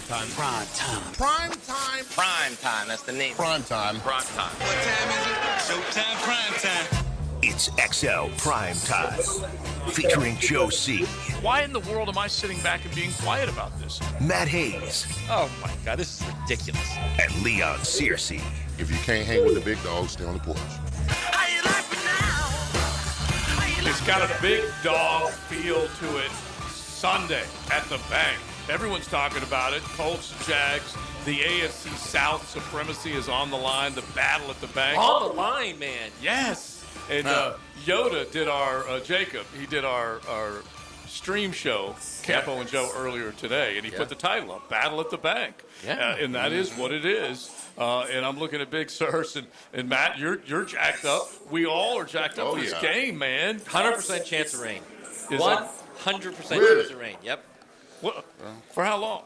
Primetime. Primetime. Primetime, that's the name. Primetime. Primetime. What time is it? Showtime Primetime. It's XL Primetime, featuring Joe C. Why in the world am I sitting back and being quiet about this? Matt Hayes, Oh my God, this is ridiculous. and Leon Searcy. If you can't hang with the big dogs, stay on the porch. It's got a big dog feel to it. Sunday at the bank. Everyone's talking about it. Colts, Jags, the AFC South supremacy is on the line. The battle at the bank. On the line, man. Yes. And Yoda did Jacob, he did our stream show, Campo and Joe, earlier today, and he put the title up, Battle at the Bank. Yeah. And that is what it is. And I'm looking at Big Sirs, and Matt, you're jacked up. We all are jacked up for this game, man. 100% chance of rain. Is 100% Really? chance of rain. Yep. What, for how long?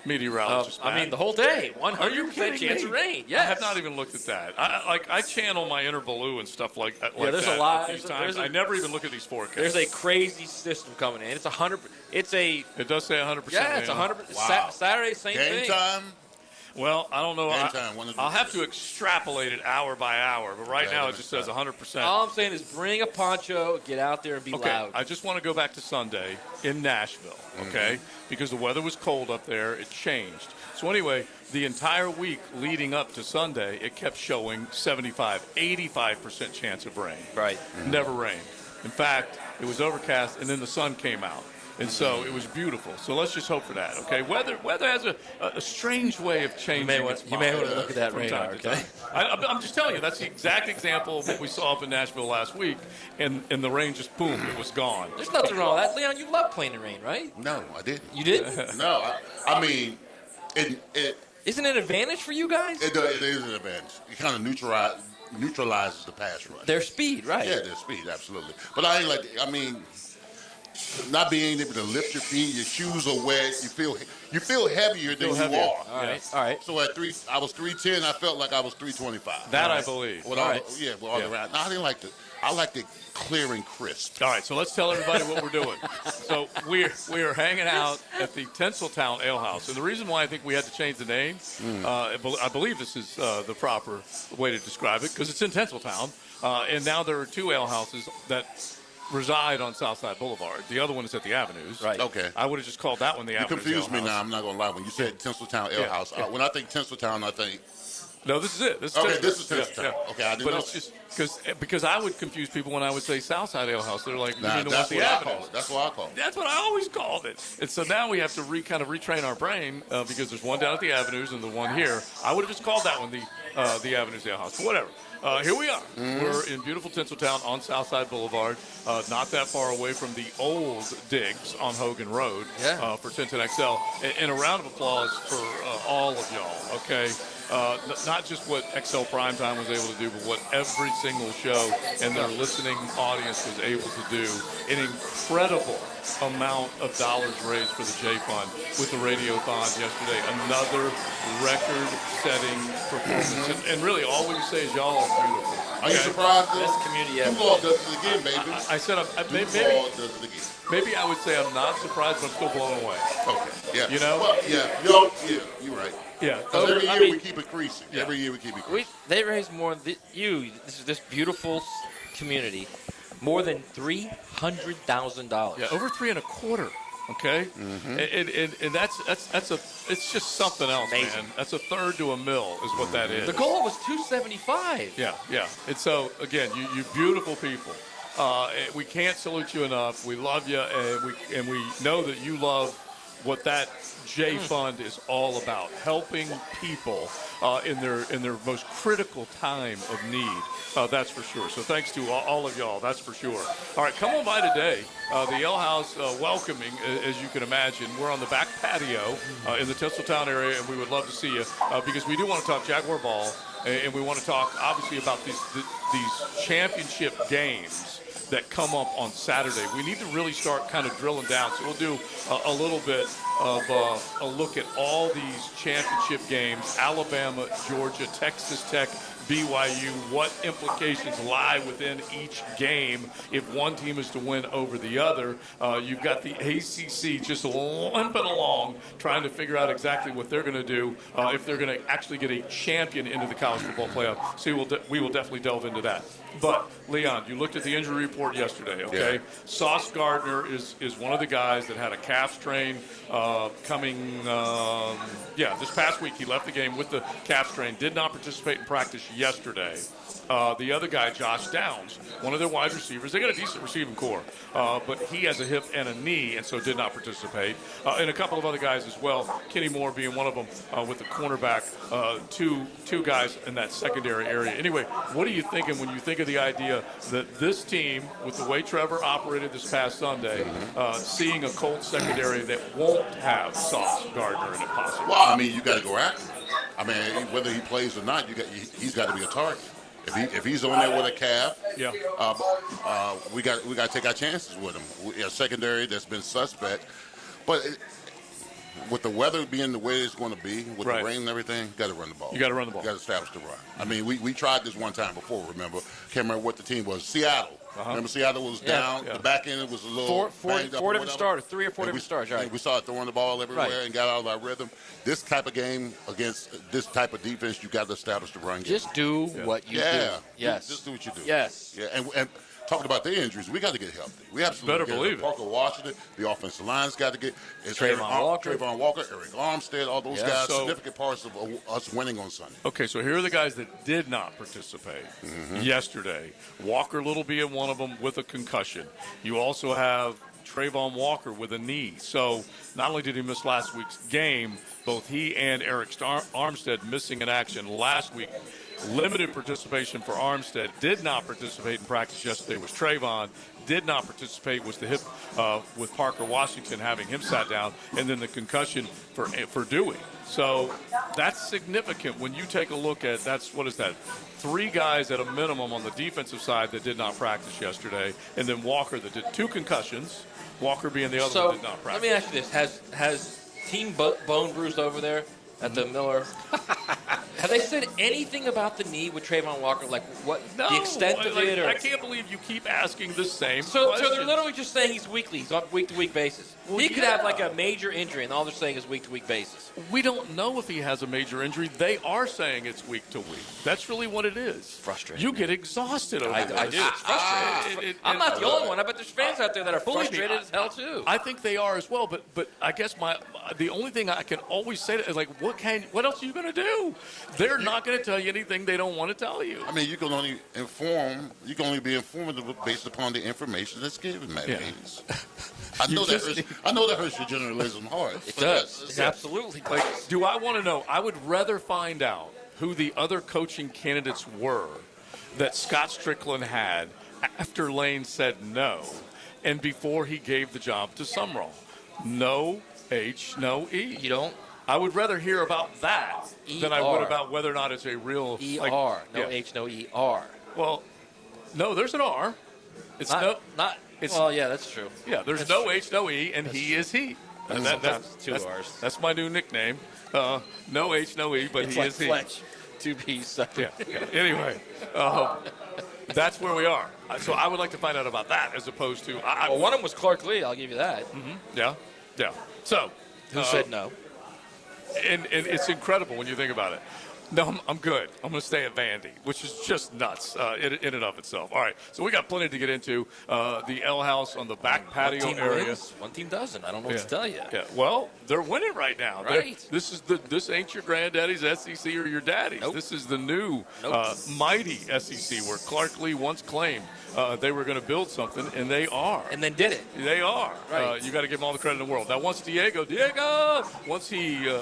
Meteorologist. I mean, Matt. the whole day. Are you 100% kidding chance me? of rain. Yes. I have not even looked at that. I channel my inner Baloo and stuff like that. there's that a lot. These times. I never even look at these forecasts. There's a crazy system coming in. It's 100. It's a. It does say 100%. Yeah, it's rain. 100%. Wow. Saturday, same Game thing. time. Well, I don't know. Game time, one of I'll these have to days. extrapolate it hour by hour, but right Yeah, now that it just makes says 100%. All I'm saying is bring a poncho, get out there and be Okay, loud. I just want to go back to Sunday in Nashville, okay? Because the weather was cold up there. It changed. So anyway, the entire week leading up to Sunday, it kept showing 75, 85% chance of rain. Right. Never rained. In fact, it was overcast, and then the sun came out. And so it was beautiful. So let's just hope for that, okay? Weather has a strange way of changing. You may want to look at that from radar, time to okay? time. I'm just telling you, that's the exact example of what we saw up in Nashville last week, and the rain just, boom, it was gone. There's nothing wrong with that. Leon, you love playing in rain, right? No, I didn't. You did? No, I mean, it Isn't it an advantage for you guys? it is an advantage. It kind of neutralizes the pass rush. Their speed, right? Yeah, their speed, absolutely. But I ain't like. I mean, not being able to lift your feet, your shoes are wet. You feel heavier than you heavier. are. All right. All right. So at I was 310. I felt like I was 325. That I believe. With all the round. No, I didn't like it. I liked it clear and crisp. All right, so let's tell everybody what we're doing. So we are hanging out at the Tinseltown Ale House, and the reason why I think we had to change the name, I believe this is the proper way to describe it, because it's in Tinseltown, and now there are two ale houses that reside on Southside Boulevard. The other one is at the Avenues. Right. Okay. I would have just called that one the You Avenues confused Ale me House. now. I'm not gonna lie. When you said Tinseltown Ale Yeah, House, yeah. when I think Tinseltown, I think No, this is it. This is Okay, Tinseltown. this is Tinseltown. Okay, I didn't but know it's just because I would confuse people when I would say Southside Ale House. They're like, you nah, mean the one at that's the what I Avenues? call it. That's what I call it. That's what I always called it. And so now we have to kind of retrain our brain because there's one down at the Avenues and the one here. I would have just called that one the Avenues Ale House. But whatever. Here we are. We're in beautiful Tinseltown on Southside Boulevard, not that far away from the old digs on Hogan Road for Tintin XL. And a round of applause for all of y'all, okay? Not just what XL Primetime was able to do, but what every single show and their listening audience was able to do. An incredible amount of dollars raised for the J Fund with the Radiothon yesterday. Another record-setting performance. And really, all we can say is y'all are beautiful. Are you surprised? Best community ever. Two Law does it again, baby. I said maybe Law does it again. maybe I would say I'm not surprised, but I'm still blown away. Okay. Yeah. You know? Well, yeah. You're right. Yeah. Because every year we keep increasing. Yeah. Every year we keep increasing. They raise more than this beautiful community, more than $300,000. Yeah, over 3.25. Okay, and that's it's just something else, Amazing. man. That's a third to a mil is what that is. The goal was 275. Yeah. And so again, you beautiful people. We can't salute you enough. We love you, and we know that you love what that J Fund is all about, helping people in their most critical time of need. That's for sure. So thanks to all of y'all. That's for sure. All right, come on by today. The Ale House welcoming, as you can imagine. We're on the back patio in the Tinseltown area, and we would love to see you because we do want to talk Jaguar ball, and we want to talk obviously about these championship games that come up on Saturday. We need to really start kind of drilling down. So we'll do a little bit of a look at all these championship games: Alabama, Georgia, Texas Tech, BYU, what implications lie within each game if one team is to win over the other. You've got the ACC just limping along, trying to figure out exactly what they're going to do if they're going to actually get a champion into the college football playoff. So we will definitely delve into that. But, Leon, you looked at the injury report yesterday, okay? Yeah. Sauce Gardner is one of the guys that had a calf strain coming, this past week. He left the game with the calf strain, did not participate in practice yesterday. The other guy, Josh Downs, one of their wide receivers, they got a decent receiving core, but he has a hip and a knee, and so did not participate. And a couple of other guys as well, Kenny Moore being one of them with the cornerback, two guys in that secondary area. Anyway, what are you thinking when you think of the idea that this team, with the way Trevor operated this past Sunday, seeing a Colts secondary that won't have Sauce Gardner in it possibly? Well, I mean, you got to go after him. I mean, whether he plays or not, he's got to be a target. If he's on there with a calf, we got to take our chances with him. A secondary that's been suspect, but with the weather being the way it's going to be, with the rain and everything, got to run the ball. You got to run the ball. You got to establish the run. I mean, we tried this one time before. Remember? Can't remember what the team was. Seattle. Remember, Seattle was down. The back end was a little four different starters, 3 or 4 different starters, right? And we started throwing the ball everywhere and got out of our rhythm. This type of game against this type of defense, you got to establish the run game. Just do what you do. Yes. Just do what you do. Yes. Yeah, and talking about their injuries, we got to get healthy. We absolutely better believe it. Parker Washington, the offensive line's got to get. Trayvon Walker, Eric Armstead, all those guys, so, significant parts of us winning on Sunday. Okay, so here are the guys that did not participate yesterday. Walker Little being one of them with a concussion. You also have Trayvon Walker with a knee. So not only did he miss last week's game, both he and Eric Armstead missing in action last week. Limited participation for Armstead. Did not participate in practice yesterday was Trayvon. Did not participate was the hip with Parker Washington having him sat down, and then the concussion for Dewey. So that's significant when you take a look at what is that? 3 guys at a minimum on the defensive side that did not practice yesterday, and then Walker that did 2 concussions. Walker being the other one that did not practice. Let me ask you this: Has Team Bone Bruised over there at the Miller? Have they said anything about the knee with Trayvon Walker? Like what the extent of it? Or? I can't believe you keep asking the same So question. they're literally just saying he's weekly. He's on week-to-week basis. Well, he could have like a major injury, and all they're saying is week-to-week basis. We don't know if he has a major injury. They are saying it's week to week. That's really what it is. Frustrating. You get exhausted over this. I do. It's frustrating. I'm not the only one. I bet there's fans out there that are frustrated as hell too. I think they are as well. But I guess the only thing I can always say is like, what else are you going to do? They're not going to tell you anything they don't want to tell you. I mean, you can only be informative based upon the information that's given, man. Yeah. I know that hurts your journalism hard. It does. It absolutely does. Like, do I want to know? I would rather find out who the other coaching candidates were that Scott Strickland had after Lane said no and before he gave the job to Sumrall. No H, no E. You don't? I would rather hear about that than I would ER. about whether or not it's a real ER. H, no ER. Well, no, there's an R. It's Well, yeah, that's true. Yeah, there's no H, no E, and he is he. And Sometimes 2 R's. That's my new nickname. No H, no E, but It's he like is he. Fletch. 2 P's. Yeah. Anyway, that's where we are. So I would like to find out about that as opposed to. Well, one of them was Clark Lee. I'll give you that. Yeah. So. Who said no? And it's incredible when you think about it. No, I'm good. I'm going to stay at Vandy, which is just nuts in and of itself. All right, so we got plenty to get into. The L House on the back patio One team area. wins, one team doesn't. I don't know what to tell you. Yeah, well, they're winning right now. Right. This ain't your granddaddy's SEC or your daddy's. Nope. This is the new mighty SEC where Clark Lee once claimed they were going to build something, and they are. And then did it. They are. Right. You got to give him all the credit in the world. Now, once he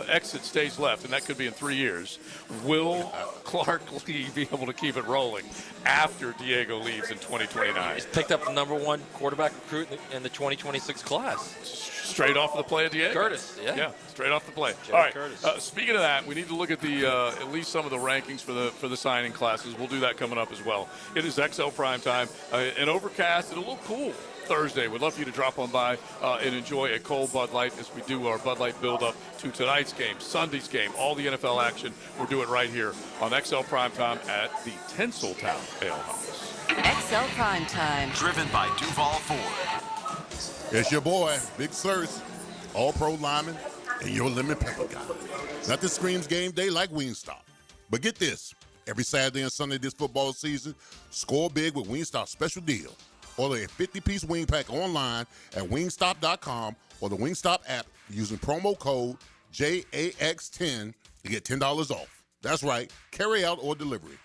exits stage left, and that could be in 3 years, will Clark Lee be able to keep it rolling after Diego leaves in 2029? He's picked up the #1 quarterback recruit in the 2026 class. Straight off of the play of Diego. Curtis, yeah. Straight off the play. Jerry All right. Curtis. Speaking of that, we need to look at the at least some of the rankings for the signing classes. We'll do that coming up as well. It is XL Primetime, an overcast and a little cool Thursday. We'd love for you to drop on by and enjoy a cold Bud Light as we do our Bud Light build-up to tonight's game, Sunday's game, all the NFL action. We're doing right here on XL Primetime at the Tinseltown Ale House. XL Primetime. Driven by Duval Ford. It's your boy, Big Sirs, all-pro lineman, and your lemon pepper guy. Nothing screams game day like Wingstop. But get this, every Saturday and Sunday this football season, score big with Wingstop's special deal. Order a 50-piece wing pack online at wingstop.com or the Wingstop app using promo code JAX10 to get $10 off. That's right, carry out or delivery.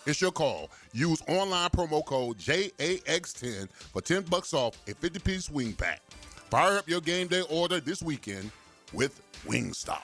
It's your call. Use online promo code JAX10 for $10 off a 50-piece wing pack. Fire up your game day order this weekend with Wingstop.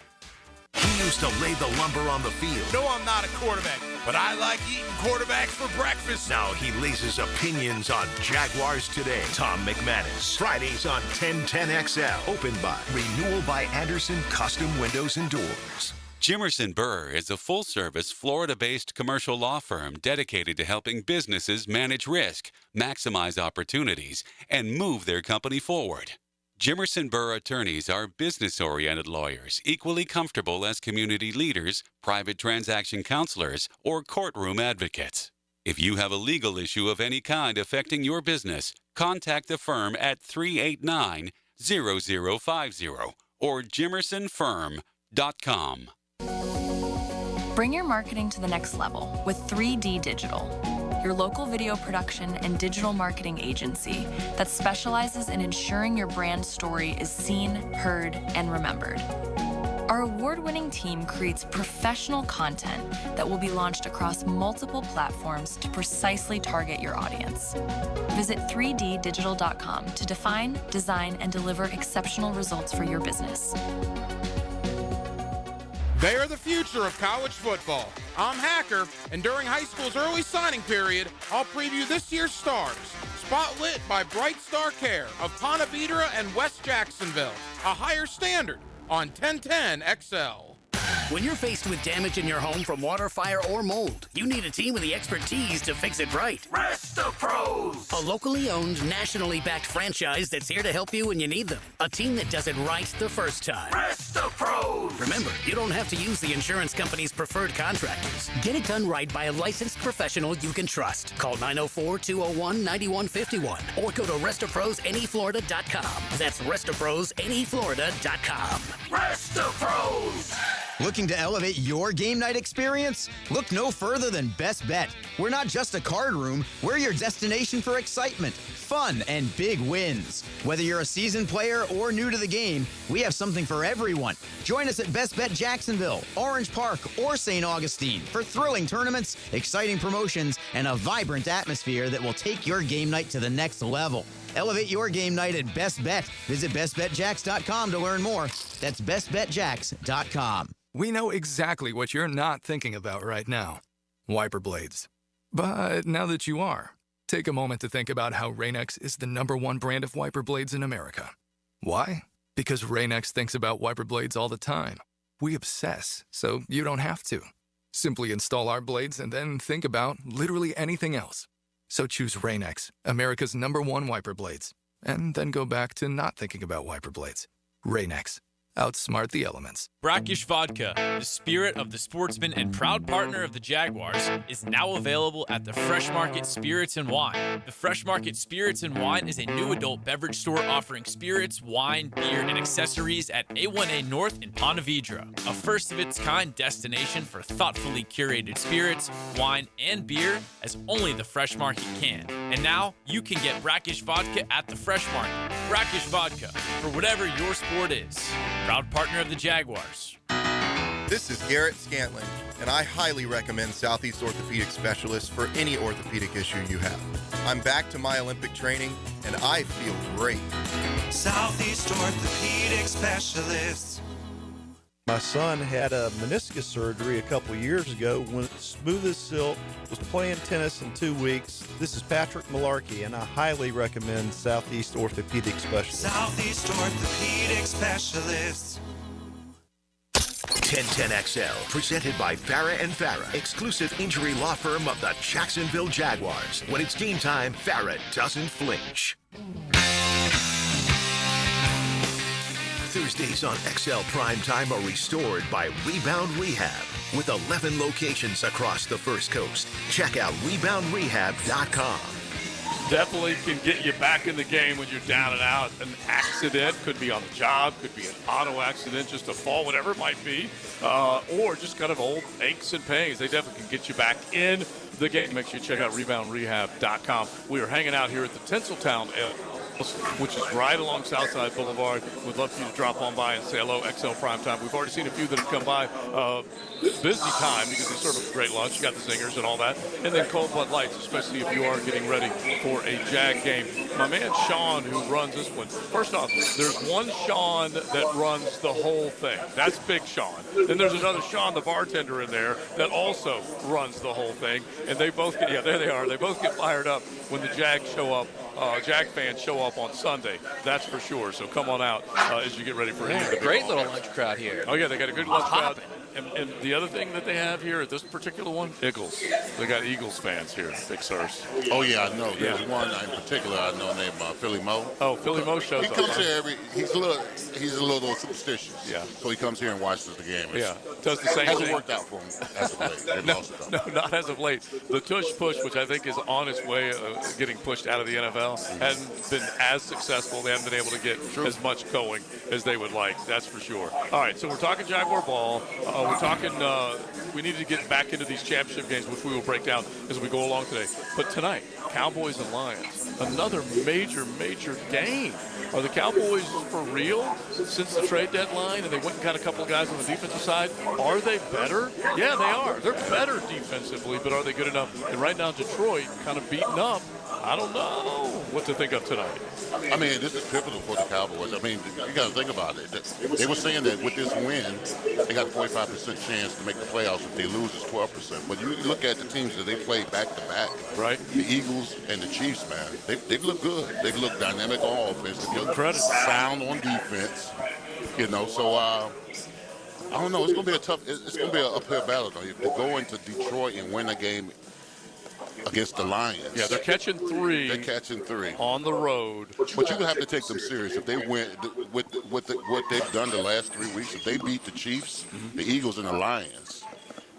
He used to lay the lumber on the field. No, I'm not a quarterback, but I like eating quarterbacks for breakfast. Now he lays his opinions on Jaguars Today. Tom McManus. Fridays on 1010XL. Opened by Renewal by Anderson Custom Windows and Doors. Jimerson Burr is a full-service, Florida-based commercial law firm dedicated to helping businesses manage risk, maximize opportunities, and move their company forward. Jimerson Burr attorneys are business-oriented lawyers, equally comfortable as community leaders, private transaction counselors, or courtroom advocates. If you have a legal issue of any kind affecting your business, contact the firm at 389-0050 or jimersonfirm.com. Bring your marketing to the next level with 3D Digital, your local video production and digital marketing agency that specializes in ensuring your brand story is seen, heard, and remembered. Our award-winning team creates professional content that will be launched across multiple platforms to precisely target your audience. Visit 3ddigital.com to define, design, and deliver exceptional results for your business. They are the future of college football. I'm Hacker, and during high school's early signing period, I'll preview this year's stars. Spotlit by Bright Star Care of Ponte Vedra and West Jacksonville. A higher standard on 1010 XL. When you're faced with damage in your home from water, fire, or mold, you need a team with the expertise to fix it right. Rest-A-Pros. A locally owned, nationally backed franchise that's here to help you when you need them. A team that does it right the first time. Rest-A-Pros. Remember, you don't have to use the insurance company's preferred contractors. Get it done right by a licensed professional you can trust. Call 904-201-9151 or go to restaprosanyflorida.com. That's restaprosanyflorida.com. Rest-A-Pros. Looking to elevate your game night experience? Look no further than Best Bet. We're not just a card room, we're your destination for excitement, fun, and big wins. Whether you're a seasoned player or new to the game, we have something for everyone. Join us at Best Bet Jacksonville, Orange Park, or St. Augustine for thrilling tournaments, exciting promotions, and a vibrant atmosphere that will take your game night to the next level. Elevate your game night at Best Bet. Visit bestbetjacks.com to learn more. That's bestbetjacks.com. We know exactly what you're not thinking about right now. Wiper blades. But now that you are, take a moment to think about how Rain-X is the #1 brand of wiper blades in America. Why? Because Rain-X thinks about wiper blades all the time. We obsess, so you don't have to. Simply install our blades and then think about literally anything else. So choose Rain-X, America's #1 wiper blades, and then go back to not thinking about wiper blades. Rain-X. Outsmart the elements. Brackish Vodka, the spirit of the sportsman and proud partner of the Jaguars, is now available at the Fresh Market Spirits and Wine. The Fresh Market Spirits and Wine is a new adult beverage store offering spirits, wine, beer, and accessories at A1A North in Ponte Vedra, a first-of-its-kind destination for thoughtfully curated spirits, wine, and beer as only the Fresh Market can. And now, you can get Brackish Vodka at the Fresh Market. Brackish Vodka, for whatever your sport is. Proud partner of the Jaguars. This is Garrett Scantling, and I highly recommend Southeast Orthopedic Specialists for any orthopedic issue you have. I'm back to my Olympic training, and I feel great. Southeast Orthopedic Specialists. My son had a meniscus surgery a couple years ago. Went smooth as silk, was playing tennis in 2 weeks. This is Patrick Malarkey, and I highly recommend Southeast Orthopedic Specialists. Southeast Orthopedic Specialists. 1010XL, presented by Farah & Farah, exclusive injury law firm of the Jacksonville Jaguars. When it's game time, Farah doesn't flinch. Tuesdays on XL Primetime are restored by Rebound Rehab with 11 locations across the First Coast. Check out reboundrehab.com. Definitely can get you back in the game when you're down and out. An accident could be on the job, could be an auto accident, just a fall, whatever it might be, or just kind of old aches and pains. They definitely can get you back in the game. Make sure you check out reboundrehab.com. We are hanging out here at the Tinseltown, which is right along Southside Boulevard. We'd love for you to drop on by and say hello, XL Primetime. We've already seen a few that have come by. Busy time because they serve a great lunch. You got the zingers and all that. And then cold blood lights, especially if you are getting ready for a Jag game. My man Sean, who runs this one. First off, there's one Sean that runs the whole thing. That's Big Sean. Then there's another Sean, the bartender, in there that also runs the whole thing. And they both get, yeah, there they are. They both get fired up when the Jag show up. Jag fans show up on Sunday, that's for sure. So come on out as you get ready for a great little lunch crowd here. Oh yeah, they got a good lunch crowd. And the other thing that they have here at this particular one, Eagles. They got Eagles fans here, Big Sirs. Oh yeah, I know. There's one in particular I know named Philly Mo. Oh, Philly Mo shows up. He comes here he's a little superstitious. Yeah. So he comes here and watches the game. Yeah. Does the same hasn't thing. worked out for him as of late. No, not as of late. The tush push, which I think is on its way of getting pushed out of the NFL, hasn't been as successful. They haven't been able to get as much going as they would like. That's for sure. All right, so we're talking Jaguar ball. We're talking. We need to get back into these championship games, which we will break down as we go along today. But tonight, Cowboys and Lions, another major game. Are the Cowboys for real since the trade deadline? And they went and got a couple of guys on the defensive side. Are they better? Yeah, they are. They're better defensively, but are they good enough? And right now, Detroit kind of beaten up. I don't know what to think of tonight. I mean, this is pivotal for the Cowboys. I mean, you got to think about it. They were saying that with this win, they got a 45% chance to make the playoffs. If they lose, it's 12%. But you look at the teams that they played back-to-back. Right. The Eagles and the Chiefs, man, they look good. They look dynamic on offense. They look credit. sound on defense. You know, so I don't know. It's going to be it's going to be an uphill battle, though. To go into Detroit and win a game against the Lions. Yeah, they're catching three. They're catching three on the road. But you have to take them serious. If they win with what they've done the last 3 weeks, if they beat the Chiefs, the Eagles, and the Lions,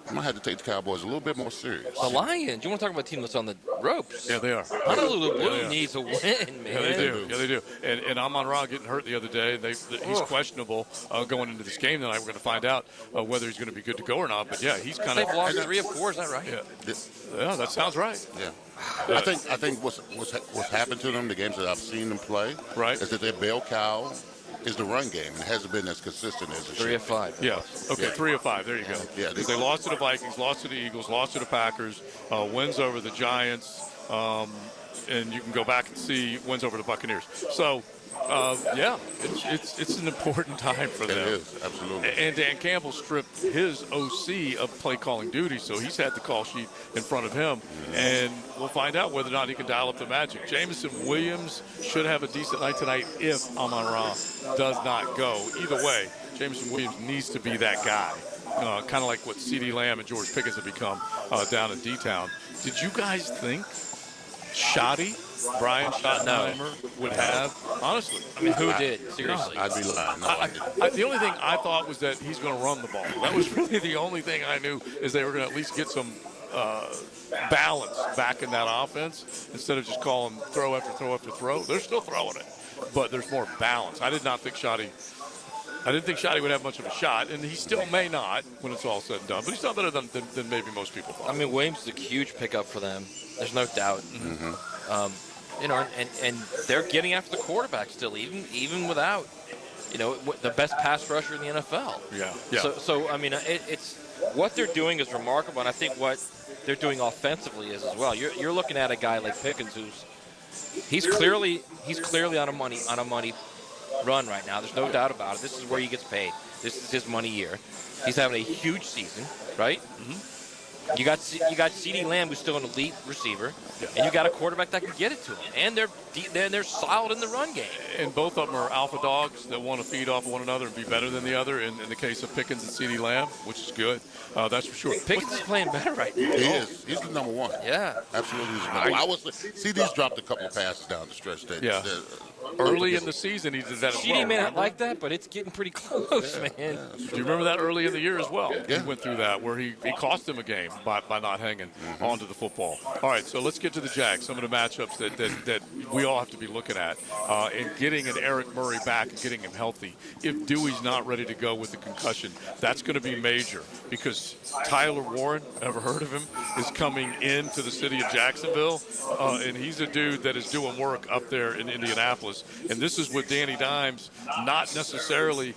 I'm going to have to take the Cowboys a little bit more serious. The Lions? You want to talk about a team that's on the ropes? Yeah, they are. Honolulu Blue needs a win, man. Yeah, they do. Yeah, they do. And Amon-Ra getting hurt the other day. He's questionable going into this game tonight. We're going to find out whether he's going to be good to go or not. But, yeah, he's kind of – They've lost 3 of 4. Is that right? Yeah, that sounds right. Yeah. I think what's happened to them, the games that I've seen them play, right, is that their bell cow is the run game. It hasn't been as consistent as it 3 of 5. Yeah. Okay, 3 of 5. There you go. Yeah. Because they lost to the Vikings, lost to the Eagles, lost to the Packers, wins over the Giants, and you can go back and see wins over the Buccaneers. So, yeah, it's an important time for them. It is, absolutely. And Dan Campbell stripped his OC of play calling duty, so he's had the call sheet in front of him. And we'll find out whether or not he can dial up the magic. Jameson Williams should have a decent night tonight if Amon-Ra does not go. Either way, Jameson Williams needs to be that guy, kind of like what CeeDee Lamb and George Pickens have become down in D-Town. Did you guys think Brian Schottenheimer would have? Honestly. I mean, who did? Seriously. I'd be lying. No, I didn't. The only thing I thought was that he's going to run the ball. That was really the only thing I knew, is they were going to at least get some balance back in that offense instead of just calling throw after throw after throw. They're still throwing it, but there's more balance. I didn't think Shotty would have much of a shot, and he still may not when it's all said and done, but he's not better than maybe most people thought. I mean, Williams is a huge pickup for them. There's no doubt. Mm-hmm. And they're getting after the quarterback still, even without, the best pass rusher in the NFL. Yeah. So I mean, it's what they're doing is remarkable, and I think what they're doing offensively is as well. You're looking at a guy like Pickens he's clearly on a money run right now. There's no doubt about it. This is where he gets paid. This is his money year. He's having a huge season, right? Mm-hmm. You got CeeDee Lamb, who's still an elite receiver, and you got a quarterback that can get it to him. And they're solid in the run game. And both of them are alpha dogs that want to feed off one another and be better than the other. In the case of Pickens and CeeDee Lamb, which is good, that's for sure. Pickens is playing better right now. He is. He's the number one. Yeah, absolutely. He's the number one. CeeD's dropped a couple of passes down the stretch. Early in the season, he did that as well. CeeDee may not like that, but it's getting pretty close, man. Do you remember that early in the year as well? Yeah. He went through that where he cost him a game by not hanging onto the football. All right, so let's get to the Jags, some of the matchups that we all have to be looking at. And getting an Eric Murray back and getting him healthy. If Dewey's not ready to go with the concussion, that's going to be major because Tyler Warren, ever heard of him, is coming into the city of Jacksonville. And he's a dude that is doing work up there in Indianapolis. And this is with Danny Dimes not necessarily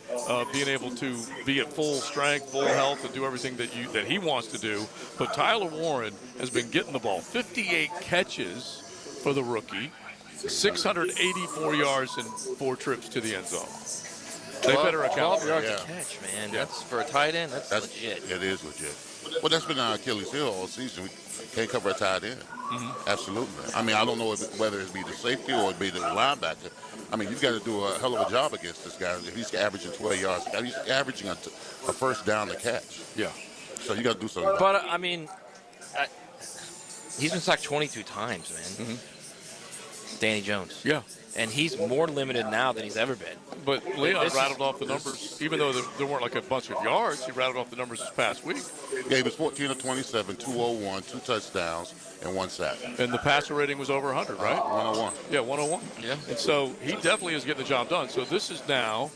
being able to be at full strength, full health, and do everything that he wants to do. But Tyler Warren has been getting the ball. 58 catches for the rookie, 684 yards and 4 trips to the end zone. They better account 12 yards a catch, man. Yeah. That's for a tight end. That's legit. It is legit. Well, that's been our Achilles heel all season. We can't cover a tight end. Absolutely. I mean, I don't know whether it be the safety or it be the linebacker. I mean, you've got to do a hell of a job against this guy. If he's averaging 12 yards, he's averaging a first down to catch. Yeah. So you got to do something. But, I mean, he's been sacked 22 times, man. Danny Jones. Yeah. And he's more limited now than he's ever been. But Leon rattled off the numbers, even though there weren't like a bunch of yards, he rattled off the numbers this past week. Yeah, he was 14 of 27, 201, 2 touchdowns, and 1 sack. And the passer rating was over 100, right? 101. Yeah, 101. Yeah. And so he definitely is getting the job done. So this is now,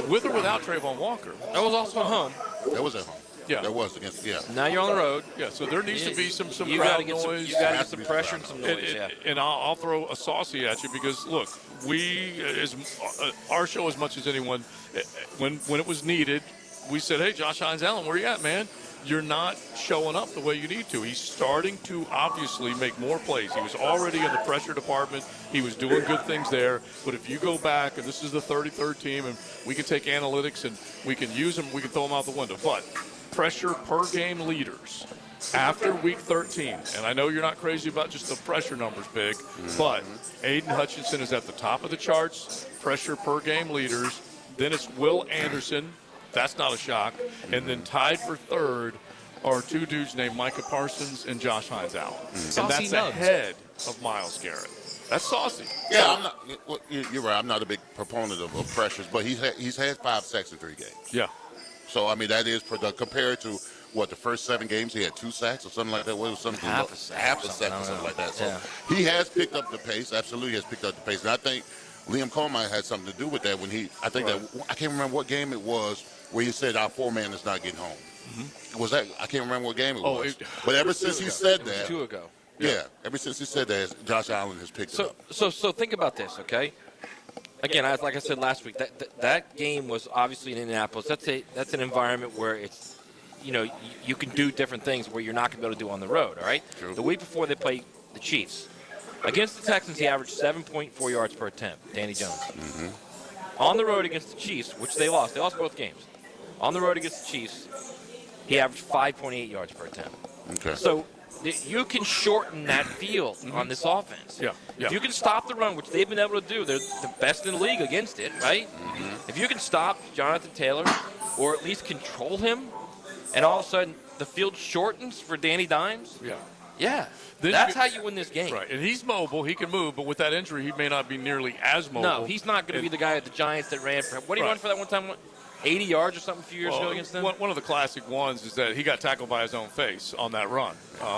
with or without Trayvon Walker. That was also at home. That was at home. Yeah. That was against, Now you're on the road. Yeah, so there needs to be some you crowd gotta noise. You got to get some pressure and some noise, And I'll throw a saucy at you because, look, our show as much as anyone, when it was needed, we said, hey, Josh Hines Allen, where you at, man? You're not showing up the way you need to. He's starting to obviously make more plays. He was already in the pressure department. He was doing good things there. But if you go back, and this is the 33rd team, and we can take analytics and we can use them, we can throw them out the window. But pressure per game leaders after week 13, and I know you're not crazy about just the pressure numbers, Big, but Aiden Hutchinson is at the top of the charts, pressure per game leaders. Then it's Will Anderson. That's not a shock. And then tied for third are 2 dudes named Micah Parsons and Josh Hines Allen. And that's ahead of Myles Garrett. That's saucy. Yeah, you're right. I'm not a big proponent of pressures, but he's had 5 sacks in 3 games. Yeah. So, I mean, that is compared to, the first 7 games he had 2 sacks or something like that? What was something? Half a sack or something like that. So he has picked up the pace. Absolutely has picked up the pace. And I think Liam Coleman had something to do with that when I can't remember what game it was where he said our 4-man is not getting home. Was that, I can't remember what game it was. But ever since he said that. 2 ago. Yeah, ever since he said that, Josh Allen has picked it up. So think about this, okay? Again, like I said last week, that game was obviously in Indianapolis. That's an environment where it's, you can do different things where you're not going to be able to do on the road, all right? True. The week before they played the Chiefs. Against the Texans, he averaged 7.4 yards per attempt, Danny Jones. On the road against the Chiefs, which they lost both games. On the road against the Chiefs, he averaged 5.8 yards per attempt. Okay. So you can shorten that field on this offense. Yeah. If you can stop the run, which they've been able to do, they're the best in the league against it, right? If you can stop Jonathan Taylor or at least control him, and all of a sudden the field shortens for Danny Dimes. Yeah. That's how you win this game. Right, and he's mobile. He can move, but with that injury, he may not be nearly as mobile. No, he's not going to be the guy at the Giants that ran for him. What did he run for that one time? 80 yards or something a few years ago against them? One of the classic ones is that he got tackled by his own face on that run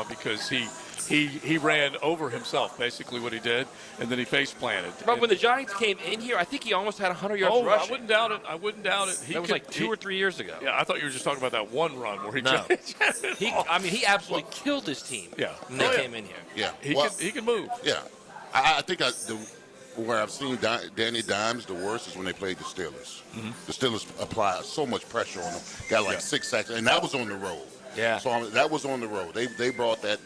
because he ran over himself, basically what he did, and then he face planted. But when the Giants came in here, I think he almost had 100 yards rushing. I wouldn't doubt it. That was like 2 or 3 years ago. Yeah, I thought you were just talking about that one run where he he absolutely killed his team when they came in here. Yeah. He can move. Yeah. I think where I've seen Danny Dimes the worst is when they played the Steelers. The Steelers applied so much pressure on him. Got like 6 sacks, and that was on the road. Yeah. So that was on the road. They brought that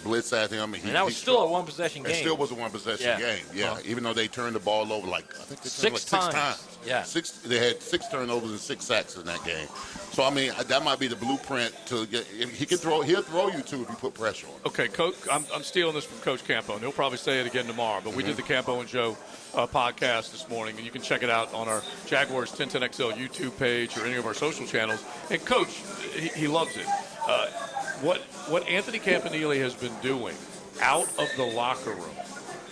blitz at him, and that was still a one-possession game. It still was a one-possession game. Yeah. Even though they turned the ball over I think they turned 6 times. Yeah. They had 6 turnovers and 6 sacks in that game. So I mean, that might be the blueprint to get. He can throw. He'll throw you too if you put pressure on him. Okay, Coach. I'm stealing this from Coach Campo, and he'll probably say it again tomorrow. But we did the Campo and Joe podcast this morning, and you can check it out on our Jaguars 1010XL YouTube page or any of our social channels. And Coach, he loves it. What Anthony Campanile has been doing out of the locker room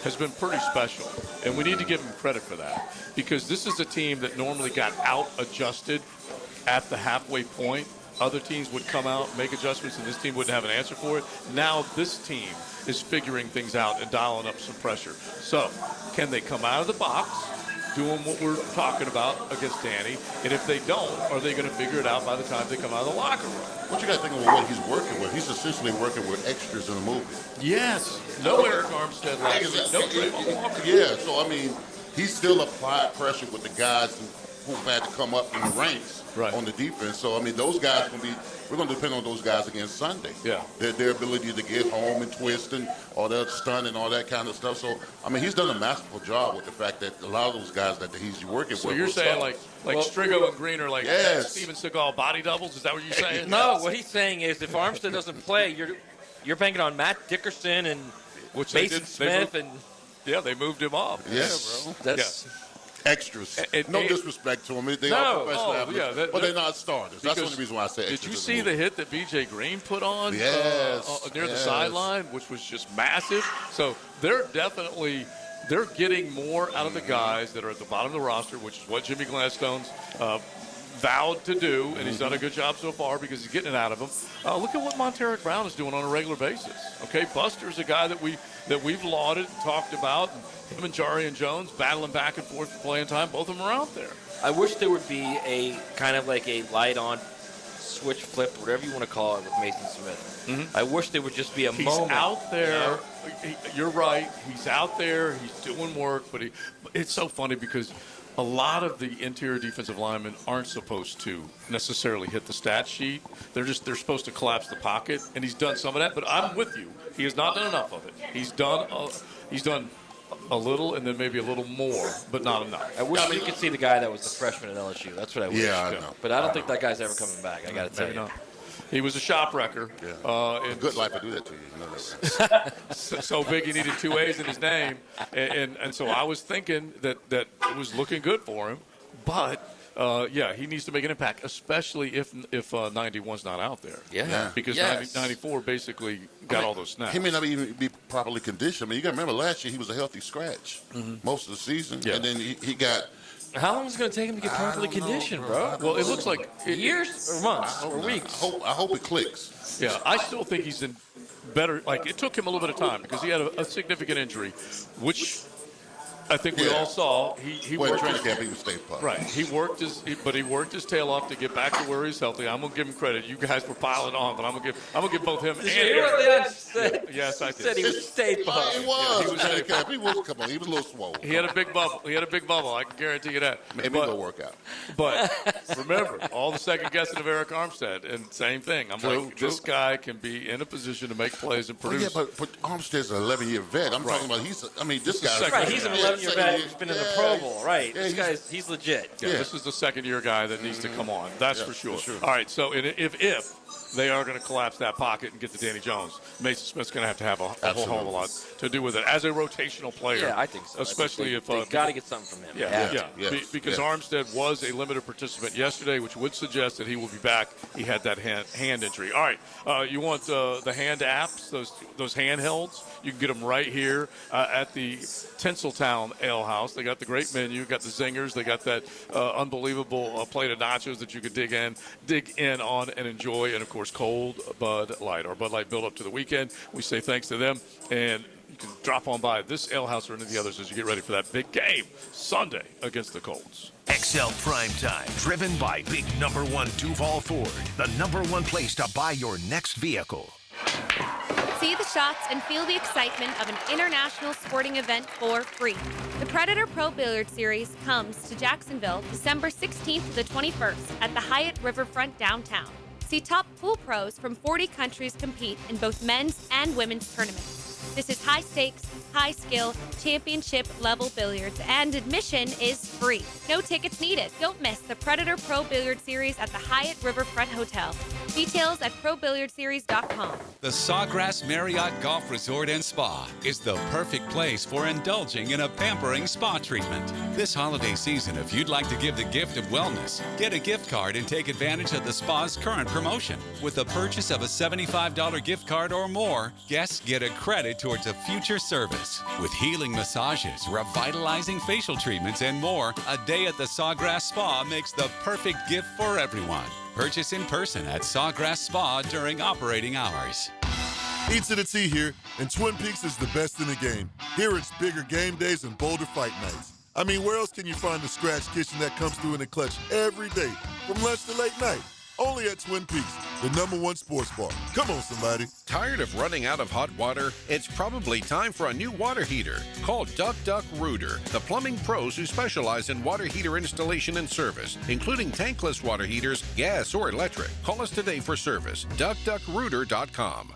has been pretty special, and we need to give him credit for that, because this is a team that normally got out-adjusted at the halfway point. Other teams would come out, make adjustments, and this team wouldn't have an answer for it. Now this team is figuring things out and dialing up some pressure. So can they come out of the box, doing what we're talking about against Danny? And if they don't, are they going to figure it out by the time they come out of the locker room? What you got to think of what he's working with. He's essentially working with extras in the movie. Yes. No Eric Armstead last week. No Trayvon Walker. Yeah, so I mean, he's still applied pressure with the guys who had to come up in the ranks on the defense. So I mean, those guys we're going to depend on those guys again Sunday. Yeah. Their ability to get home and twist and all that stunt and all that kind of stuff. So I mean, he's done a masterful job with the fact that a lot of those guys that he's working with. So you're saying like Strigo and Green are like Steven Seagal body doubles? Is that what you're saying? No, what he's saying is if Armstead doesn't play, you're banking on Matt Dickerson and Mason Smith and they moved him up. Yes, bro. That's extras. No disrespect to them. They are professional athletes, but they're not starters. That's the only reason why I say extras. Did you see the hit that B.J. Green put on near the sideline, which was just massive? So they're getting more out of the guys that are at the bottom of the roster, which is what Jimmy Gladstone's vowed to do, and he's done a good job so far because he's getting it out of them. Look at what Monteric Brown is doing on a regular basis. Okay, Buster's a guy that we've lauded and talked about. And him and Jarian Jones battling back and forth for playing time. Both of them are out there. I wish there would be a kind of like a light on, switch flipped, whatever you want to call it, with Mason Smith. Mm-hmm. I wish there would just be a He's moment. out there. You're right. He's out there. He's doing work, but it's so funny because a lot of the interior defensive linemen aren't supposed to necessarily hit the stat sheet. They're supposed to collapse the pocket, and he's done some of that. But I'm with you. He has not done enough of it. He's done a little, and then maybe a little more, but not enough. I wish we could see the guy that was the freshman at LSU. That's what I wish. Yeah, I know. But I don't think that guy's ever coming back. I got to tell you. Not. He was a shop wrecker. Yeah. Good life to do that to you. So big he needed 2 A's in his name. And so I was thinking that it was looking good for him. But, he needs to make an impact, especially if 91's not out there. Yeah. Because 94 basically got all those snaps. He may not even be properly conditioned. I mean, you got to remember last year he was a healthy scratch most of the season. Yeah. And then he got – how long is it going to take him to get properly conditioned, bro? Well, it looks like years or months or weeks. I hope it clicks. Yeah, I still think he's in better. Like, it took him a little bit of time because he had a significant injury, which I think we all saw. He well, worked training camp, he was state pup. Right. He worked his tail off to get back to where he's healthy. I'm gonna give him credit. You guys were piling on, but I'm gonna give both him and Eric. Yes, I did. Said he was state pup. He was. He was training camp. He was a little swole. He had a big bubble. I can guarantee you that. Maybe it'll work out. But remember, all the second guessing of Eric Armstead, and same thing. I'm like, this guy can be in a position to make plays and produce. But Armstead's an 11-year vet. I'm talking about he's this guy's right. He's an 11-year vet who's been in the Pro Bowl, right? Yeah, this guy's he's legit. Yeah, this is the second-year guy that needs to come on. That's for sure. For All right, so if they are going to collapse that pocket and get to Danny Jones, Mason Smith's going to have a whole hell of a lot to do with it as a rotational player. Yeah, I think so. Especially if they got to get something from him. Because Armstead was a limited participant yesterday, which would suggest that he will be back. He had that hand injury. All right, you want the hand apps, those handhelds? You can get them right here at the Tinseltown Ale House. They got the great menu, got the zingers, they got that unbelievable plate of nachos that you could dig in on and enjoy, and of course cold Bud Light. Our Bud Light build up to the weekend. We say thanks to them, and you can drop on by this ale house or any of the others as you get ready for that big game Sunday against the Colts. XL Primetime, driven by big #1 Duval Ford, the #1 place to buy your next vehicle. See the shots and feel the excitement of an international sporting event for free. The Predator Pro Billiard Series comes to Jacksonville December 16th to the 21st at the Hyatt Riverfront downtown. See top pool pros from 40 countries compete in both men's and women's tournaments. This is high stakes, high skill, championship level billiards, and admission is free. No tickets needed. Don't miss the Predator Pro Billiard Series at the Hyatt Riverfront Hotel. Details at probilliardseries.com. The Sawgrass Marriott Golf Resort and Spa is the perfect place for indulging in a pampering spa treatment. This holiday season, if you'd like to give the gift of wellness, get a gift card and take advantage of the spa's current promotion. With the purchase of a $75 gift card or more, guests get a credit towards a future service. With healing massages, revitalizing facial treatments, and more, a day at the Sawgrass Spa makes the perfect gift for everyone. Purchase in person at Sawgrass Spa during operating hours. E to the T here, and Twin Peaks is the best in the game. Here it's bigger game days and bolder fight nights. I mean, where else can you find the scratch kitchen that comes through in the clutch every day, from lunch to late night? Only at Twin Peaks, the #1 sports bar. Come on, somebody. Tired of running out of hot water? It's probably time for a new water heater. Call Duck Duck Rooter, the plumbing pros who specialize in water heater installation and service, including tankless water heaters, gas or electric. Call us today for service. DuckDuckRooter.com.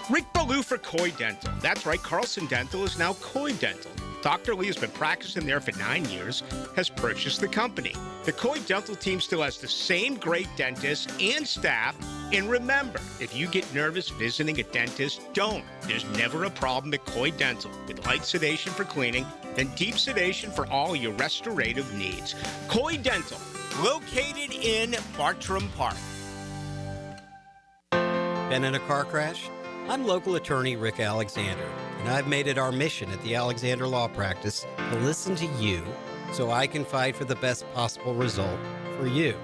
Rick Ballou for Coy Dental. That's right, Carlson Dental is now Coy Dental. Dr. Lee has been practicing there for 9 years, has purchased the company. The Coy Dental team still has the same great dentists and staff. And remember, if you get nervous visiting a dentist, don't. There's never a problem at Coy Dental, with light sedation for cleaning and deep sedation for all your restorative needs. Coy Dental, located in Bartram Park. Been in a car crash? I'm local attorney Rick Alexander, and I've made it our mission at the Alexander Law Practice to listen to you so I can fight for the best possible result for you.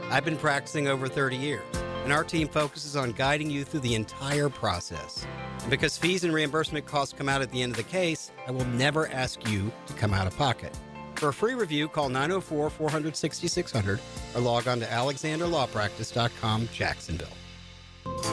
I've been practicing over 30 years, and our team focuses on guiding you through the entire process. And because fees and reimbursement costs come out at the end of the case, I will never ask you to come out of pocket. For a free review, call 904-400-6600 or log on to alexanderlawpractice.com, Jacksonville.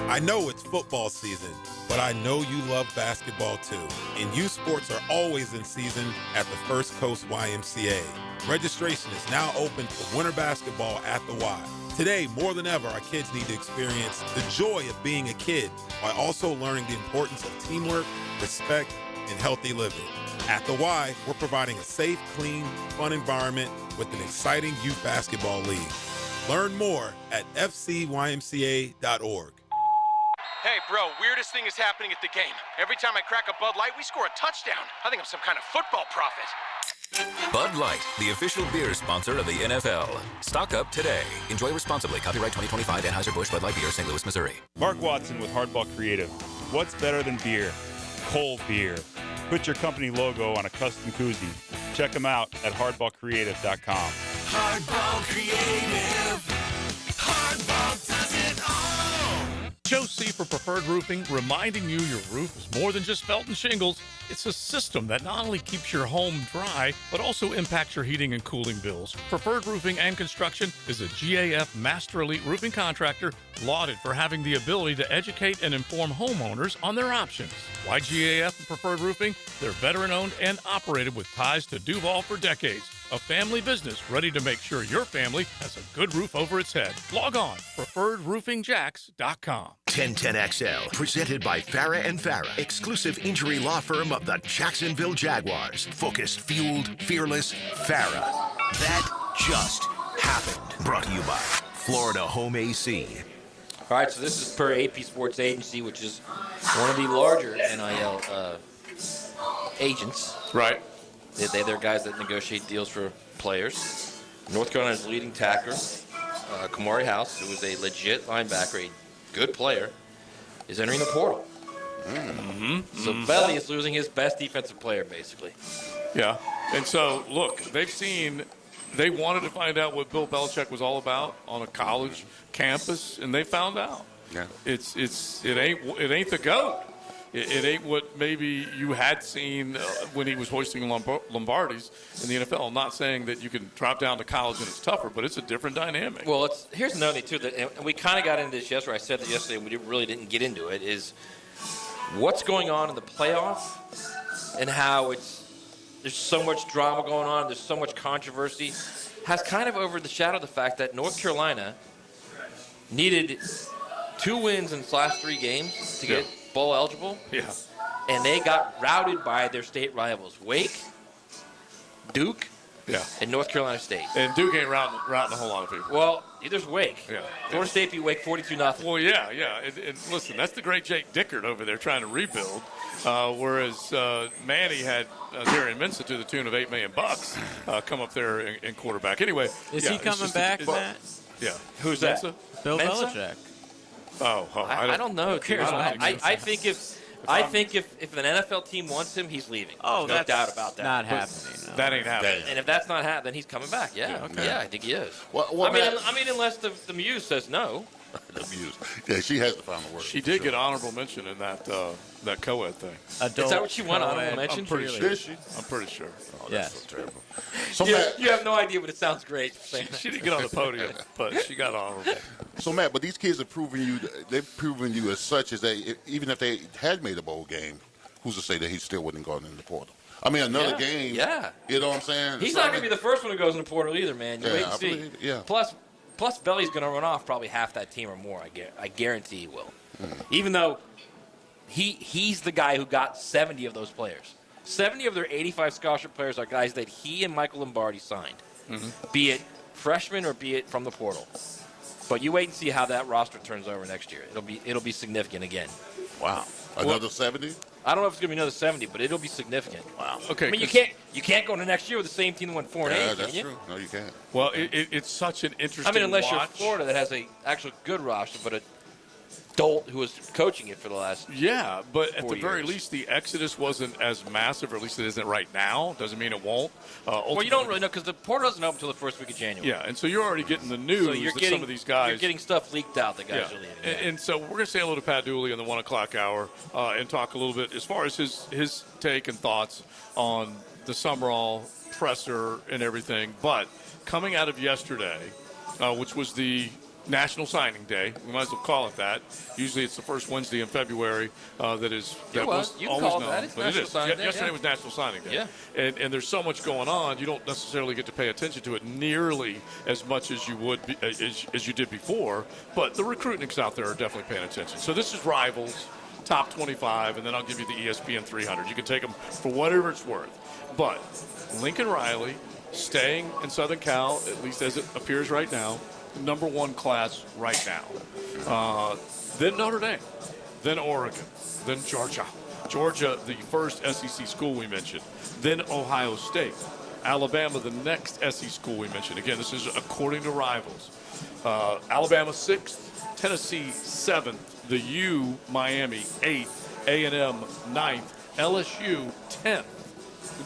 I know it's football season, but I know you love basketball too. And youth sports are always in season at the First Coast YMCA. Registration is now open for winter basketball at the Y. Today, more than ever, our kids need to experience the joy of being a kid while also learning the importance of teamwork, respect, and healthy living. At the Y, we're providing a safe, clean, fun environment with an exciting youth basketball league. Learn more at fcymca.org. Hey, bro, weirdest thing is happening at the game. Every time I crack a Bud Light, we score a touchdown. I think I'm some kind of football prophet. Bud Light, the official beer sponsor of the NFL. Stock up today. Enjoy responsibly. Copyright 2025 Anheuser-Busch Bud Light Beer, St. Louis, Missouri. Mark Watson with Hardball Creative. What's better than beer? Cold beer. Put your company logo on a custom koozie. Check them out at hardballcreative.com. Hardball Creative. Hardball does it all. Joe C. for Preferred Roofing, reminding you your roof is more than just felt and shingles. It's a system that not only keeps your home dry, but also impacts your heating and cooling bills. Preferred Roofing and Construction is a GAF Master Elite roofing contractor lauded for having the ability to educate and inform homeowners on their options. Why GAF and Preferred Roofing? They're veteran-owned and operated with ties to Duval for decades. A family business ready to make sure your family has a good roof over its head. Log on, preferredroofingjax.com. 1010XL, presented by Farah & Farah, exclusive injury law firm of the Jacksonville Jaguars. Focused, fueled, fearless, Farah. That just happened. Brought to you by Florida Home AC. All right, so this is per AP Sports Agency, which is one of the larger NIL agents. Right. They're guys that negotiate deals for players. North Carolina's leading tackler, Kamari House, who is a legit linebacker, a good player, is entering the portal. So Belly is losing his best defensive player, basically. Yeah, and so, look, they wanted to find out what Bill Belichick was all about on a college campus, and they found out. Yeah. It ain't the GOAT. It ain't what maybe you had seen when he was hoisting Lombardies in the NFL. I'm not saying that you can drop down to college and it's tougher, but it's a different dynamic. Well, here's another thing, too, and we kind of got into this yesterday. I said that yesterday, and we really didn't get into it, is what's going on in the playoff and how there's so much drama going on, there's so much controversy, has kind of overshadowed the fact that North Carolina needed 2 wins in its last 3 games to get bowl eligible. Yeah. And they got routed by their state rivals, Wake, Duke, and North Carolina State. And Duke ain't routing a whole lot of people. Well, there's Wake. Yeah. Florida State beat Wake 42-0. Well, yeah. And listen, that's the great Jake Dickert over there trying to rebuild, whereas Manny had Darian Mensah to the tune of $8 million come up there in quarterback. Anyway, is he coming back, Matt? Yeah. Who's that? Mensa? Bill Mensa? Belichick. I don't know. Who cares? I think if an NFL team wants him, he's leaving. Oh, There's no that's doubt about that. not happening. No. That ain't happening. And if that's not happening, then he's coming back. Yeah. Okay. Yeah, I think he is. Well, I mean, unless the Muse says no. The Muse. Yeah, she has the final word. She did get honorable mention in that co-ed thing. Is that what she won, honorable mention? I'm pretty Really? sure. Did she? I'm pretty sure. Oh, that's so terrible. You have no idea, but it sounds great. She didn't get on the podium, but she got honorable. So, Matt, but these kids have proven you. They've proven you as such as they, even if they had made a bowl game, who's to say that he still wouldn't gone in the portal? I mean, another game. Yeah. You know what I'm saying? He's not going to be the first one who goes in the portal either, man. You wait and see. believe it, yeah. Plus, Belly's going to run off probably half that team or more. I guarantee he will. Even though he's the guy who got 70 of those players. 70 of their 85 scholarship players are guys that he and Michael Lombardi signed, be it freshmen or be it from the portal. But you wait and see how that roster turns over next year. It'll be significant again. Wow. Another 70? I don't know if it's going to be another 70, but it'll be significant. Wow. Okay. I mean, you can't go into next year with the same team that went 4-8. Yeah, can that's you? true. No, you can't. Well, it's such an interesting I mean, unless you're watch. Florida that has a actual good roster, but a dolt who was coaching it for the last Yeah, but at 4 the very years. least, the exodus wasn't as massive, or at least it isn't right now. Doesn't mean it won't. Well, you don't really know because the portal doesn't open until the first week of January. Yeah, and so you're already getting the news So you're that getting some of these guys. You're getting stuff leaked out that guys Yeah. are leaving. And so we're going to say hello to Pat Dooley in the 1 o'clock hour and talk a little bit as far as his take and thoughts on the Summerall presser and everything. But coming out of yesterday, which was the National Signing Day, we might as well call it that. Usually it's the first Wednesday in February that was You can always call it known. that. It's but National it is. Signing Day, Yesterday yeah. was National Signing Day. Yeah. And there's so much going on, you don't necessarily get to pay attention to it nearly as much as you would as you did before. But the recruitings out there are definitely paying attention. So this is Rivals, top 25, and then I'll give you the ESPN 300. You can take them for whatever it's worth. But Lincoln Riley staying in Southern Cal, at least as it appears right now, #1 class right now. Then Notre Dame, then Oregon, then Georgia. Georgia, the first SEC school we mentioned. Then Ohio State. Alabama, the next SEC school we mentioned. Again, this is according to Rivals. Alabama 6th, Tennessee 7th, the U, Miami 8th, A&M 9th, LSU 10th.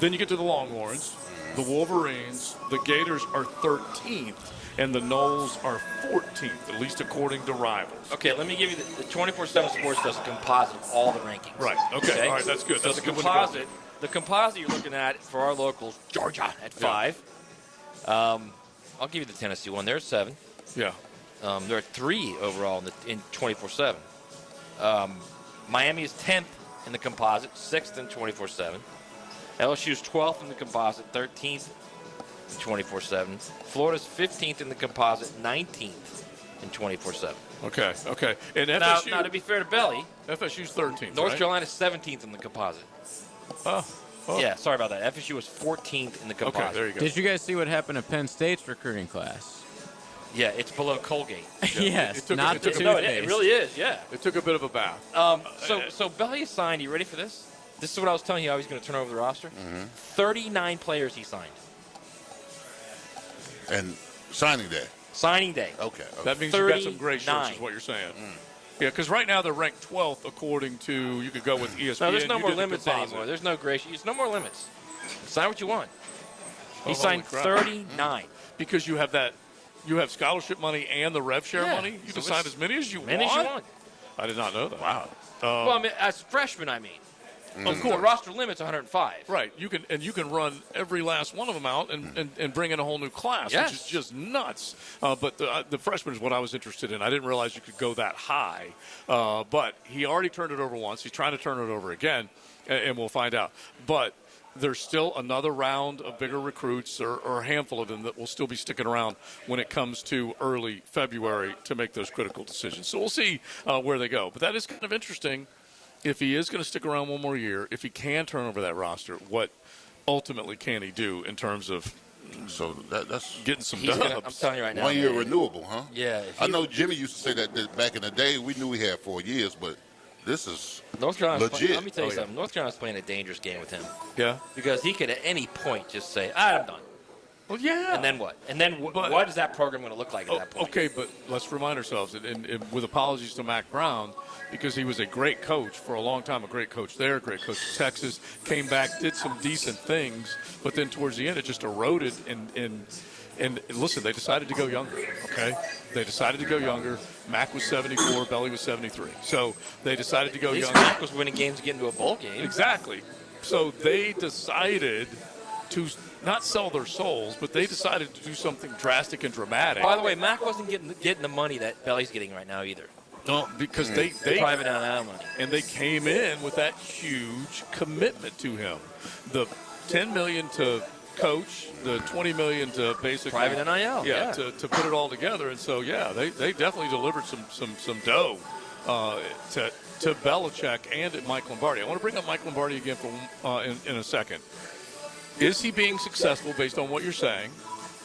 Then you get to the Longhorns, the Wolverines, the Gators are 13th, and the Noles are 14th, at least according to Rivals. Okay, let me give you the 24/7 Sports does a composite of all the rankings. Right. Okay. All right. That's good. So That's the a good one to go. the composite you're looking at for our locals, Georgia at 5. I'll give you the Tennessee one. They're 7. Yeah. There are 3 overall in 24/7. Miami is 10th in the composite, 6th in 24/7. LSU is 12th in the composite, 13th in 24/7. Florida's 15th in the composite, 19th in 24/7. Okay. And Now, FSU. to be fair to Belly, FSU's 13th. North right? Carolina's 17th in the composite. Oh. Yeah, sorry about that. FSU was 14th in the composite. Okay, there you go. Did you guys see what happened to Penn State's recruiting class? Yeah, it's below Colgate. Yes, not the No, toothpaste. it really is, yeah. It took a bit of a bath. So Belly signed, you ready for this? This is what I was telling you how he's going to turn over the roster. 39 players he signed. And signing day. Signing day. Okay. That means you got some great shirts, 39. is what you're saying. Yeah, because right now they're ranked 12th according to, you could go with ESPN. No, there's no You more did the limits composite. anymore. There's no grace. There's no more limits. Sign what you want. He Oh, signed holy crap. 39. Because you have that, you have scholarship money and the rev share Yeah. money. You So can sign it's as many as you want. Many as you want. I did not know that. Wow. Well, I mean, as freshmen, I mean. Of The course. roster limit's 105. Right. You can run every last one of them out and bring in a whole new class, Yes. which is just nuts. But the freshman is what I was interested in. I didn't realize you could go that high. But he already turned it over once. He's trying to turn it over again, and we'll find out. But there's still another round of bigger recruits or a handful of them that will still be sticking around when it comes to early February to make those critical decisions. So we'll see where they go. But that is kind of interesting. if he is going to stick around one more year, if he can turn over that roster, what ultimately can he do in terms of that's getting some He's dubs? gonna- I'm telling you right now. 1 year renewable, huh? Yeah. I know Jimmy used to say that back in the day. We knew he had 4 years, but this is North Carolina's legit. let me tell you something. North Carolina's playing a dangerous game with him. Yeah. Because he could at any point just say, I'm done. Well, yeah. And then what? And then what is that program going to look like at that point? Okay, but let's remind ourselves, and with apologies to Mac Brown, because he was a great coach for a long time, a great coach there, a great coach in Texas, came back, did some decent things, but then towards the end it just eroded. And listen, they decided to go younger, okay? They decided to go younger. Mac was 74, Belly was 73. So they decided to go At least younger. Mac was winning games to get into a bowl game. Exactly. So they decided to not sell their souls, but they decided to do something drastic and dramatic. By the way, Mac wasn't getting the money that Belly's getting right now either. No, because they private out money. And they came in with that huge commitment to him. The $10 million to coach, the $20 million to basically Private NIL, yeah. to put it all together. And so they definitely delivered some dough to Belichick and Mike Lombardi. I want to bring up Mike Lombardi again in a second. Is he being successful based on what you're saying?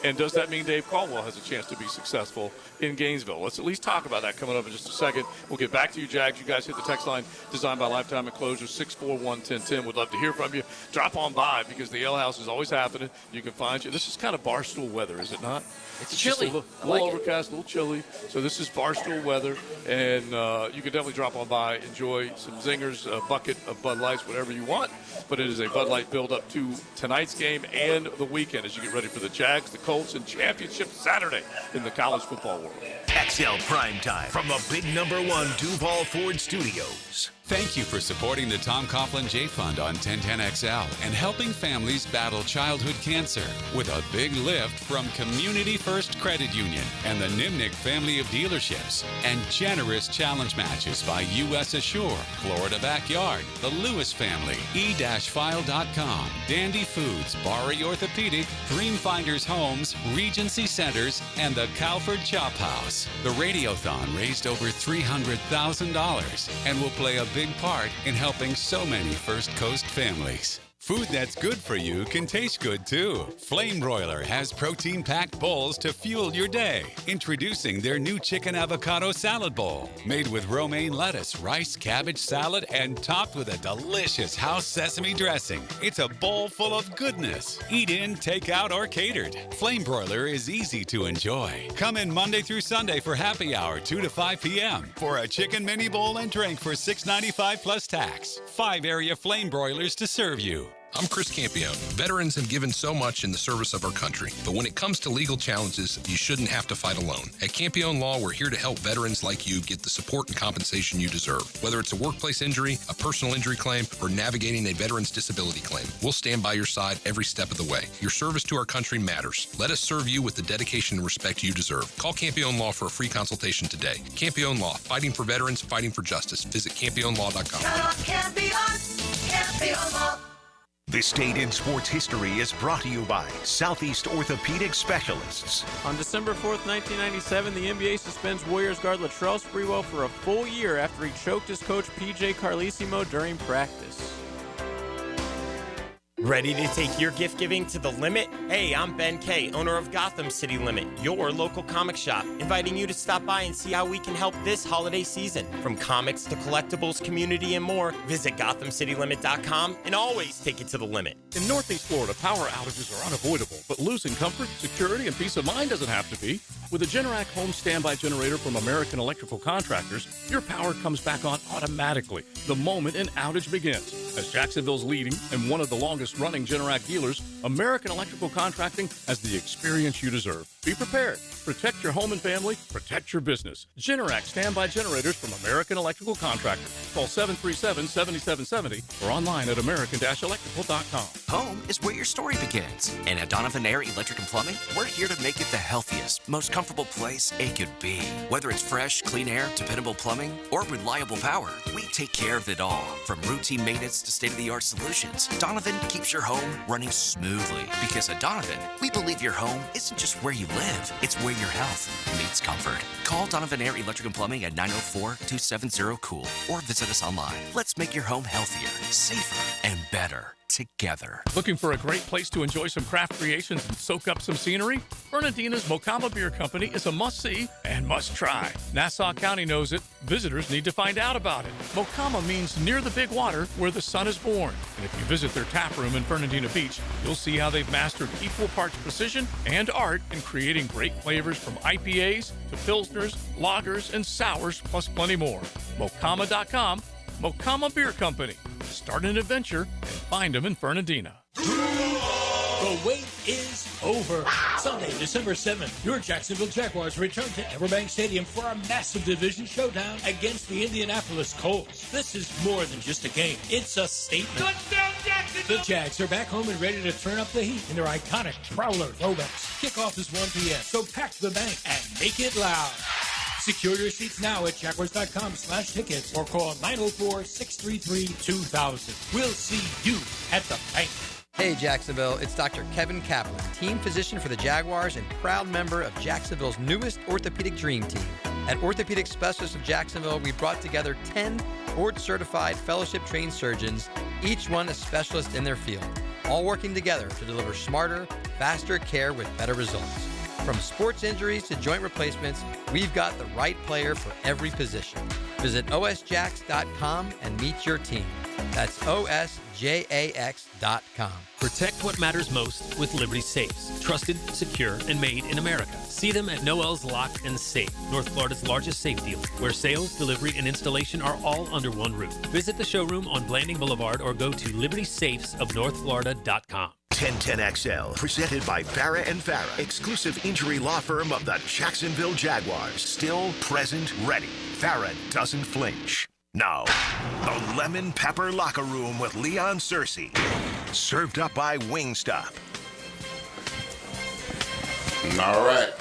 And does that mean Dave Caldwell has a chance to be successful in Gainesville? Let's at least talk about that coming up in just a second. We'll get back to you, Jags. You guys hit the text line designed by Lifetime Enclosures, 641-1010. We'd love to hear from you. Drop on by because the Ale House is always happening. You can find you. This is kind of barstool weather, is it not? It's just chilly. A little overcast, a little chilly. So this is barstool weather, and you can definitely drop on by, enjoy some zingers, a bucket of Bud Lights, whatever you want. But it is a Bud Light build-up to tonight's game and the weekend as you get ready for the Jags, the Colts, and Championship Saturday in the college football world. XL Primetime from the big #1 Duval Ford Studios. Thank you for supporting the Tom Coughlin J Fund on 1010XL and helping families battle childhood cancer with a big lift from Community First Credit Union and the Nimnick family of dealerships and generous challenge matches by U.S. Assure, Florida Backyard, the Lewis family, e-file.com, Dandy Foods, Bari Orthopedic, Dreamfinders Homes, Regency Centers, and the Calford Chop House. The Radiothon raised over $300,000 and will play a big part in helping so many First Coast families. Food that's good for you can taste good too. Flame Broiler has protein-packed bowls to fuel your day. Introducing their new chicken avocado salad bowl, made with romaine lettuce, rice, cabbage salad, and topped with a delicious house sesame dressing. It's a bowl full of goodness. Eat in, take out, or catered. Flame Broiler is easy to enjoy. Come in Monday through Sunday for happy hour, 2 to 5 p.m. for a chicken mini bowl and drink for $6.95 plus tax. 5 area Flame Broilers to serve you. I'm Chris Campione. Veterans have given so much in the service of our country, but when it comes to legal challenges, you shouldn't have to fight alone. At Campione Law, we're here to help veterans like you get the support and compensation you deserve. Whether it's a workplace injury, a personal injury claim, or navigating a veteran's disability claim, we'll stand by your side every step of the way. Your service to our country matters. Let us serve you with the dedication and respect you deserve. Call Campione Law for a free consultation today. Campione Law, fighting for veterans, fighting for justice. Visit CampioneLaw.com. Campione Law. This date in sports history is brought to you by Southeast Orthopedic Specialists. On December 4th, 1997, the NBA suspends Warriors guard Latrell Sprewell for a full year after he choked his coach P.J. Carlesimo during practice. Ready to take your gift giving to the limit? Hey, I'm Ben Kay, owner of Gotham City Limit, your local comic shop, inviting you to stop by and see how we can help this holiday season. From comics to collectibles, community, and more, visit GothamCityLimit.com and always take it to the limit. In Northeast Florida, power outages are unavoidable, but losing comfort, security, and peace of mind doesn't have to be. With a Generac home standby generator from American Electrical Contractors, your power comes back on automatically the moment an outage begins. As Jacksonville's leading and one of the longest-running Generac dealers, American Electrical Contracting has the experience you deserve. Be prepared. Protect your home and family. Protect your business. Generac standby generators from American Electrical Contractors. Call 737-7770 or online at american-electrical.com. Home is where your story begins. And at Donovan Air Electric and Plumbing, we're here to make it the healthiest, most comfortable place it could be. Whether it's fresh, clean air, dependable plumbing, or reliable power, we take care of it all. From routine maintenance to state-of-the-art solutions, Donovan keeps your home running smoothly. Because at Donovan, we believe your home isn't just where you live, live. It's where your health meets comfort. Call Donovan Air Electric and Plumbing at 904-270-COOL or visit us online. Let's make your home healthier, safer, and better together. Looking for a great place to enjoy some craft creations and soak up some scenery? Fernandina's Mocama Beer Company is a must-see and must-try. Nassau County knows it. Visitors need to find out about it. Mocama means near the big water where the sun is born. And if you visit their tap room in Fernandina Beach, you'll see how they've mastered equal parts precision and art in creating great flavors from IPAs to pilsners, lagers, and sours, plus plenty more. Mocama.com, Mocama Beer Company. Start an adventure and find them in Fernandina. The wait is over. Sunday, December 7th, your Jacksonville Jaguars return to Everbank Stadium for a massive division showdown against the Indianapolis Colts. This is more than just a game. It's a statement. Touchdown, Jacksonville! The Jags are back home and ready to turn up the heat in their iconic Prowler throwbacks. Kickoff is 1 p.m., so pack the bank and make it loud. Secure your seats now at Jaguars.com/tickets or call 904-633-2000. We'll see you at the bank. Hey Jacksonville, it's Dr. Kevin Kaplan, team physician for the Jaguars and proud member of Jacksonville's newest orthopedic dream team. At Orthopedic Specialists of Jacksonville, we brought together 10 board-certified fellowship-trained surgeons, each one a specialist in their field, all working together to deliver smarter, faster care with better results. From sports injuries to joint replacements, we've got the right player for every position. Visit osjax.com and meet your team. That's osjax.com. Protect what matters most with Liberty Safes. Trusted, secure, and made in America. See them at Noel's Lock and Safe, North Florida's largest safe dealer, where sales, delivery, and installation are all under one roof. Visit the showroom on Blanding Boulevard or go to libertysafesofnorthflorida.com. 1010XL, presented by Farah & Farah, exclusive injury law firm of the Jacksonville Jaguars. Still, present, ready. Farah doesn't flinch. Now, the Lemon Pepper Locker Room with Leon Searcy. Served up by Wingstop. All right.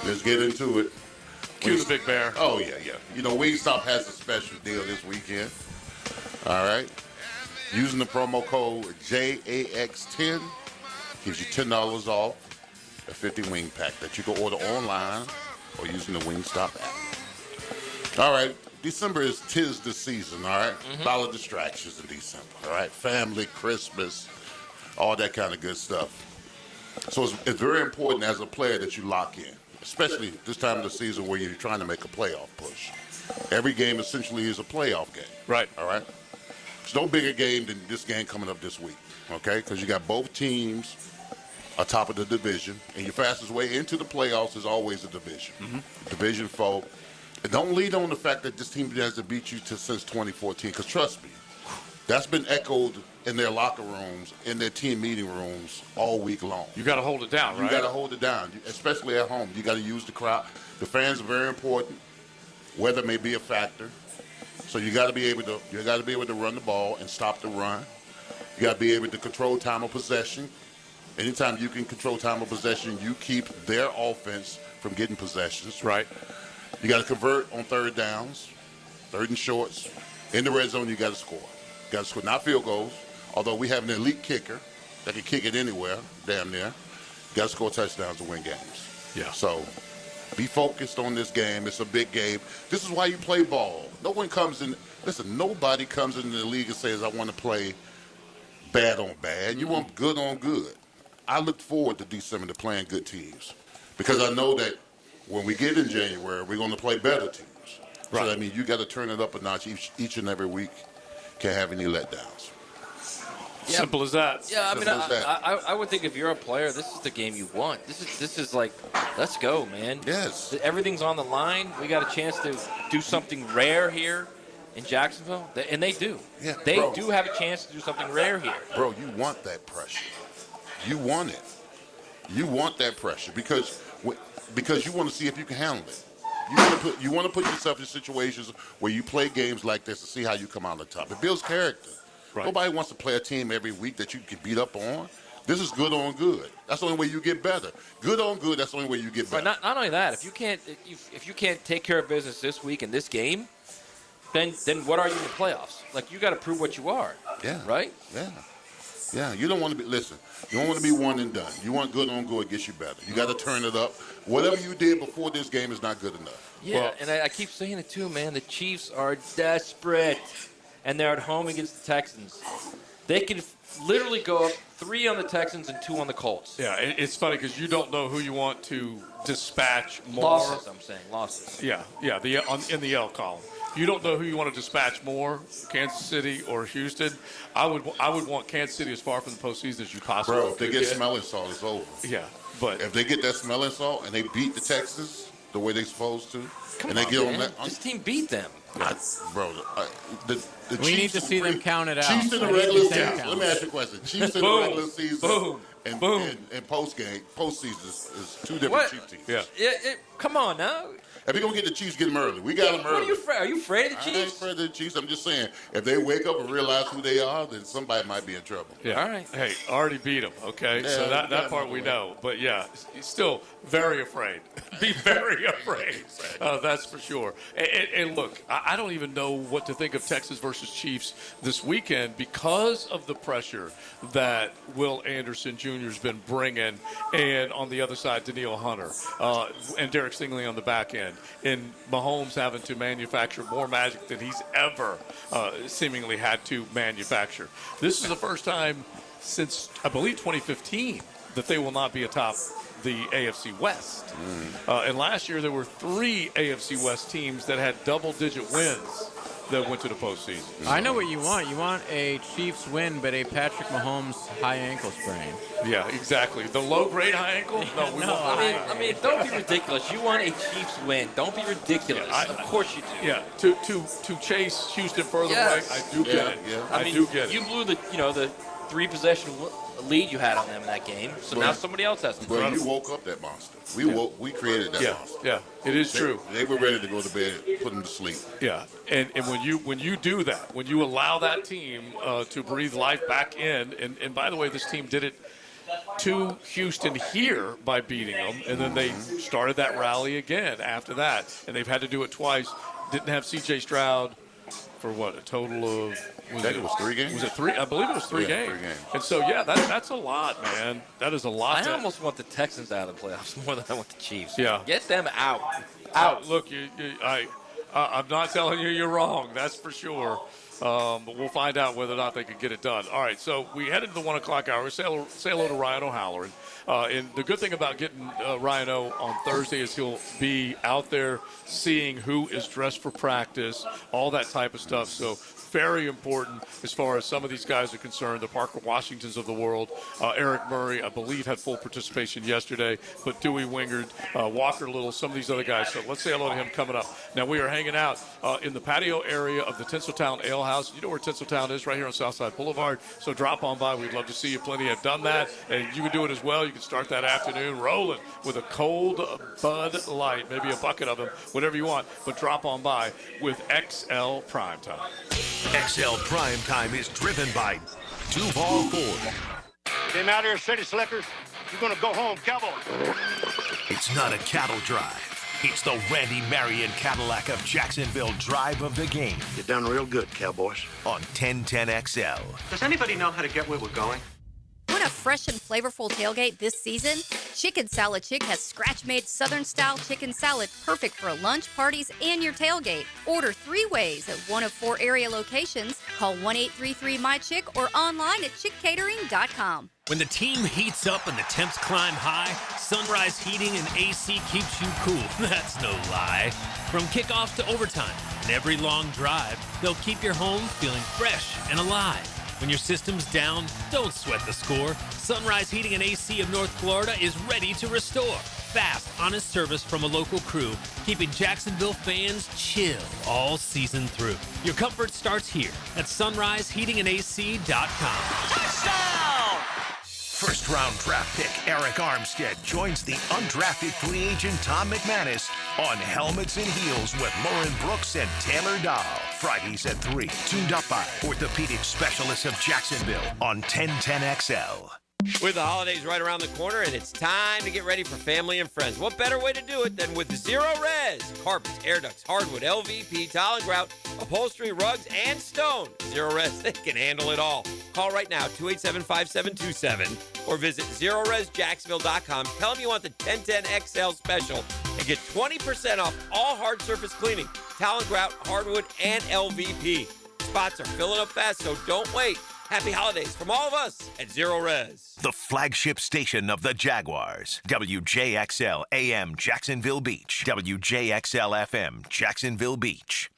Let's get into it. Cue the big bear. Oh, yeah. You know, Wingstop has a special deal this weekend. All right. Using the promo code JAX10 gives you $10 off a 50 wing pack that you can order online or using the Wingstop app. All right. December is 'tis the season, all right? A lot of distractions in December, all right? Family, Christmas, all that kind of good stuff. So it's very important as a player that you lock in, especially this time of the season where you're trying to make a playoff push. Every game essentially is a playoff game. Right. All right? There's no bigger game than this game coming up this week, okay? Because you got both teams atop of the division, and your fastest way into the playoffs is always a division. Division foe. And don't lead on the fact that this team hasn't beat you since 2014, because trust me, that's been echoed in their locker rooms, in their team meeting rooms all week long. You got to hold it down, right? You got to hold it down, especially at home. You got to use the crowd. The fans are very important. Weather may be a factor, so you got to be able to run the ball and stop the run. You got to be able to control time of possession. Anytime you can control time of possession, you keep their offense from getting possessions. Right. You got to convert on third downs, third and shorts. In the red zone, you got to score. You got to score, not field goals, although we have an elite kicker that can kick it anywhere, damn near. You got to score touchdowns to win games. Yeah. So be focused on this game. It's a big game. This is why you play ball. No one comes in. Listen, nobody comes into the league and says, I want to play bad on bad. You want good on good. I look forward to December to playing good teams because I know that when we get in January, we're going to play better teams. Right. So that means you got to turn it up a notch each and every week. Can't have any letdowns. Yeah. Simple as that. Yeah, I mean, I would think if you're a player, this is the game you want. This is like, let's go, man. Yes. Everything's on the line. We got a chance to do something rare here in Jacksonville, and they do. Yeah, they bro. do have a chance to do something rare here. Bro, you want that pressure. You want it. You want that pressure because you want to see if you can handle it. You want to put yourself in situations where you play games like this to see how you come out on top. It builds character. Right. Nobody wants to play a team every week that you can beat up on. This is good on good. That's the only way you get better. Good on good. That's the only way you get better. Right, not only that, if you can't take care of business this week in this game, then what are you in the playoffs? Like, you got to prove what you are. Yeah. Right? Yeah. Yeah, you don't want to be. Listen, you don't want to be one and done. You want good on good, gets you better. You got to turn it up. Whatever you did before this game is not good enough. Yeah, and I keep saying it too, man. The Chiefs are desperate, and they're at home against the Texans. They could literally go up 3 on the Texans and 2 on the Colts. Yeah, it's funny because you don't know who you want to dispatch more. Losses, I'm saying, losses. Yeah, in the L column. You don't know who you want to dispatch more, Kansas City or Houston. I would want Kansas City as far from the postseason as you possibly Bro, if they get smelling salt, it's over. Yeah, but if they get that smelling salt and they beat the Texans the way they're supposed to, Come and they on, get man. on that, This team beat them. the We Chiefs need to see them count it out. Chiefs in the We need regular to see them season. count. Let me ask you a question. Chiefs in the Boom. regular season Boom. and postseason is two different Chiefs teams. Yeah. Come on now. If we're going to get the Chiefs, get them early. We got them early. What are you afraid? Are you afraid of the I ain't Chiefs? afraid of the Chiefs. I'm just saying, if they wake up and realize who they are, then somebody might be in trouble. Yeah. All right. Hey, already beat them, okay? Yeah, so we that got part them we away. know. But, yeah, he's still very afraid. Be very afraid. That's for sure. And look, I don't even know what to think of Texas versus Chiefs this weekend because of the pressure that Will Anderson Jr. has been bringing, and on the other side, Daniil Hunter, and Derek Stingley on the back end, and Mahomes having to manufacture more magic than he's ever seemingly had to manufacture. This is the first time since, I believe, 2015 that they will not be atop the AFC West. And last year there were 3 AFC West teams that had double-digit wins that went to the postseason. I know what you want. You want a Chiefs win, but a Patrick Mahomes high ankle sprain. Yeah, exactly. The low-grade high ankle? No, we won't. I mean, don't be ridiculous. You want a Chiefs win. Don't be ridiculous. Of course you do. Yeah, to chase Houston further away, I do get it. Yeah. I mean, do get it. you blew the 3-possession lead you had on them in that game. So now somebody else has to. Well, you woke up that monster. We created that monster. Yeah, it is true. They were ready to go to bed, put them to sleep. Yeah, and when you do that, when you allow that team to breathe life back in, and by the way, this team did it to Houston here by beating them, and then they started that rally again after that, and they've had to do it twice. Didn't have C.J. Stroud for what, a total of? It was 3 games. Was it 3? I believe it was 3 games. 3 games. And so that's a lot, man. That is a lot. I almost want the Texans out of the playoffs more than I want the Chiefs. Yeah. Get them out. Look, I'm not telling you you're wrong. That's for sure. But we'll find out whether or not they can get it done. All right, so we head into the 1 o'clock hour. Say hello to Ryan O'Halloran. And the good thing about getting Ryan O on Thursday is he'll be out there seeing who is dressed for practice, all that type of stuff. So very important as far as some of these guys are concerned. The Parker Washingtons of the world. Eric Murray, I believe, had full participation yesterday. But Dewey Wingard, Walker Little, some of these other guys. So let's say hello to him coming up. Now, we are hanging out in the patio area of the Tinseltown Ale House. You know where Tinseltown is, right here on Southside Boulevard. So drop on by. We'd love to see you. Plenty have done that. And you can do it as well. You can start that afternoon rolling with a cold Bud Light, maybe a bucket of them, whatever you want. But drop on by with XL Primetime. XL Primetime is driven by Duval Ford. Came out here, city slickers. You're gonna go home, cowboy. It's not a cattle drive. It's the Randy Marion Cadillac of Jacksonville drive of the game. You done real good, cowboys. On 1010XL. Does anybody know how to get where we're going? Want a fresh and flavorful tailgate this season? Chicken Salad Chick has scratch-made Southern-style chicken salad perfect for lunch, parties, and your tailgate. Order 3 ways at one of 4 area locations. Call 1-833-MY-CHICK or online at chickcatering.com. When the team heats up and the temps climb high, Sunrise Heating and AC keeps you cool. That's no lie. From kickoff to overtime and every long drive, they'll keep your home feeling fresh and alive. When your system's down, don't sweat the score. Sunrise Heating and AC of North Florida is ready to restore. Fast, honest service from a local crew, keeping Jacksonville fans chill all season through. Your comfort starts here at sunriseheatingandac.com. Touchdown! First-round draft pick Eric Armstead joins the undrafted free agent Tom McManus on Helmets and Heels with Lauren Brooks and Taylor Dahl. Fridays at 3. Tuned up by orthopedic specialists of Jacksonville on 1010XL. With the holidays right around the corner, and it's time to get ready for family and friends. What better way to do it than with Zero Res? Carpets, air ducts, hardwood, LVP, tile and grout, upholstery, rugs, and stone. Zero Res, they can handle it all. Call right now, 287-5727, or visit ZeroResJacksonville.com. Tell them you want the 1010XL special and get 20% off all hard surface cleaning, towel and grout, hardwood, and LVP. Spots are filling up fast, so don't wait. Happy holidays from all of us at Zero Res. The flagship station of the Jaguars. WJXL AM Jacksonville Beach. WJXL FM Jacksonville Beach.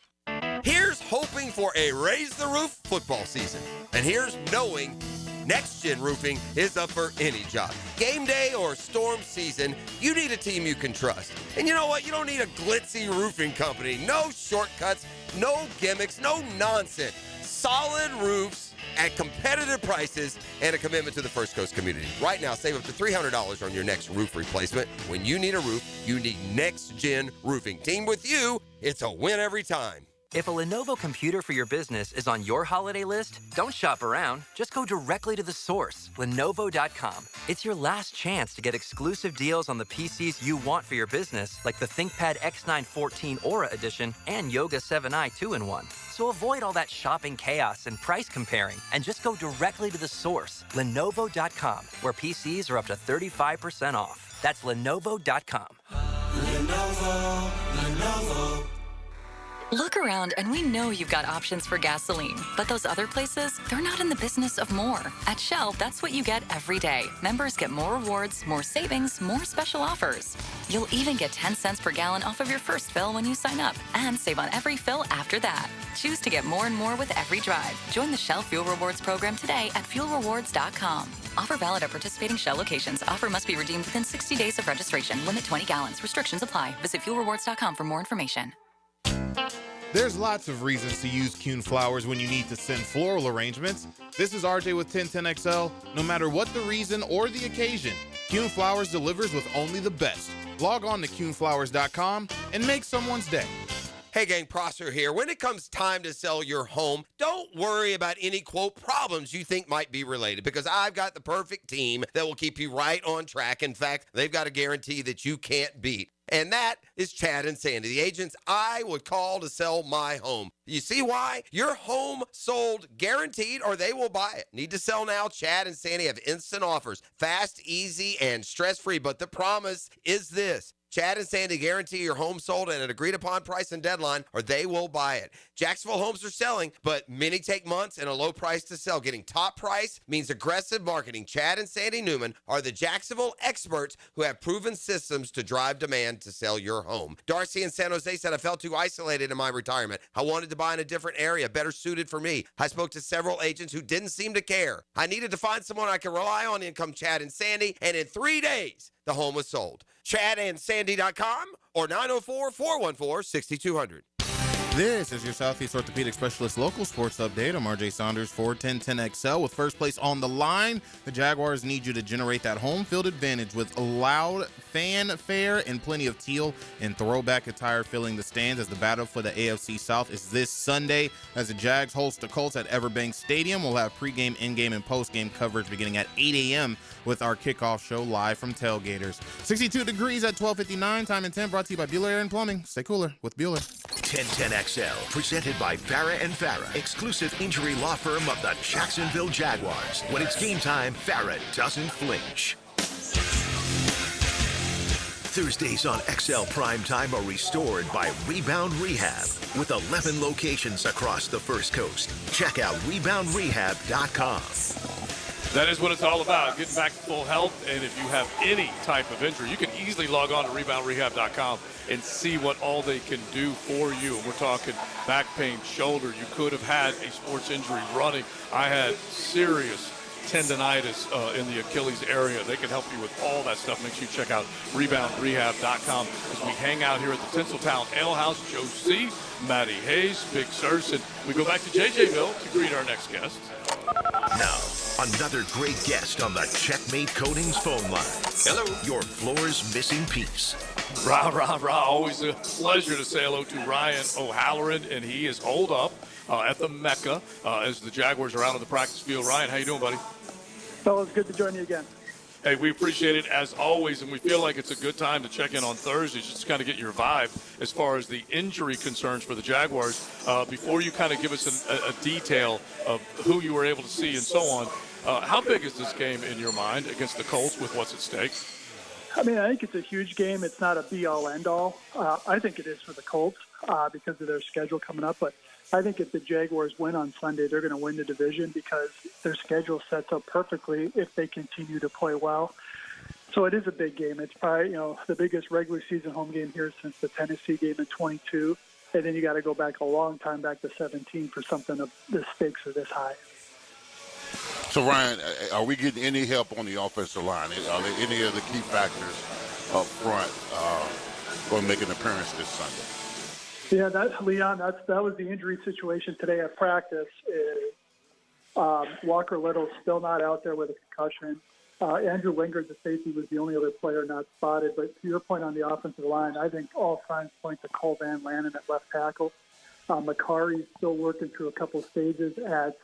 Here's hoping for a raise the roof football season. And here's knowing Next Gen Roofing is up for any job. Game day or storm season, you need a team you can trust. And you know what? You don't need a glitzy roofing company. No shortcuts, no gimmicks, no nonsense. Solid roofs at competitive prices and a commitment to the First Coast community. Right now, save up to $300 on your next roof replacement. When you need a roof, you need Next Gen Roofing. Team with you, it's a win every time. If a Lenovo computer for your business is on your holiday list, don't shop around. Just go directly to the source, Lenovo.com. It's your last chance to get exclusive deals on the PCs you want for your business, like the ThinkPad X9 14 Aura Edition and Yoga 7i 2-in-1. So avoid all that shopping chaos and price comparing, and just go directly to the source, Lenovo.com, where PCs are up to 35% off. That's Lenovo.com. Lenovo. Look around and we know you've got options for gasoline, but those other places, they're not in the business of more. At Shell, that's what you get every day. Members get more rewards, more savings, more special offers. You'll even get 10 cents per gallon off of your first fill when you sign up, and save on every fill after that. Choose to get more and more with every drive. Join the Shell Fuel Rewards program today at fuelrewards.com. Offer valid at participating Shell locations. Offer must be redeemed within 60 days of registration. Limit 20 gallons. Restrictions apply. Visit fuelrewards.com for more information. There's lots of reasons to use Kuhn flowers when you need to send floral arrangements. This is RJ with 1010XL. No matter what the reason or the occasion, Kuhn Flowers delivers with only the best. Log on to kuhnflowers.com and make someone's day. Hey gang, Prosser here. When it comes time to sell your home, don't worry about any, quote, problems you think might be related, because I've got the perfect team that will keep you right on track. In fact, they've got a guarantee that you can't beat. And that is Chad and Sandy, the agents I would call to sell my home. You see why? Your home sold guaranteed, or they will buy it. Need to sell now? Chad and Sandy have instant offers. Fast, easy, and stress-free. But the promise is this. Chad and Sandy guarantee your home sold at an agreed-upon price and deadline, or they will buy it. Jacksonville homes are selling, but many take months and a low price to sell. Getting top price means aggressive marketing. Chad and Sandy Newman are the Jacksonville experts who have proven systems to drive demand to sell your home. Darcy in San Jose said, I felt too isolated in my retirement. I wanted to buy in a different area, better suited for me. I spoke to several agents who didn't seem to care. I needed to find someone I could rely on. In come Chad and Sandy, and in 3 days, the home was sold. ChadandSandy.com or 904-414-6200. This is your Southeast Orthopedic Specialist local sports update. I'm RJ Saunders for 1010XL. With first place on the line, the Jaguars need you to generate that home field advantage with loud fanfare and plenty of teal and throwback attire filling the stands, as the battle for the AFC South is this Sunday as the Jags host the Colts at Everbank Stadium. We'll have pregame, in-game, and postgame coverage beginning at 8 a.m. with our kickoff show live from Tailgaters. 62 degrees at 12:59. Time and 10 brought to you by Bueller Air and Plumbing. Stay cooler with Bueller. 1010XL, presented by Farah and Farah, exclusive injury law firm of the Jacksonville Jaguars. When it's game time, Farah doesn't flinch. Thursdays on XL Primetime are restored by Rebound Rehab with 11 locations across the First Coast. Check out reboundrehab.com. That is what it's all about, getting back to full health. And if you have any type of injury, you can easily log on to reboundrehab.com and see what all they can do for you. And we're talking back pain, shoulder. You could have had a sports injury running. I had serious tendonitis in the Achilles area. They can help you with all that stuff. Make sure you check out reboundrehab.com as we hang out here at the Tinseltown Ale House. Joe C., Matty Hayes, Big Surse, and we go back to JJville to greet our next guest. Now, another great guest on the Checkmate Coatings phone line. Hello. Your floor's missing piece. Rah, rah, rah. Always a pleasure to say hello to Ryan O'Halloran, and he is holed up at the Mecca as the Jaguars are out on the practice field. Ryan, how you doing, buddy? Fellas, good to join you again. Hey, we appreciate it as always, and we feel like it's a good time to check in on Thursdays just to kind of get your vibe as far as the injury concerns for the Jaguars. Before you kind of give us a detail of who you were able to see and so on, how big is this game in your mind against the Colts with what's at stake? I mean, I think it's a huge game. It's not a be-all, end-all. I think it is for the Colts because of their schedule coming up. But I think if the Jaguars win on Sunday, they're going to win the division because their schedule sets up perfectly if they continue to play well. So it is a big game. It's probably, the biggest regular season home game here since the Tennessee game in 22. And then you got to go back a long time, back to 17, for something of the stakes are this high. So, Ryan, are we getting any help on the offensive line? Are there any of the key factors up front going to make an appearance this Sunday? Yeah, Leon, that was the injury situation today at practice. Walker Little's still not out there with a concussion. Andrew Lingard, the safety, was the only other player not spotted. But to your point on the offensive line, I think all signs point to Cole Van Lanen at left tackle. Macari's still working through a couple stages at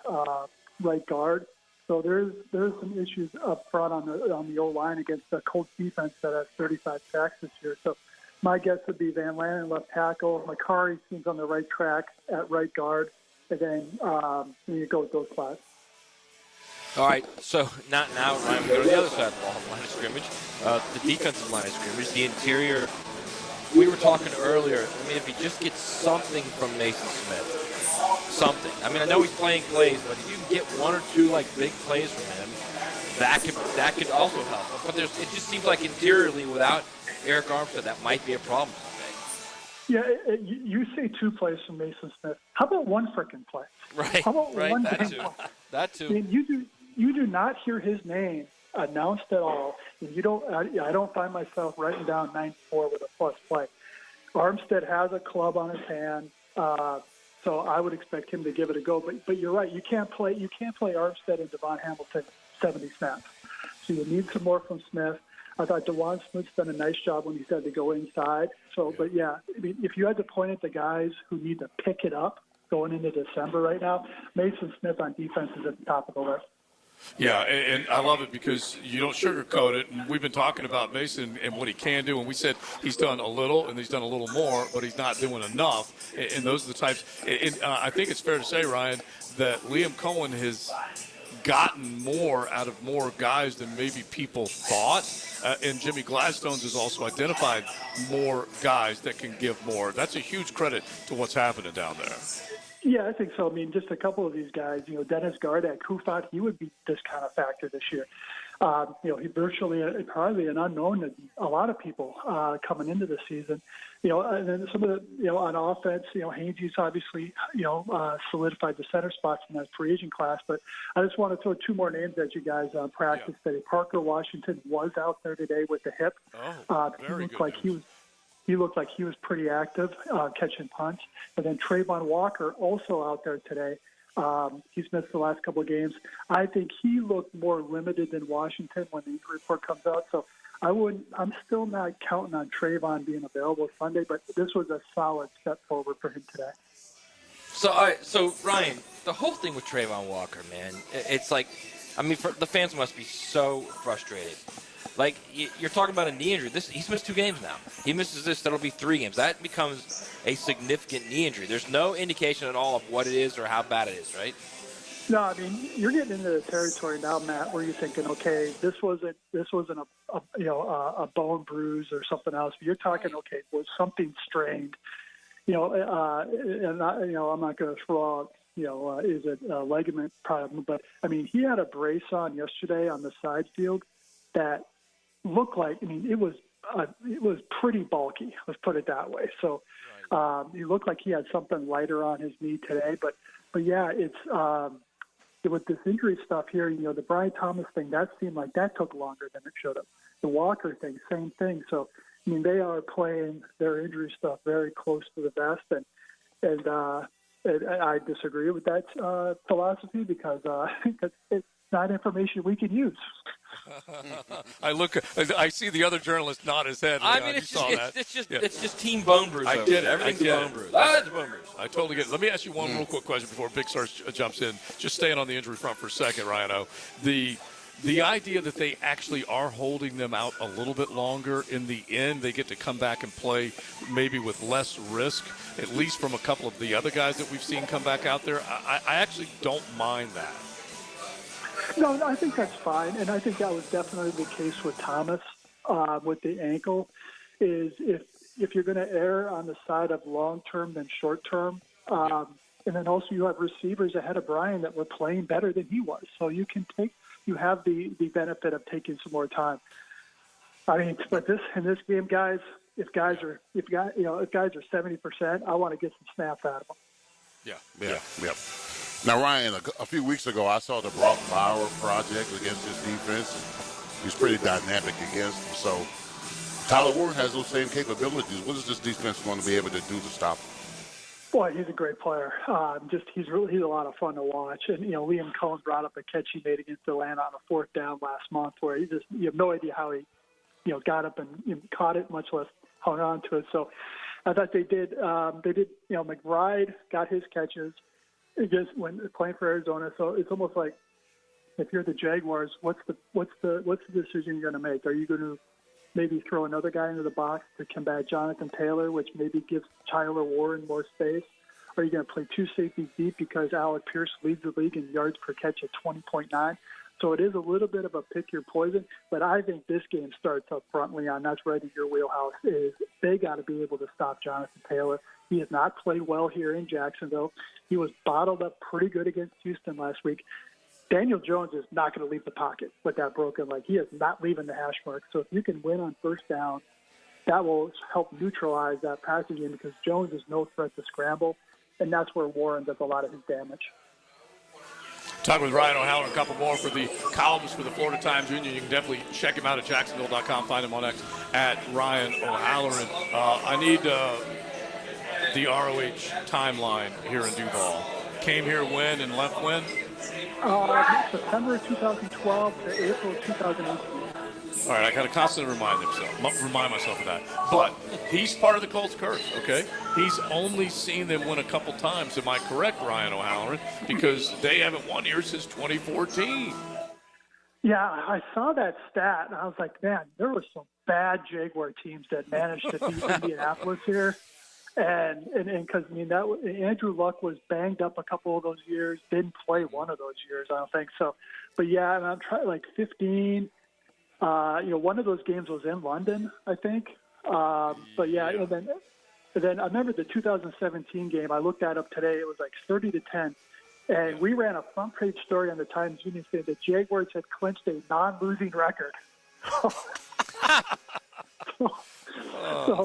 right guard. So there's some issues up front on the O-line against the Colts defense that has 35 sacks this year. So my guess would be Van Lanen left tackle. Macari seems on the right track at right guard. And then you go with those spots. All right, so now Ryan, we go to the other side of the ball, line of scrimmage, the defensive line of scrimmage, the interior. We were talking earlier, I mean, if he just gets something from Mason Smith, something. I mean, I know he's playing plays, but if you can get one or two big plays from him, that could also help. But it just seems like interiorly, without Eric Armstead, that might be a problem someday. Yeah, you say 2 plays from Mason Smith. How about one frickin' play? Right. How about right. one That damn too. play? That too. I mean, you do not hear his name announced at all. And I don't find myself writing down 94 with a plus play. Armstead has a club on his hand. So I would expect him to give it a go. But you're right. You can't play Armstead and Devon Hamilton 70 snaps. So you need some more from Smith. I thought DeJuan Smith's done a nice job when he said to go inside. So, but yeah, I mean, if you had to point at the guys who need to pick it up going into December right now, Mason Smith on defense is at the top of the list. Yeah, and I love it because you don't sugarcoat it. And we've been talking about Mason and what he can do, and we said he's done a little and he's done a little more, but he's not doing enough. And those are the types. And I think it's fair to say, Ryan, that Liam Cohen has gotten more out of more guys than maybe people thought. And Jimmy Gladstone's has also identified more guys that can give more. That's a huge credit to what's happening down there. Yeah, I think so. I mean, just a couple of these guys, Dennis Gardeck, who thought he would be this kind of factor this year. He virtually probably an unknown to a lot of people coming into the season. And then some of the, on offense, Hainsey's obviously, solidified the center spots in that free agent class. But I just want to throw 2 more names at you guys on practice today. Parker Washington was out there today with the hip. Very good. He looked like he was pretty active, catching punts. And then Trayvon Walker also out there today. He's missed the last couple of games. I think he looked more limited than Washington when the injury report comes out. So I'm still not counting on Trayvon being available Sunday, but this was a solid step forward for him today. So Ryan, the whole thing with Trayvon Walker, man, it's like, I mean, the fans must be so frustrated. Like, you're talking about a knee injury. He's missed 2 games now. He misses this, that'll be 3 games. That becomes a significant knee injury. There's no indication at all of what it is or how bad it is, right? No, I mean, you're getting into the territory now, Matt, where you're thinking, okay, this wasn't a bone bruise or something else. But you're talking, okay, was something strained? And I'm not going to throw out, is it a ligament problem? But I mean, he had a brace on yesterday on the side field that looked like, I mean, it was pretty bulky. Let's put it that way. So he looked like he had something lighter on his knee today. But yeah, it's with this injury stuff here. The Brian Thomas thing, that seemed like that took longer than it should have. The Walker thing, same thing. So I mean, they are playing their injury stuff very close to the vest, and I disagree with that philosophy because it's not information we can use. I see the other journalist nod his head. I mean, it's just team bone bruise. I get it. Everything's bone bruise. It's bone bruise. I totally get it. Let me ask you one real quick question before Big Star jumps in. Just staying on the injury front for a second, Ryan-O. the idea that they actually are holding them out a little bit longer, in the end, they get to come back and play maybe with less risk, at least from a couple of the other guys that we've seen come back out there. I actually don't mind that. No, I think that's fine, and I think that was definitely the case with Thomas with the ankle. Is if you're going to err on the side of long term than short term, and then also you have receivers ahead of Brian that were playing better than he was, so you have the benefit of taking some more time. I mean, but in this game, guys, if guys are 70%, I want to get some snaps out of them. Yeah. Now, Ryan, a few weeks ago, I saw the Brock Bauer project against this defense. He's pretty dynamic against them. So Tyler Warren has those same capabilities. What is this defense going to be able to do to stop him? Boy, he's a great player. He's a lot of fun to watch. And Liam Cohen brought up a catch he made against Atlanta on a fourth down last month, where you have no idea how he got up and caught it, much less hung on to it. So I thought they did. McBride got his catches just when playing for Arizona. So it's almost like, if you're the Jaguars, what's the decision you're going to make? Are you going to maybe throw another guy into the box to combat Jonathan Taylor, which maybe gives Tyler Warren more space? Or are you going to play two safeties deep because Alec Pierce leads the league in yards per catch at 20.9? So it is a little bit of a pick your poison, but I think this game starts up front, Leon. That's right in your wheelhouse. They got to be able to stop Jonathan Taylor. He has not played well here in Jacksonville. He was bottled up pretty good against Houston last week. Daniel Jones is not going to leave the pocket with that broken leg. He is not leaving the hash mark. So if you can win on first down, that will help neutralize that passing game, because Jones is no threat to scramble, and that's where Warren does a lot of his damage. Talking with Ryan O'Halloran, a couple more for the columns for the Florida Times-Union. You can definitely check him out at Jacksonville.com. Find him on X at Ryan O'Halloran. I need the ROH timeline here in Duval. Came here when and left when? September 2012 to April 2018. All right, I got to constantly remind myself of that. But he's part of the Colts curse, okay? He's only seen them win a couple times. Am I correct, Ryan O'Halloran? Because they haven't won here since 2014. Yeah, I saw that stat, and I was like, man, there were some bad Jaguar teams that managed to beat Indianapolis here. And because, Andrew Luck was banged up a couple of those years, didn't play one of those years, I don't think so. But, yeah, and I'm trying, 15, one of those games was in London, I think. But, yeah, and then I remember the 2017 game. I looked that up today. It was 30-10. And we ran a front-page story on the Times-Union saying the Jaguars had clinched a non-losing record. So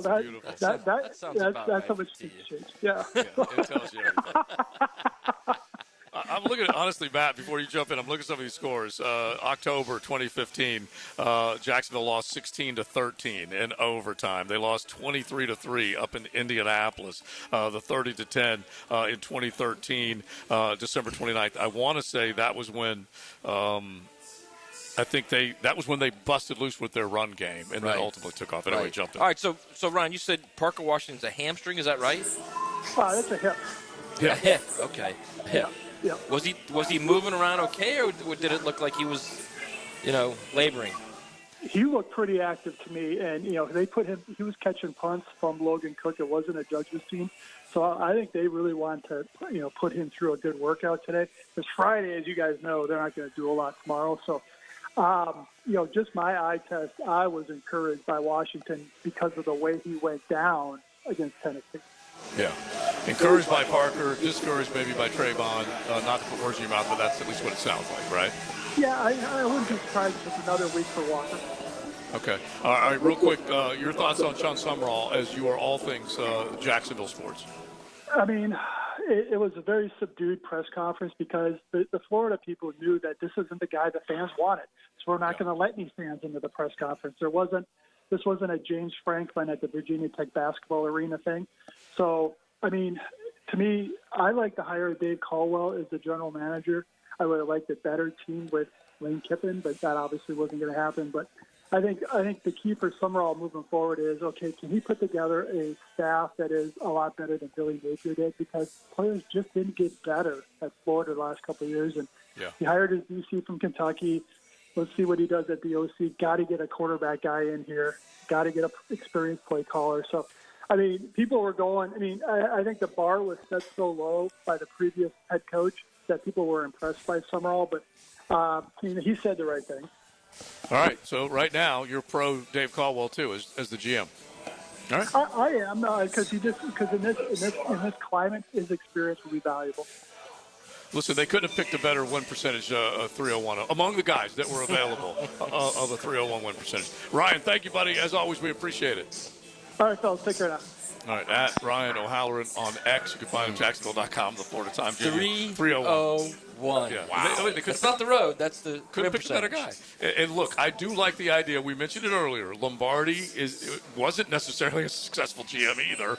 that's beautiful. That's how much things change. Yeah. It tells you everything. I'm looking at, honestly, Matt, before you jump in, I'm looking at some of these scores. October 2015, Jacksonville lost 16-13 in overtime. They lost 23-3 up in Indianapolis. The 30-10 in 2013, December 29th. I want to say that was when that was when they busted loose with their run game and then ultimately took off. Anyway, jumped in. All right, so Ryan, you said Parker Washington's a hamstring. Is that right? That's a hip. Yeah, hip. Okay, hip. Yeah. Was he moving around okay, or did it look like he was, laboring? He looked pretty active to me, and they put him. He was catching punts from Logan Cook. It wasn't a judge's team, so I think they really want to put him through a good workout today. Because Friday, as you guys know, they're not going to do a lot tomorrow. So, just my eye test, I was encouraged by Washington because of the way he went down against Tennessee. Yeah. Encouraged by Parker, discouraged maybe by Trayvon. Not to put words in your mouth, but that's at least what it sounds like, right? Yeah, I wouldn't be surprised if it's another week for Walker. Okay. All right, real quick, your thoughts on Sean Summerall, as you are all things Jacksonville sports. I mean, it was a very subdued press conference because the Florida people knew that this isn't the guy the fans wanted. So we're not going to let any fans into the press conference. This wasn't a James Franklin at the Virginia Tech basketball arena thing. So, I mean, to me, I like to hire Dave Caldwell as the general manager. I would have liked a better team with Lane Kiffin, but that obviously wasn't going to happen. But I think the key for Summerall moving forward is, okay, can he put together a staff that is a lot better than Billy Napier did? Because players just didn't get better at Florida the last couple of years. And he hired his DC from Kentucky. Let's see what he does at the OC. Got to get a quarterback guy in here. Got to get an experienced play caller. So, I mean, people were going. I mean, I think the bar was set so low by the previous head coach that people were impressed by Summerall. But he said the right thing. All right. So right now, you're pro Dave Caldwell too, as the GM. All right. I am because in this climate, his experience will be valuable. Listen, they couldn't have picked a better win percentage 301 among the guys that were available of a 301 win percentage. Ryan, thank you, buddy. As always, we appreciate it. All right, fellas, take care now. All right, at Ryan O'Halloran on X. You can find him Jacksonville.com, the Florida Times. 301. Yeah. Wow. That's not the road. That's the couldn't pick a better guy. And look, I do like the idea. We mentioned it earlier. Lombardi wasn't necessarily a successful GM either,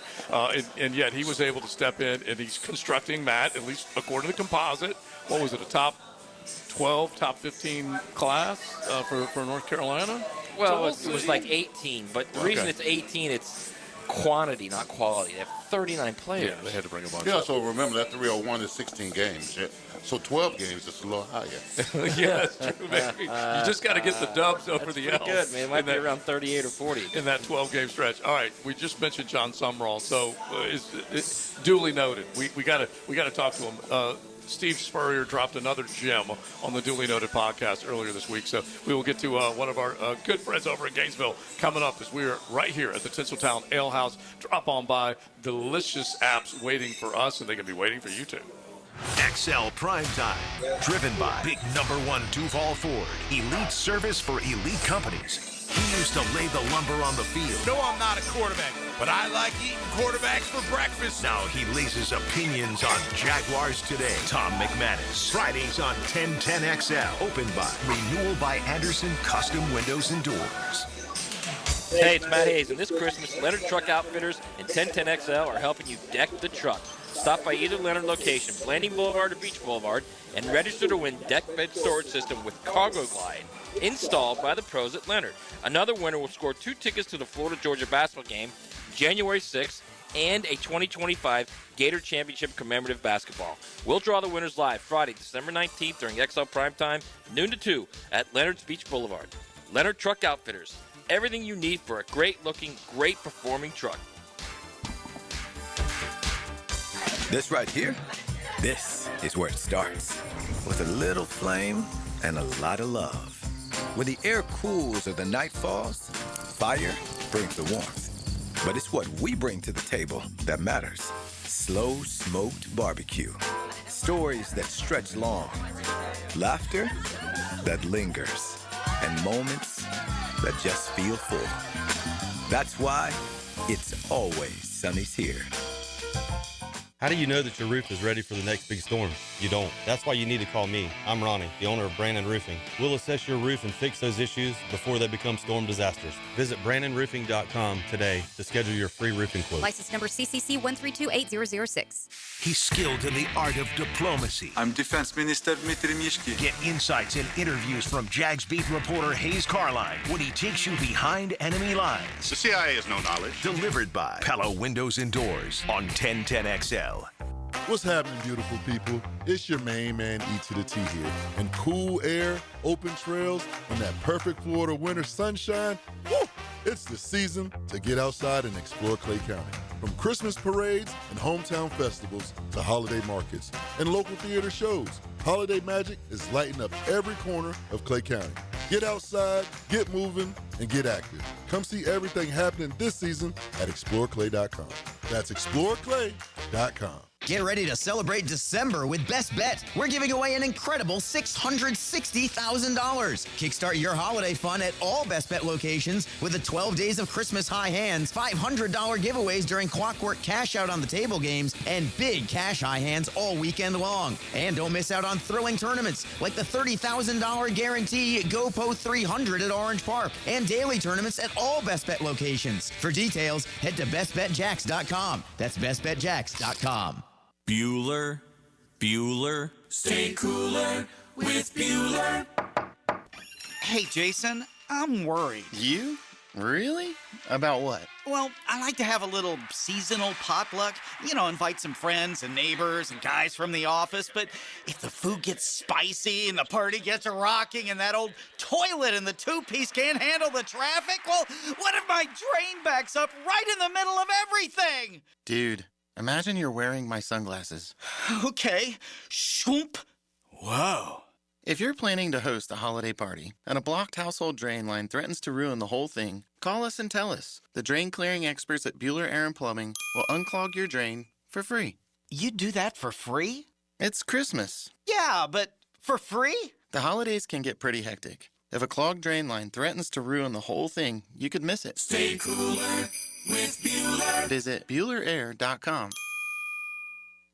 and yet he was able to step in, and he's constructing Matt, at least according to the composite. What was it, a top 12, top 15 class for North Carolina? Well, it was like 18, but the reason it's 18, it's quantity, not quality. They have 39 players. Yeah, they had to bring a bunch. Yeah, so remember that 301 is 16 games. Yeah. So 12 games is a little higher. Yeah, that's true, baby. You just got to get the dubs over the L's. Good, man. It might be around 38 or 40. In that 12-game stretch. All right, we just mentioned John Summerall, so it's duly noted. We got to talk to him. Steve Spurrier dropped another gem on the Duly Noted podcast earlier this week. So we will get to one of our good friends over in Gainesville coming up as we are right here at the Tinseltown Ale House. Drop on by. Delicious apps waiting for us, and they can be waiting for you too. XL Primetime, driven by Big Number 1 Duval Ford, elite service for elite companies. He used to lay the lumber on the field. No, I'm not a quarterback, but I like eating quarterbacks for breakfast. Now he lays his opinions on Jaguars Today. Tom McManus. Fridays on 1010XL. Opened by Renewal by Anderson Custom Windows and Doors. Hey, it's Matt Hayes, and this Christmas, Leonard Truck Outfitters and 1010XL are helping you deck the truck. Stop by either Leonard location, Blanding Boulevard or Beach Boulevard, and register to win deck bed storage system with Cargo Glide, installed by the pros at Leonard. Another winner will score 2 tickets to the Florida-Georgia basketball game, January 6th, and a 2025 Gator Championship commemorative basketball. We'll draw the winners live Friday, December 19th during XL Primetime, noon to 2 at Leonard's Beach Boulevard. Leonard Truck Outfitters. Everything you need for a great-looking, great-performing truck. This right here, this is where it starts. With a little flame and a lot of love. When the air cools or the night falls, fire brings the warmth. But it's what we bring to the table that matters. Slow smoked barbecue. Stories that stretch long. Laughter that lingers. And moments that just feel full. That's why it's always Sunny's here. How do you know that your roof is ready for the next big storm? You don't. That's why you need to call me. I'm Ronnie, the owner of Brandon Roofing. We'll assess your roof and fix those issues before they become storm disasters. Visit BrandonRoofing.com today to schedule your free roofing quote. License number CCC 1328006. He's skilled in the art of diplomacy. I'm Defense Minister Dmitry Mishkin. Get insights and interviews from Jags beat reporter Hayes Carline when he takes you behind enemy lines. The CIA has no knowledge. Delivered by Palo Windows and Doors on 1010XL. What's happening, beautiful people? It's your main man, E to the T here. And cool air, open trails, and that perfect Florida winter sunshine, woo, it's the season to get outside and explore Clay County. From Christmas parades and hometown festivals to holiday markets and local theater shows, holiday magic is lighting up every corner of Clay County. Get outside, get moving, and get active. Come see everything happening this season at exploreclay.com. That's exploreclay.com. Get ready to celebrate December with Best Bet. We're giving away an incredible $660,000. Kickstart your holiday fun at all Best Bet locations with the 12 Days of Christmas High Hands, $500 giveaways during Clockwork Cash Out on the table games, and big cash high hands all weekend long. And don't miss out on thrilling tournaments like the $30,000 guarantee GoPo 300 at Orange Park and daily tournaments at all Best Bet locations. For details, head to bestbetjacks.com. That's bestbetjacks.com. Bueller, stay cooler with Bueller. Hey, Jason, I'm worried. You? Really? About what? Well, I like to have a little seasonal potluck. You know, invite some friends and neighbors and guys from the office. But if the food gets spicy and the party gets rocking and that old toilet and the two-piece can't handle the traffic, well, what if my drain backs up right in the middle of everything? Dude, imagine you're wearing my sunglasses. Okay. Shoomp. Whoa. If you're planning to host a holiday party and a blocked household drain line threatens to ruin the whole thing, call us and tell us. The drain clearing experts at Bueller Aaron Plumbing will unclog your drain for free. You do that for free? It's Christmas. Yeah, but for free? The holidays can get pretty hectic. If a clogged drain line threatens to ruin the whole thing, you could miss it. Stay cooler with Bueller. Visit BuellerAir.com.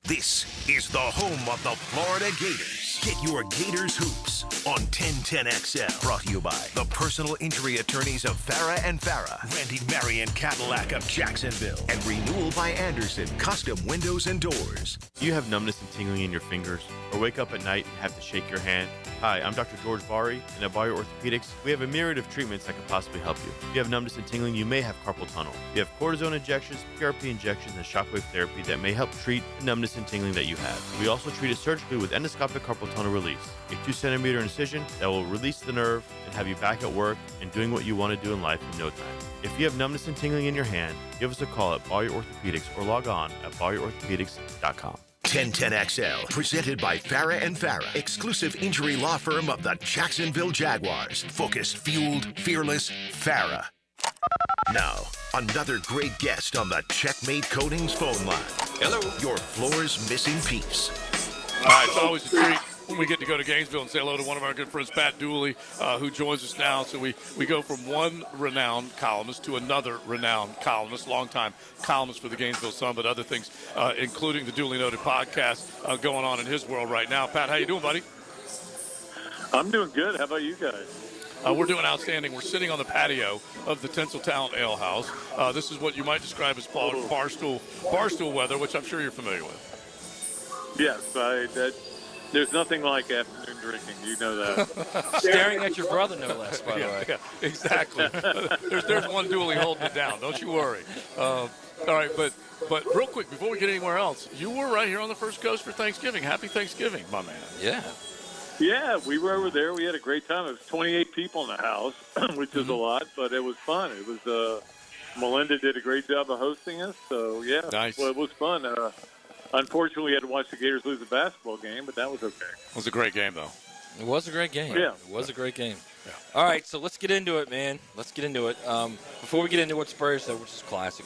This is the home of the Florida Gators. Get your Gators hoops on 1010XL. Brought to you by the personal injury attorneys of Farah and Farah, Randy Marion Cadillac of Jacksonville, and Renewal by Anderson Custom Windows and Doors. Do you have numbness and tingling in your fingers, or wake up at night and have to shake your hand? Hi, I'm Dr. George Bari, and at Bari Orthopedics, we have a myriad of treatments that can possibly help you. If you have numbness and tingling, you may have carpal tunnel. We have cortisone injections, PRP injections, and shockwave therapy that may help treat the numbness and tingling that you have. We also treat it surgically with endoscopic carpal tunnel release, a 2-centimeter incision that will release the nerve and have you back at work and doing what you want to do in life in no time. If you have numbness and tingling in your hand, give us a call at Bari Orthopedics or log on at bariorthopedics.com. 1010XL, presented by Farah and Farah, exclusive injury law firm of the Jacksonville Jaguars. Focused, fueled, fearless, Farah. Now, another great guest on the Checkmate Coatings phone line. Hello. Your floor's missing piece. All right, it's always a treat when we get to go to Gainesville and say hello to one of our good friends, Pat Dooley, who joins us now. So we go from one renowned columnist to another renowned columnist, longtime columnist for the Gainesville Sun, but other things, including the duly noted podcast going on in his world right now. Pat, how you doing, buddy? I'm doing good. How about you guys? We're doing outstanding. We're sitting on the patio of the Tinseltown Ale House. This is what you might describe as barstool weather, which I'm sure you're familiar with. Yes, there's nothing like afternoon drinking. You know that. Staring at your brother, no less, by the way. Yeah, exactly. there's one Dooley holding it down. Don't you worry. All right, but real quick, before we get anywhere else, you were right here on the First Coast for Thanksgiving. Happy Thanksgiving, my man. Yeah. Yeah, we were over there. We had a great time. It was 28 people in the house, which is a lot, but it was fun. It was Melinda did a great job of hosting us, so yeah. Nice. Well, it was fun. Unfortunately, we had to watch the Gators lose a basketball game, but that was okay. It was a great game, though. It was a great game. Yeah. It was a great game. Yeah. All right, so let's get into it, man. Let's get into it. Before we get into what Spurs said, which is classic,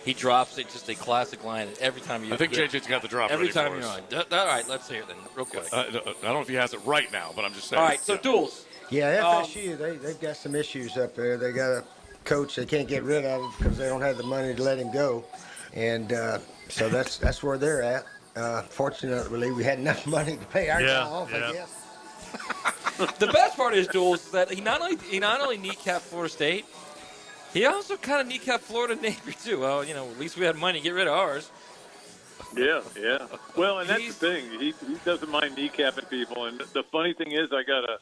he drops it, just a classic line every time you. I think JJ's got the drop every ready time for you're us. on. All right, let's hear it then, real quick. I don't know if he has it right now, but I'm just saying. All right, so Duels. Yeah, FSU, they've got some issues up there. They got a coach they can't get rid of because they don't have the money to let him go, and so that's where they're at. Fortunately, we had enough money to pay our guy off, I guess. The best part of his Duels is that he not only kneecapped Florida State, he also kind of kneecapped Florida Napier too. Well, at least we had money to get rid of ours. Yeah. Well, and that's the thing. He doesn't mind kneecapping people. And the funny thing is, I got an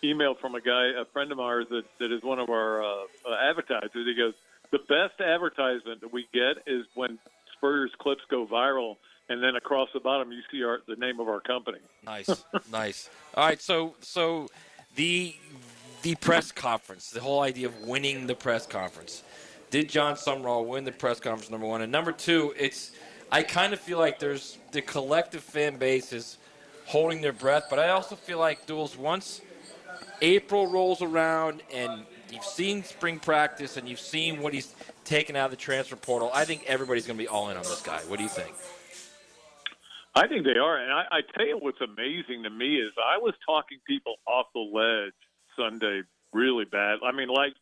email from a friend of ours that is one of our advertisers. He goes, the best advertisement that we get is when Spurs clips go viral, and then across the bottom you see the name of our company. Nice. All right, so the press conference, the whole idea of winning the press conference. Did John Sumrall win the press conference, number one? And number two, I kind of feel like there's the collective fan base is holding their breath, but I also feel like, Duels, once April rolls around and you've seen spring practice and you've seen what he's taken out of the transfer portal, I think everybody's going to be all in on this guy. What do you think? I think they are, and I tell you what's amazing to me is I was talking people off the ledge Sunday really bad. I mean, like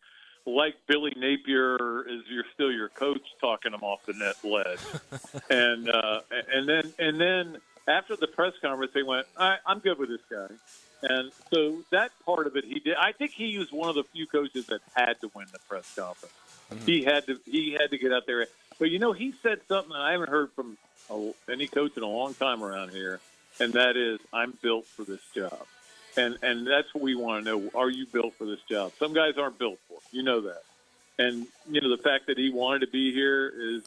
Billy Napier is still your coach talking them off the net ledge, and then after the press conference they went, I'm good with this guy, and so that part of it he did. I think he was one of the few coaches that had to win the press conference. Mm-hmm. He had to get out there, but he said something that I haven't heard from any coach in a long time around here, and that is, I'm built for this job. And that's what we want to know. Are you built for this job? Some guys aren't built for it. You know that. And the fact that he wanted to be here is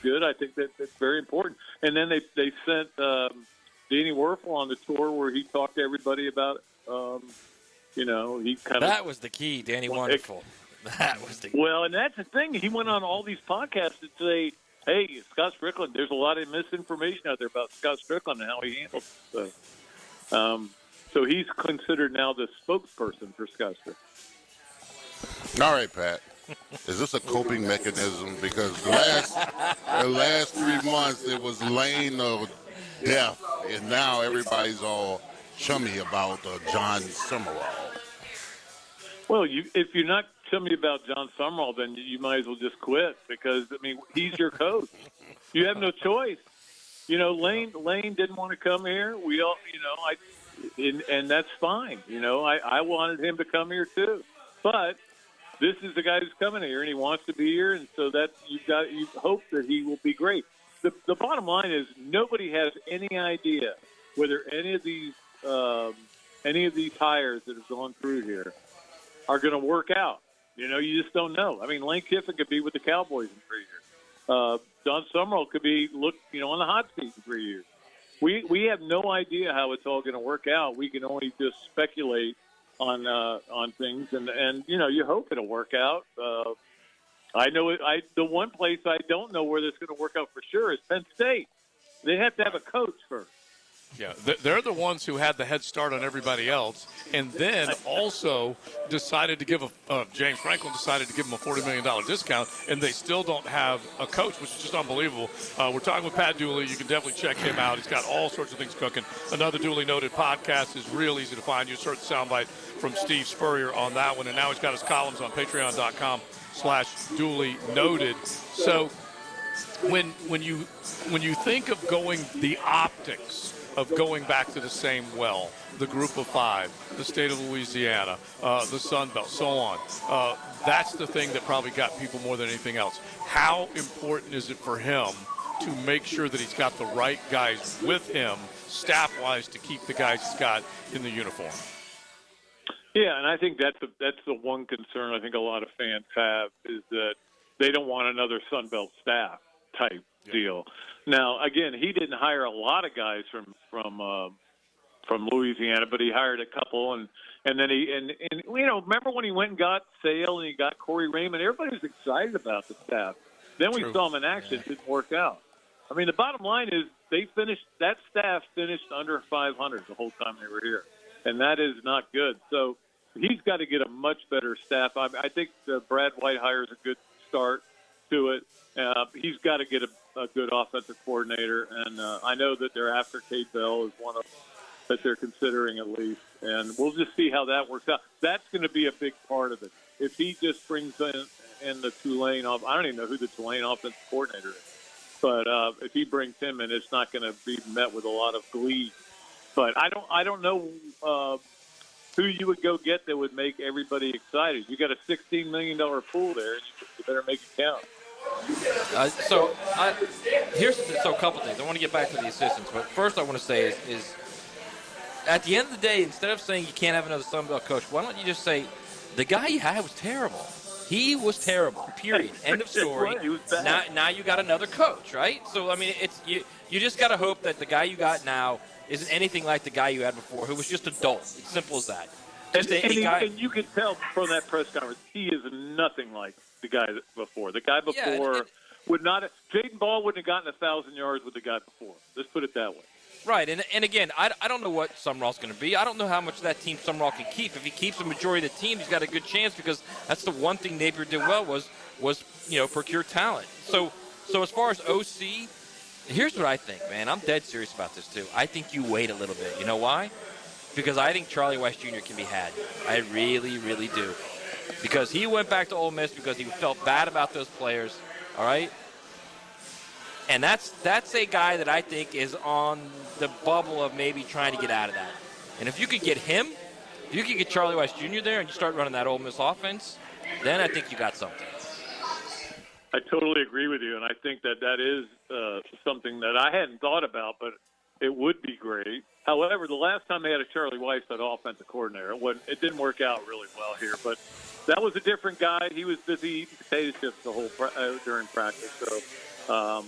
good. I think that's very important. And then they sent Danny Werfel on the tour where he talked to everybody about he kind of that was the key, Danny Wonderful. That was the well, and that's the thing. He went on all these podcasts to say, "Hey, Scott Strickland, there's a lot of misinformation out there about Scott Strickland and how he handles stuff." So he's considered now the spokesperson for Scott Strickland. All right, Pat. Is this a coping mechanism? Because the last 3 months it was lane of death, and now everybody's all chummy about John Summerall. Well, if you're not chummy about John Summerall, then you might as well just quit because he's your coach. You have no choice. Lane didn't want to come here. We all, and that's fine. I wanted him to come here too, but this is the guy who's coming here, and he wants to be here, and so that you hope that he will be great. The bottom line is nobody has any idea whether any of these hires that have gone through here are going to work out. You just don't know. I mean, Lane Kiffin could be with the Cowboys in 3 years. John Summerall could be on the hot seat in 3 years. We have no idea how it's all going to work out. We can only just speculate on things, and you hope it'll work out. I know the one place I don't know where this is going to work out for sure is Penn State. They have to have a coach first. Yeah, they're the ones who had the head start on everybody else, and then also decided to give James Franklin decided to give him a $40 million discount, and they still don't have a coach, which is just unbelievable. We're talking with Pat Dooley. You can definitely check him out. He's got all sorts of things cooking. Another Dooley Noted podcast is real easy to find. You search soundbite from Steve Spurrier on that one, and now he's got his columns on patreon.com/Dooley Noted. So when you think of going the optics of going back to the same well, the group of five, the state of Louisiana, the Sun Belt, so on. That's the thing that probably got people more than anything else. How important is it for him to make sure that he's got the right guys with him, staff-wise, to keep the guys he's got in the uniform? Yeah, and I think that's the one concern I think a lot of fans have is that they don't want another Sun Belt staff type deal. Now, again, he didn't hire a lot of guys from Louisiana, but he hired a couple, and then remember when he went and got Sale and he got Corey Raymond? Everybody was excited about the staff. Then we saw him in action; it didn't work out. I mean, the bottom line is that staff finished under 500 the whole time they were here, and that is not good. So he's got to get a much better staff. I think Brad Whitehire's a good start to it. He's got to get a good offensive coordinator, and I know that they're after Kate Bell is one of that they're considering at least, and we'll just see how that works out. That's going to be a big part of it. If he just brings in the Tulane I don't even know who the Tulane offensive coordinator is, but if he brings him in, it's not going to be met with a lot of glee. But I don't know who you would go get that would make everybody excited. You got a $16 million pool there, and you better make it count. Here's a couple things. I want to get back to the assistants, but first I want to say is at the end of the day, instead of saying you can't have another Sun Belt coach, why don't you just say the guy you had was terrible. He was terrible. Period. End of story. Now you got another coach, right? So I mean, it's you just got to hope that the guy you got now isn't anything like the guy you had before, who was just a dolt. It's simple as that. And you can tell from that press conference, he is nothing like the guy before. The guy before would not have, Jaden Ball wouldn't have gotten 1,000 yards with the guy before. Let's put it that way. Right, and again, I don't know what Summerall's going to be. I don't know how much of that team Summerall can keep. If he keeps the majority of the team, he's got a good chance because that's the one thing Napier did well was procure talent. So as far as OC, here's what I think, man. I'm dead serious about this too. I think you wait a little bit. You know why? Because I think Charlie Weiss Jr. can be had. I really, really do. Because he went back to Ole Miss because he felt bad about those players, all right? And that's a guy that I think is on the bubble of maybe trying to get out of that. And if you could get him, if you could get Charlie Weiss Jr. there and you start running that Ole Miss offense, then I think you got something. I totally agree with you, and I think that is something that I hadn't thought about, but it would be great. However, the last time they had a Charlie Weiss at offensive coordinator, it didn't work out really well here. But that was a different guy. He was busy eating potato chips the whole during practice. So, I'd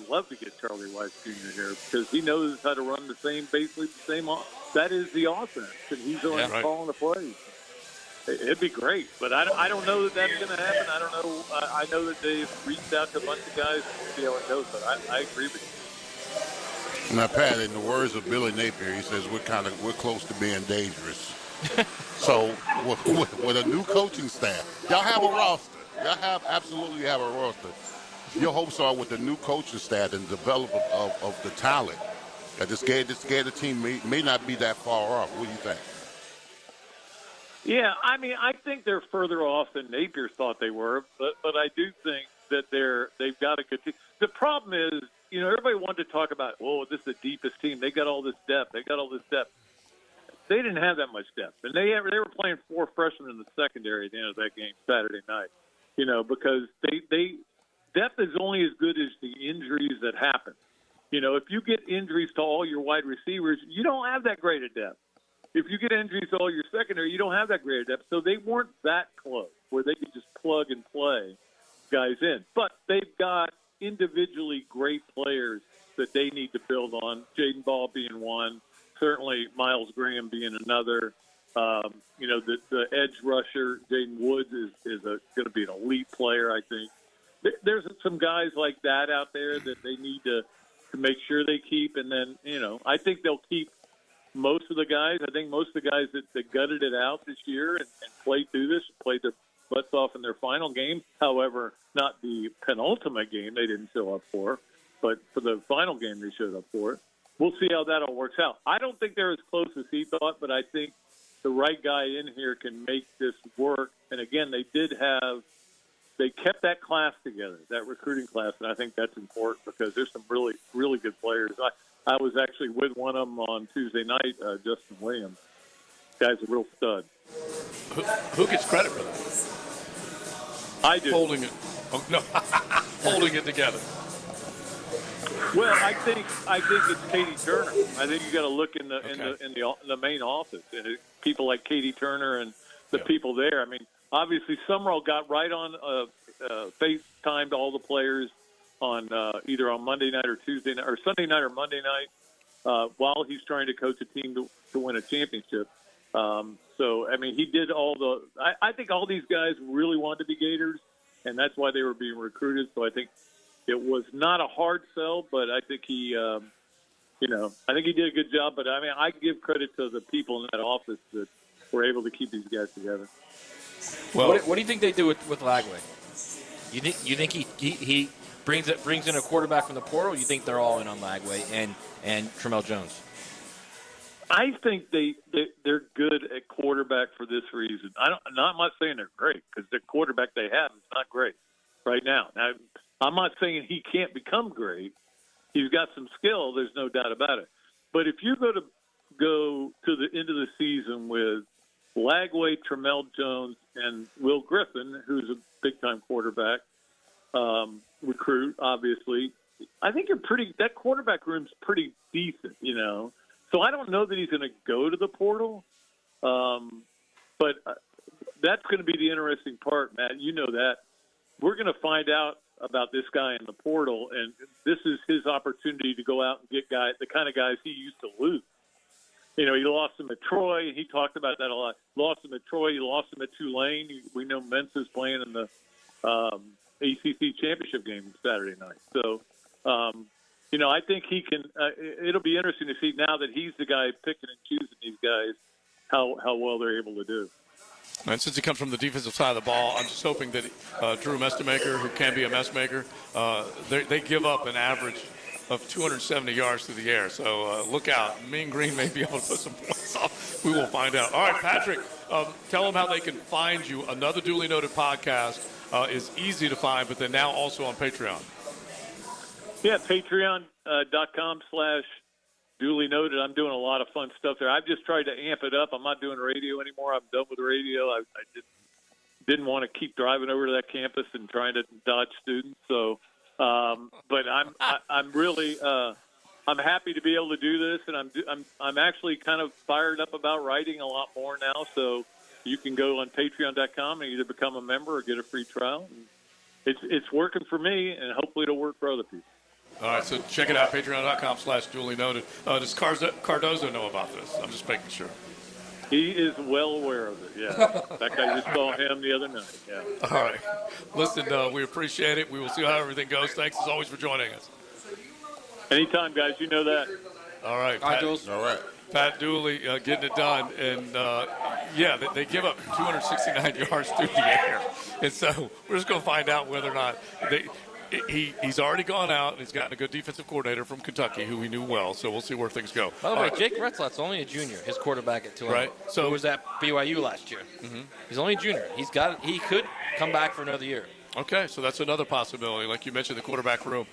love to get Charlie Weiss Jr. here because he knows how to run basically the same. That is the offense, and he's the one calling the plays. It'd be great, but I don't know that that's going to happen. I don't know. I know that they've reached out to a bunch of guys to see how it goes, but I agree with you. Now, Pat, in the words of Billy Napier, he says we're close to being dangerous. So with a new coaching staff, y'all have a roster. Y'all absolutely have a roster. Your hopes are with the new coaching staff and development of the talent that this Gator team may not be that far off. What do you think? Yeah, I mean, I think they're further off than Napier thought they were, but I do think that they've got to continue. The problem is, everybody wanted to talk about, this is the deepest team. They got all this depth. They didn't have that much depth, and they were playing 4 freshmen in the secondary at the end of that game Saturday night. Because they depth is only as good as the injuries that happen. If you get injuries to all your wide receivers, you don't have that great a depth. If you get injuries to all your secondary, you don't have that great a depth. So they weren't that close where they could just plug and play guys in. But they've got individually great players that they need to build on. Jaden Ball being one, certainly Miles Graham being another. The edge rusher, Jaden Woods, is going to be an elite player, I think. There's some guys like that out there that they need to make sure they keep. And then, I think they'll keep most of the guys. I think most of the guys that gutted it out this year and played through this, played their butts off in their final game. However, not the penultimate game they didn't show up for, but for the final game they showed up for it. We'll see how that all works out. I don't think they're as close as he thought, but I think the right guy in here can make this work. And again, they kept that class together, that recruiting class, and I think that's important because there's some really, really good players. I was actually with one of them on Tuesday night, Justin Williams. Guy's a real stud. Who gets credit for that? I do. Holding it. Oh, no. Holding it together. Well, I think it's Katie Turner. I think you got to look in the main office and people like Katie Turner and the people there. I mean, obviously Summerall got right on FaceTimed all the players on either on Monday night or Tuesday night or Sunday night or Monday night while he's trying to coach a team to win a championship. So, I mean, he did I think all these guys really wanted to be Gators, and that's why they were being recruited. So I think it was not a hard sell, but I think he, I think he did a good job. But, I mean, I give credit to the people in that office that were able to keep these guys together. Well, what do you think they do with Lagway? You think he brings in a quarterback from the portal? Or you think they're all in on Lagway and Tramel Jones? I think they're good at quarterback for this reason. I'm not saying they're great because the quarterback they have is not great right now. Now, I'm not saying he can't become great. He's got some skill. There's no doubt about it. But if you're going to go to the end of the season with Lagway, Tramel Jones, and Will Griffin, who's a big-time quarterback recruit, obviously, I think that quarterback room's pretty decent, So I don't know that he's going to go to the portal, but that's going to be the interesting part, Matt. You know that. We're going to find out about this guy in the portal, and this is his opportunity to go out and get the kind of guys he used to lose. He lost him at Troy. He talked about that a lot. Lost him at Troy. He lost him at Tulane. We know Mensa's playing in the ACC championship game Saturday night. So, I think he can. It'll be interesting to see now that he's the guy picking and choosing these guys how well they're able to do. And since he comes from the defensive side of the ball, I'm just hoping that Drew Messmaker, who can be a messmaker, they give up an average of 270 yards through the air. So look out. Mean Green may be able to put some points off. We will find out. All right, Patrick, tell them how they can find you. Another Duly Noted podcast is easy to find, but they're now also on Patreon. Yeah, patreon.com/Duly Noted. I'm doing a lot of fun stuff there. I've just tried to amp it up. I'm not doing radio anymore. I'm done with radio. I just didn't want to keep driving over to that campus and trying to dodge students. So, but I'm really I'm happy to be able to do this, and I'm actually kind of fired up about writing a lot more now. So you can go on Patreon.com and either become a member or get a free trial. It's working for me, and hopefully it'll work for other people. All right, so check it out, patreon.com/duly noted. Does Cardozo know about this? I'm just making sure. He is well aware of it, yeah. In fact, I just saw him the other night, yeah. All right. Listen, we appreciate it. We will see how everything goes. Thanks, as always, for joining us. Anytime, guys. You know that. All right. All right, Pat, Jules. All right. Pat Dooley getting it done. And, they give up 269 yards through the air. And so we're just going to find out whether or not he's already gone out, and he's gotten a good defensive coordinator from Kentucky who he knew well. So we'll see where things go. By the way, Jake Retzlaff's only a junior, his quarterback at 200. Right. So he was at BYU last year. Mm-hmm. He's only a junior. He could come back for another year. Okay, so that's another possibility. Like you mentioned, the quarterback room.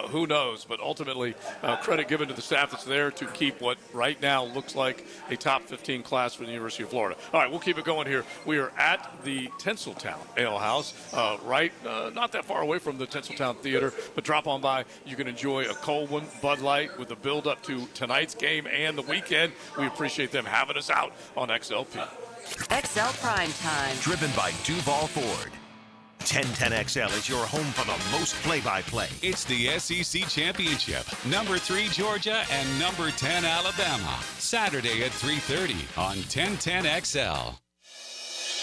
Who knows? But ultimately, credit given to the staff that's there to keep what right now looks like a top 15 class for the University of Florida. All right, we'll keep it going here. We are at the Tinseltown Ale House, not that far away from the Tinseltown Theater, but drop on by. You can enjoy a cold one, Bud Light, with the build-up to tonight's game and the weekend. We appreciate them having us out on XLP. XL Primetime. Driven by Duval Ford. 1010XL is your home for the most play-by-play. It's the SEC Championship. Number 3 Georgia and number 10 Alabama. Saturday at 3:30 on 1010XL.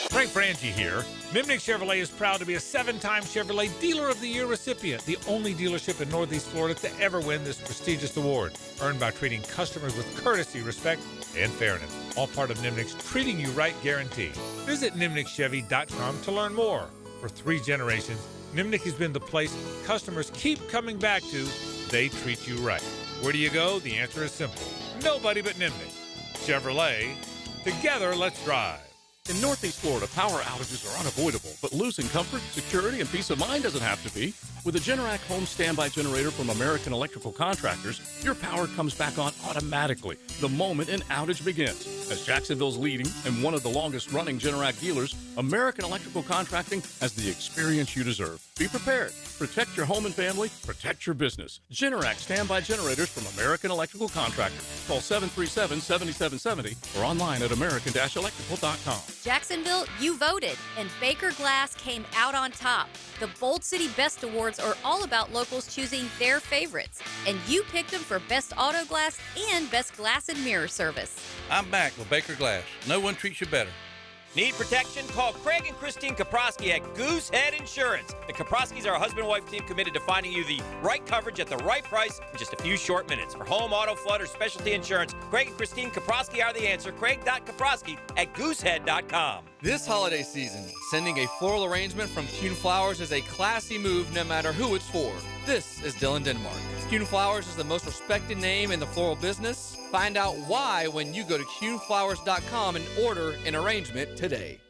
Frank Frangie here. Nimnick Chevrolet is proud to be a 7-time Chevrolet Dealer of the Year recipient, the only dealership in Northeast Florida to ever win this prestigious award, earned by treating customers with courtesy, respect, and fairness. All part of Nimnick's Treating You Right guarantee. Visit nimnickchevy.com to learn more. For 3 generations, Nimnick has been the place customers keep coming back to. They treat you right. Where do you go? The answer is simple. Nobody but Nimnick. Chevrolet. Together, let's drive. In Northeast Florida, power outages are unavoidable, but losing comfort, security, and peace of mind doesn't have to be. With a Generac home standby generator from American Electrical Contractors, your power comes back on automatically the moment an outage begins. As Jacksonville's leading and one of the longest-running Generac dealers, American Electrical Contracting has the experience you deserve. Be prepared. Protect your home and family. Protect your business. Generac standby generators from American Electrical Contractors. Call 737-7770 or online at american-electrical.com. Jacksonville, you voted, and Baker Glass came out on top. The Bold City Best Awards are all about locals choosing their favorites, and you picked them for Best Auto Glass and Best Glass and Mirror Service. I'm back with Baker Glass. No one treats you better. Need protection? Call Craig and Christine Kaprosky at Goosehead Insurance. The Kaproskys are a husband and wife team committed to finding you the right coverage at the right price in just a few short minutes. For home, auto, flood, or specialty insurance, Craig and Christine Kaprosky are the answer. Craig.Kaprosky at Goosehead.com. This holiday season, sending a floral arrangement from Kuhn Flowers is a classy move no matter who it's for. This is Dylan Denmark. Kuhn Flowers is the most respected name in the floral business. Find out why when you go to kuhnflowers.com and order an arrangement today.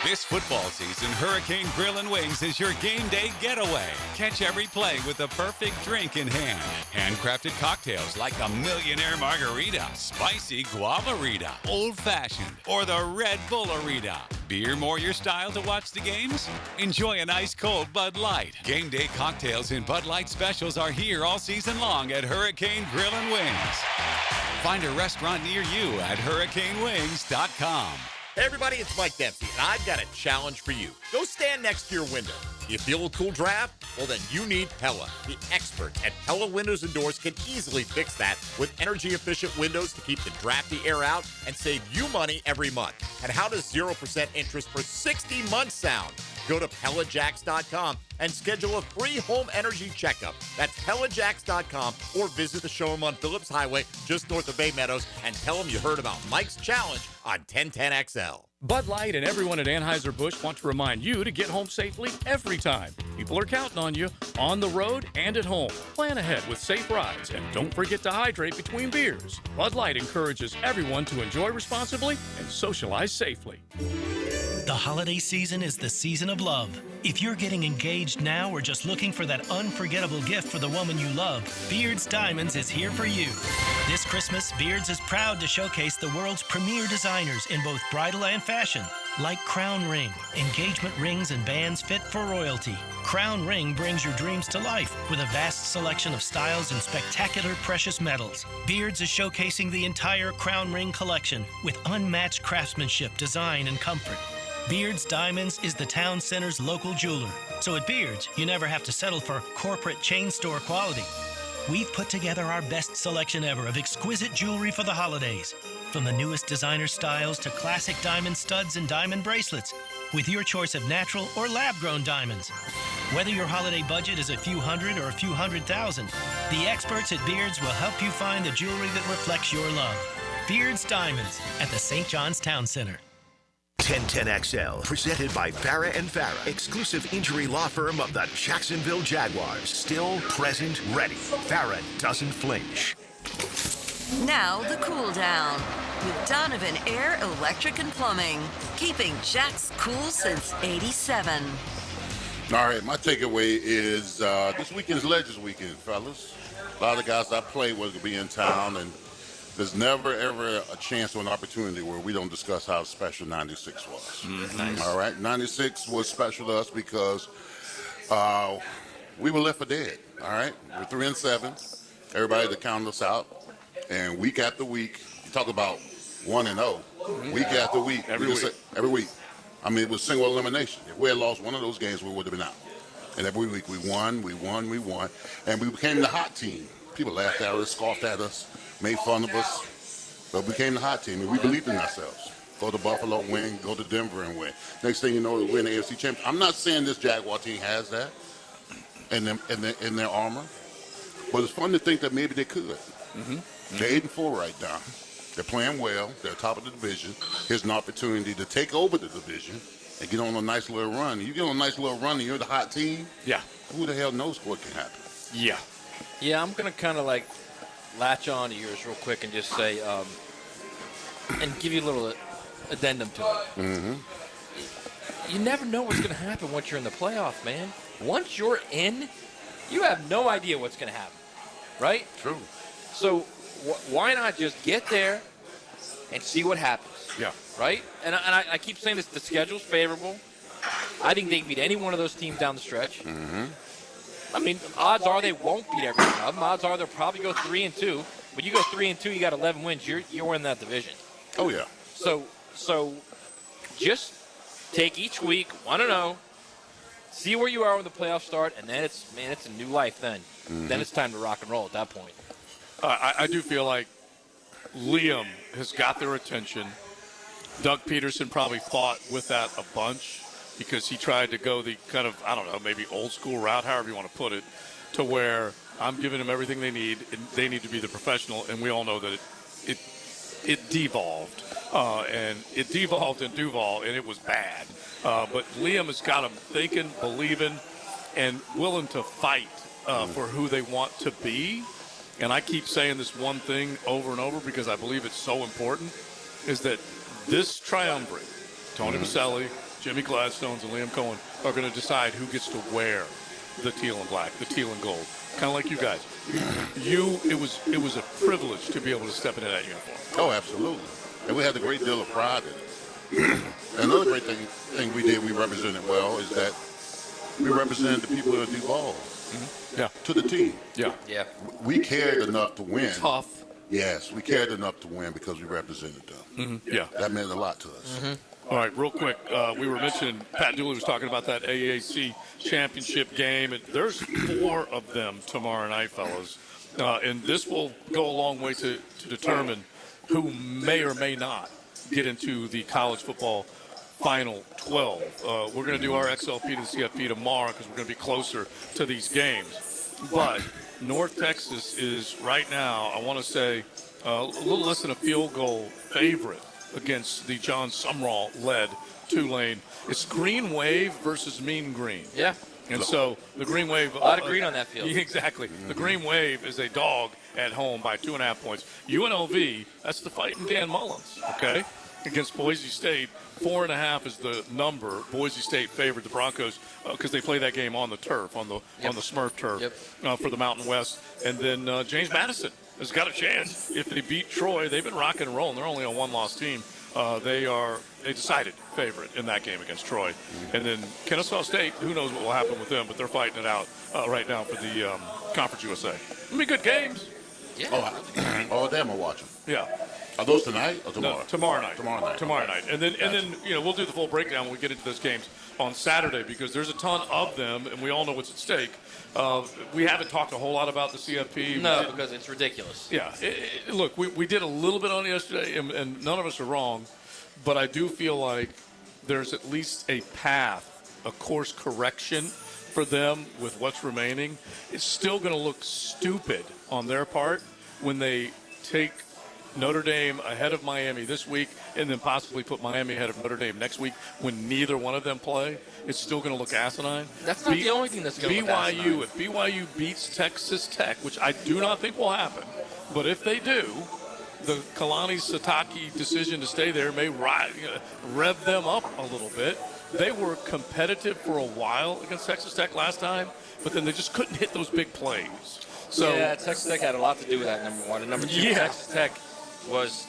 This football season, Hurricane Grill and Wings is your game day getaway. Catch every play with the perfect drink in hand. Handcrafted cocktails like the Millionaire Margarita, Spicy Guavarita, Old Fashioned, or the Red Bullarita. Beer more your style to watch the games? Enjoy an ice-cold Bud Light. Game day cocktails and Bud Light specials are here all season long at Hurricane Grill and Wings. Find a restaurant near you at hurricanewings.com. Hey everybody, it's Mike Dempsey, and I've got a challenge for you. Go stand next to your window. You feel a cool draft? Well, then you need Pella. The experts at Pella Windows and Doors can easily fix that with energy-efficient windows to keep the drafty air out and save you money every month. And how does 0% interest for 60 months sound? Go to PellaJacks.com and schedule a free home energy checkup. That's PellaJacks.com, or visit the showroom on Phillips Highway just north of Bay Meadows and tell them you heard about Mike's challenge on 1010XL. Bud Light and everyone at Anheuser-Busch want to remind you to get home safely every time. People are counting on you, on the road and at home. Plan ahead with safe rides, and don't forget to hydrate between beers. Bud Light encourages everyone to enjoy responsibly and socialize safely. The holiday season is the season of love. If you're getting engaged now or just looking for that unforgettable gift for the woman you love, Beards Diamonds is here for you. This Christmas, Beards is proud to showcase the world's premier designers in both bridal and fashion. Like Crown Ring, engagement rings and bands fit for royalty. Crown Ring brings your dreams to life with a vast selection of styles and spectacular precious metals. Beards is showcasing the entire Crown Ring collection with unmatched craftsmanship, design, and comfort. Beards Diamonds is the town center's local jeweler. So at Beards, you never have to settle for corporate chain store quality. We've put together our best selection ever of exquisite jewelry for the holidays. From the newest designer styles to classic diamond studs and diamond bracelets, with your choice of natural or lab-grown diamonds. Whether your holiday budget is a few hundred or a few $100,000, the experts at Beards will help you find the jewelry that reflects your love. Beards Diamonds at the St. John's Town Center. 1010XL, presented by Farah and Farah, exclusive injury law firm of the Jacksonville Jaguars. Still, present, ready. Farah doesn't flinch. Now the cool down with Donovan Air, Electric and Plumbing, keeping Jack's cool since '87. All right, my takeaway is this weekend's Legends Weekend, fellas. A lot of the guys I played with will be in town, and there's never, ever a chance or an opportunity where we don't discuss how special 96 was. Nice. All right, 96 was special to us because we were left for dead. All right, we're 3-7. Everybody that counted us out. And week after week, you talk about 1-0. Week after week. Every week. I mean, it was single elimination. If we had lost one of those games, we would have been out. And every week we won. And we became the hot team. People laughed at us, scoffed at us, made fun of us. But we became the hot team, and we believed in ourselves. Go to Buffalo, win. Go to Denver and win. Next thing you know, we're in the AFC Championship. I'm not saying this Jaguar team has that in their armor. But it's fun to think that maybe they could. They're 8-4 right now. They're playing well. They're top of the division. Here's an opportunity to take over the division and get on a nice little run. You get on a nice little run and you're the hot team. Yeah. Who the hell knows what can happen? Yeah. Yeah, I'm going to kind of like latch on to yours real quick and just say, and give you a little addendum to it. You never know what's going to happen once you're in the playoff, man. Once you're in, you have no idea what's going to happen, right? True. So why not just get there and see what happens? Yeah. Right? And I keep saying this, the schedule's favorable. I think they can beat any one of those teams down the stretch. I mean, odds are they won't beat every one of them. Odds are they'll probably go 3-2. When you go 3-2, you got 11 wins. You're in that division. Oh, yeah. So just take each week 1-0, see where you are when the playoffs start, and then it's a new life then. Then it's time to rock and roll at that point. I do feel like Liam has got their attention. Doug Peterson probably fought with that a bunch because he tried to go the kind of, I don't know, maybe old school route, however you want to put it, to where I'm giving them everything they need, and they need to be the professional, and we all know that it devolved. And it devolved in Duval, and it was bad. But Liam has got them thinking, believing, and willing to fight for who they want to be. And I keep saying this one thing over and over because I believe it's so important, is that this triumvirate, Tony Maselli, Jimmy Gladstones, and Liam Cohen, are going to decide who gets to wear the teal and black, the teal and gold. Kind of like you guys. It was a privilege to be able to step into that uniform. Oh, absolutely. And we had a great deal of pride in it. Another great thing we did, we represented well, is that we represented the people of Duval. Yeah. To the team. Yeah. Yeah. We cared enough to win. Tough. Yes, we cared enough to win because we represented them. Yeah. That meant a lot to us. All right, real quick, we were mentioning, Pat Dooley was talking about that AAC championship game, and there's 4 of them tomorrow night, fellas. And this will go a long way to determine who may or may not get into the college football Final 12. We're going to do our XLP to the CFP tomorrow because we're going to be closer to these games. But North Texas is right now, I want to say, a little less than a field goal favorite against the John Sumrall-led Tulane. It's Green Wave versus Mean Green. Yeah. And so the Green Wave... A lot of green on that field. Exactly. The Green Wave is a dog at home by 2.5 points. UNLV, that's the fighting Dan Mullins, okay, against Boise State. 4.5 is the number. Boise State favored the Broncos because they play that game on the turf, on the Smurf turf for the Mountain West. And then James Madison has got a chance if they beat Troy. They've been rocking and rolling. They're only a 1-loss team. they decided favorite in that game against Troy. And then Kennesaw State, who knows what will happen with them, but they're fighting it out right now for the Conference USA. It'll be good games. Yeah. Oh, damn, I'll watch them. Yeah. Are those tonight or tomorrow? No, tomorrow night. Tomorrow night. And then we'll do the full breakdown when we get into those games on Saturday because there's a ton of them, and we all know what's at stake. We haven't talked a whole lot about the CFP. No, because it's ridiculous. Yeah. Look, we did a little bit on it yesterday, and none of us are wrong, but I do feel like there's at least a path, a course correction for them with what's remaining. It's still going to look stupid on their part when they take Notre Dame ahead of Miami this week and then possibly put Miami ahead of Notre Dame next week when neither one of them play. It's still going to look asinine. That's not the only thing that's going to look asinine. If BYU beats Texas Tech, which I do not think will happen, but if they do, the Kalani Satake decision to stay there may rev them up a little bit. They were competitive for a while against Texas Tech last time, but then they just couldn't hit those big plays. So yeah, Texas Tech had a lot to do with that, number one. And number two, Texas Tech was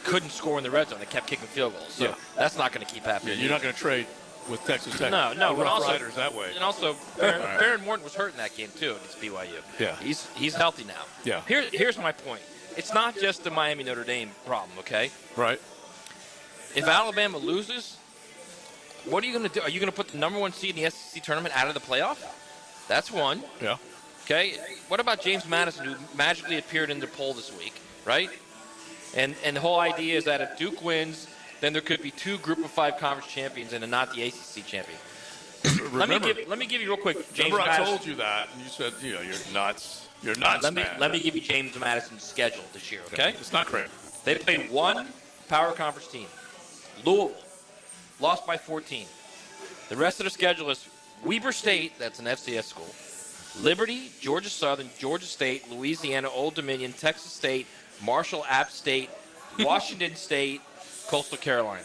couldn't score in the red zone. They kept kicking field goals. So that's not going to keep happening. Yeah, you're not going to trade with Texas Tech. No, Rough also, Riders that way. And also, Baron Morton was hurt in that game too against BYU. Yeah, he's healthy now. Yeah. Here's my point. It's not just the Miami Notre Dame problem, okay? Right. If Alabama loses, what are you going to do? Are you going to put the number one seed in the SEC tournament out of the playoff? That's one. Yeah. Okay. What about James Madison, who magically appeared in the poll this week, right? And the whole idea is that if Duke wins, then there could be two Group of Five conference champions and not the ACC champion. let me give you real quick. James remember, Madison. I told you that, and you said, you're nuts. You're nuts, man. Let me give you James Madison's schedule this year, okay? It's not great. They played one power conference team, Louisville, lost by 14. The rest of the schedule is Weber State, that's an FCS school, Liberty, Georgia Southern, Georgia State, Louisiana, Old Dominion, Texas State, Marshall, App State, Washington State, Coastal Carolina.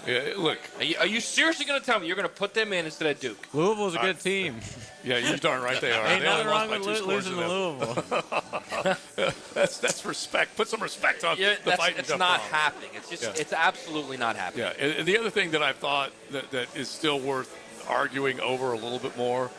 Yeah, look. Are you seriously going to tell me you're going to put them in instead of Duke? Louisville's a good team. Yeah, you're darn right they are. Ain't They nothing only wrong lost with by 2 scores losing to to Louisville. That's respect. Put some respect on the fight. It's not happening. It's just it's absolutely not happening. Yeah, and the other thing that I thought that is still worth arguing over a little bit more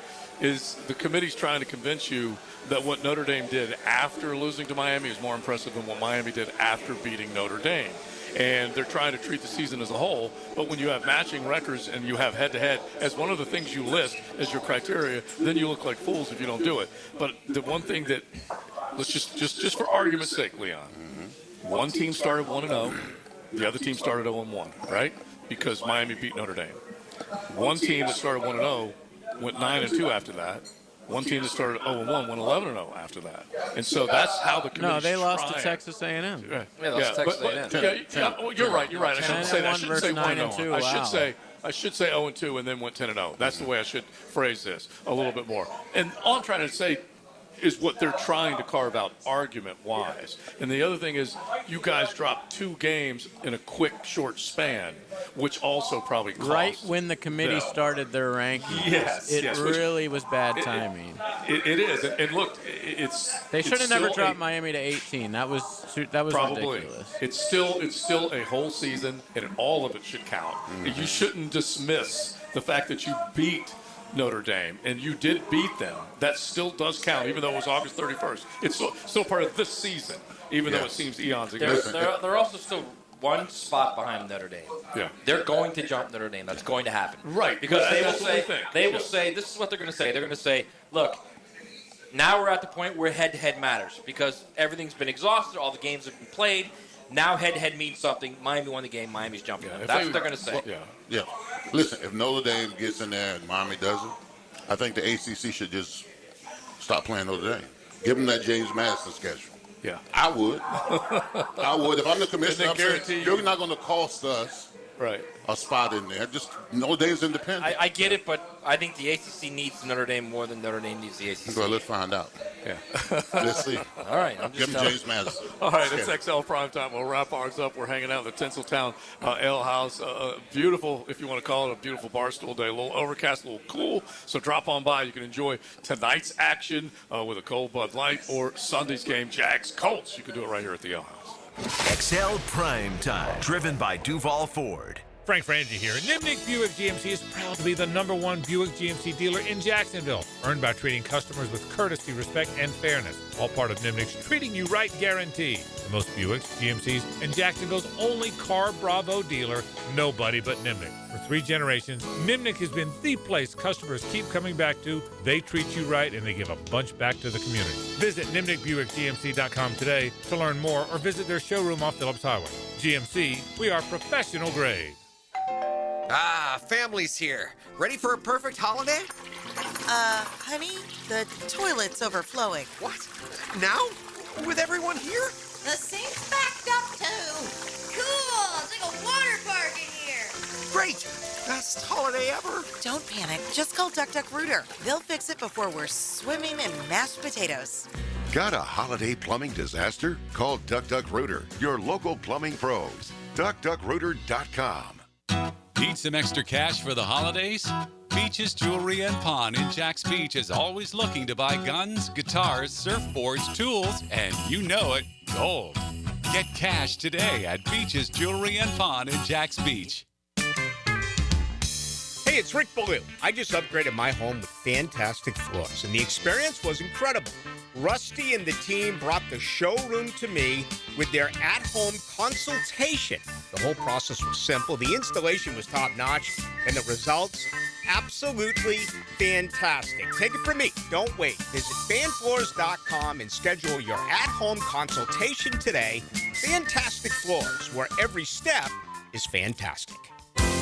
is the committee's trying to convince you that what Notre Dame did after losing to Miami is more impressive than what Miami did after beating Notre Dame. And they're trying to treat the season as a whole, but when you have matching records and you have head-to-head as one of the things you list as your criteria, then you look like fools if you don't do it. But the one thing that, let's just for argument's sake, Leon, one team started 1-0, the other team started 0-1, right? Because Miami beat Notre Dame. One team that started 1-0 went 9-2 after that. One team that started 0-1 went 11-0 after that. And so that's how the committee. No, they lost to Texas A&M. Yeah, they lost to Texas A&M. You're right. I shouldn't say that. I shouldn't say 9-2. I should say 0-2 and then went 10-0. That's the way I should phrase this a little bit more. And all I'm trying to say is what they're trying to carve out argument-wise. And the other thing is you guys dropped 2 games in a quick, short span, which also probably cost. Right when the committee started their rankings. It really was bad timing. It is. And look, it's... They should have never dropped Miami to 18. That was probably ridiculous. It's still a whole season, and all of it should count. You shouldn't dismiss the fact that you beat Notre Dame, and you did beat them. That still does count, even though it was August 31st. It's still part of this season, even though it seems eons ago. They're also still one spot behind Notre Dame. Yeah. They're going to jump Notre Dame. That's going to happen. Right. Because they will That's say, this is what they're going to say. They're going to say, look, now we're at the point where head-to-head matters because everything's been exhausted, all the games have been played. Now head-to-head means something. Miami won the game. Miami's jumping them. That's what they're going to say. Yeah. Listen, if Notre Dame gets in there and Miami doesn't, I think the ACC should just stop playing Notre Dame. Give them that James Madison schedule. Yeah. I would. I would. If I'm the commissioner, I'm saying, you're not going to cost us a spot in there. Just Notre Dame's independent. I get it, but I think the ACC needs Notre Dame more than Notre Dame needs the ACC. Well, let's find out. Yeah. Let's see. All right. Give them James Madison. All right, it's XL Primetime. We'll wrap ours up. We're hanging out at the Tinseltown Ale House. Beautiful, if you want to call it a beautiful bar stool day. A little overcast, a little cool. So drop on by. You can enjoy tonight's action with a cold Bud Light or Sunday's game, Jags Colts. You can do it right here at the Ale House. XL Primetime, driven by Duval Ford. Frank Frangie here. Nimnick Buick GMC is proud to be the #1 Buick GMC dealer in Jacksonville, earned by treating customers with courtesy, respect, and fairness. All part of Nimnick's Treating You Right guarantee. The most Buicks, GMCs, and Jacksonville's only Car Bravo dealer, nobody but Nimnick. For 3 generations, Nimnick has been the place customers keep coming back to. They treat you right, and they give a bunch back to the community. Visit NimnickBuickGMC.com today to learn more, or visit their showroom off Phillips Highway. GMC, we are professional grade. Ah, family's here. Ready for a perfect holiday? Honey, the toilet's overflowing. What? Now? With everyone here? The sink's backed up too. Cool, it's like a water park in here. Great! Best holiday ever. Don't panic. Just call Duck Duck Rooter. They'll fix it before we're swimming in mashed potatoes. Got a holiday plumbing disaster? Call Duck Duck Rooter, your local plumbing pros. DuckDuckRooter.com. Need some extra cash for the holidays? Beaches Jewelry and Pawn in Jax Beach is always looking to buy guns, guitars, surfboards, tools, and you know it, gold. Get cash today at Beaches Jewelry and Pawn in Jax Beach. Hey, it's Rick Ballou. I just upgraded my home with fantastic floors, and the experience was incredible. Rusty and the team brought the showroom to me with their at-home consultation. The whole process was simple, the installation was top-notch, and the results, absolutely fantastic. Take it from me. Don't wait. Visit fanfloors.com and schedule your at-home consultation today. Fantastic Floors, where every step is fantastic.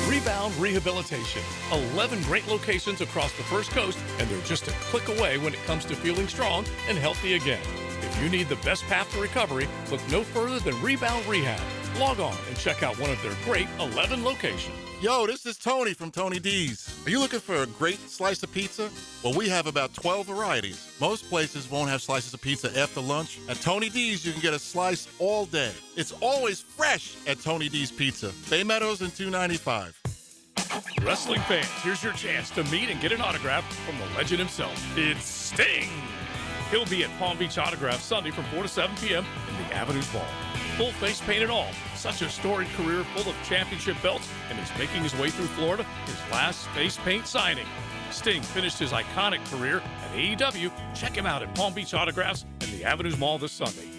Rebound Rehabilitation. 11 great locations across the First Coast, and they're just a click away when it comes to feeling strong and healthy again. If you need the best path to recovery, look no further than Rebound Rehab. Log on and check out one of their great 11 locations. Yo, this is Tony from Tony D's. Are you looking for a great slice of pizza? Well, we have about 12 varieties. Most places won't have slices of pizza after lunch. At Tony D's, you can get a slice all day. It's always fresh at Tony D's Pizza. Bay Meadows and 295. Wrestling fans, here's your chance to meet and get an autograph from the legend himself. It's Sting. He'll be at Palm Beach Autograph Sunday from 4 to 7 p.m. in the Avenues Ball. Full face paint and all. Such a storied career full of championship belts, and he's making his way through Florida, his last face paint signing. Sting finished his iconic career at AEW. Check him out at Palm Beach Autographs in the Avenues Mall this Sunday.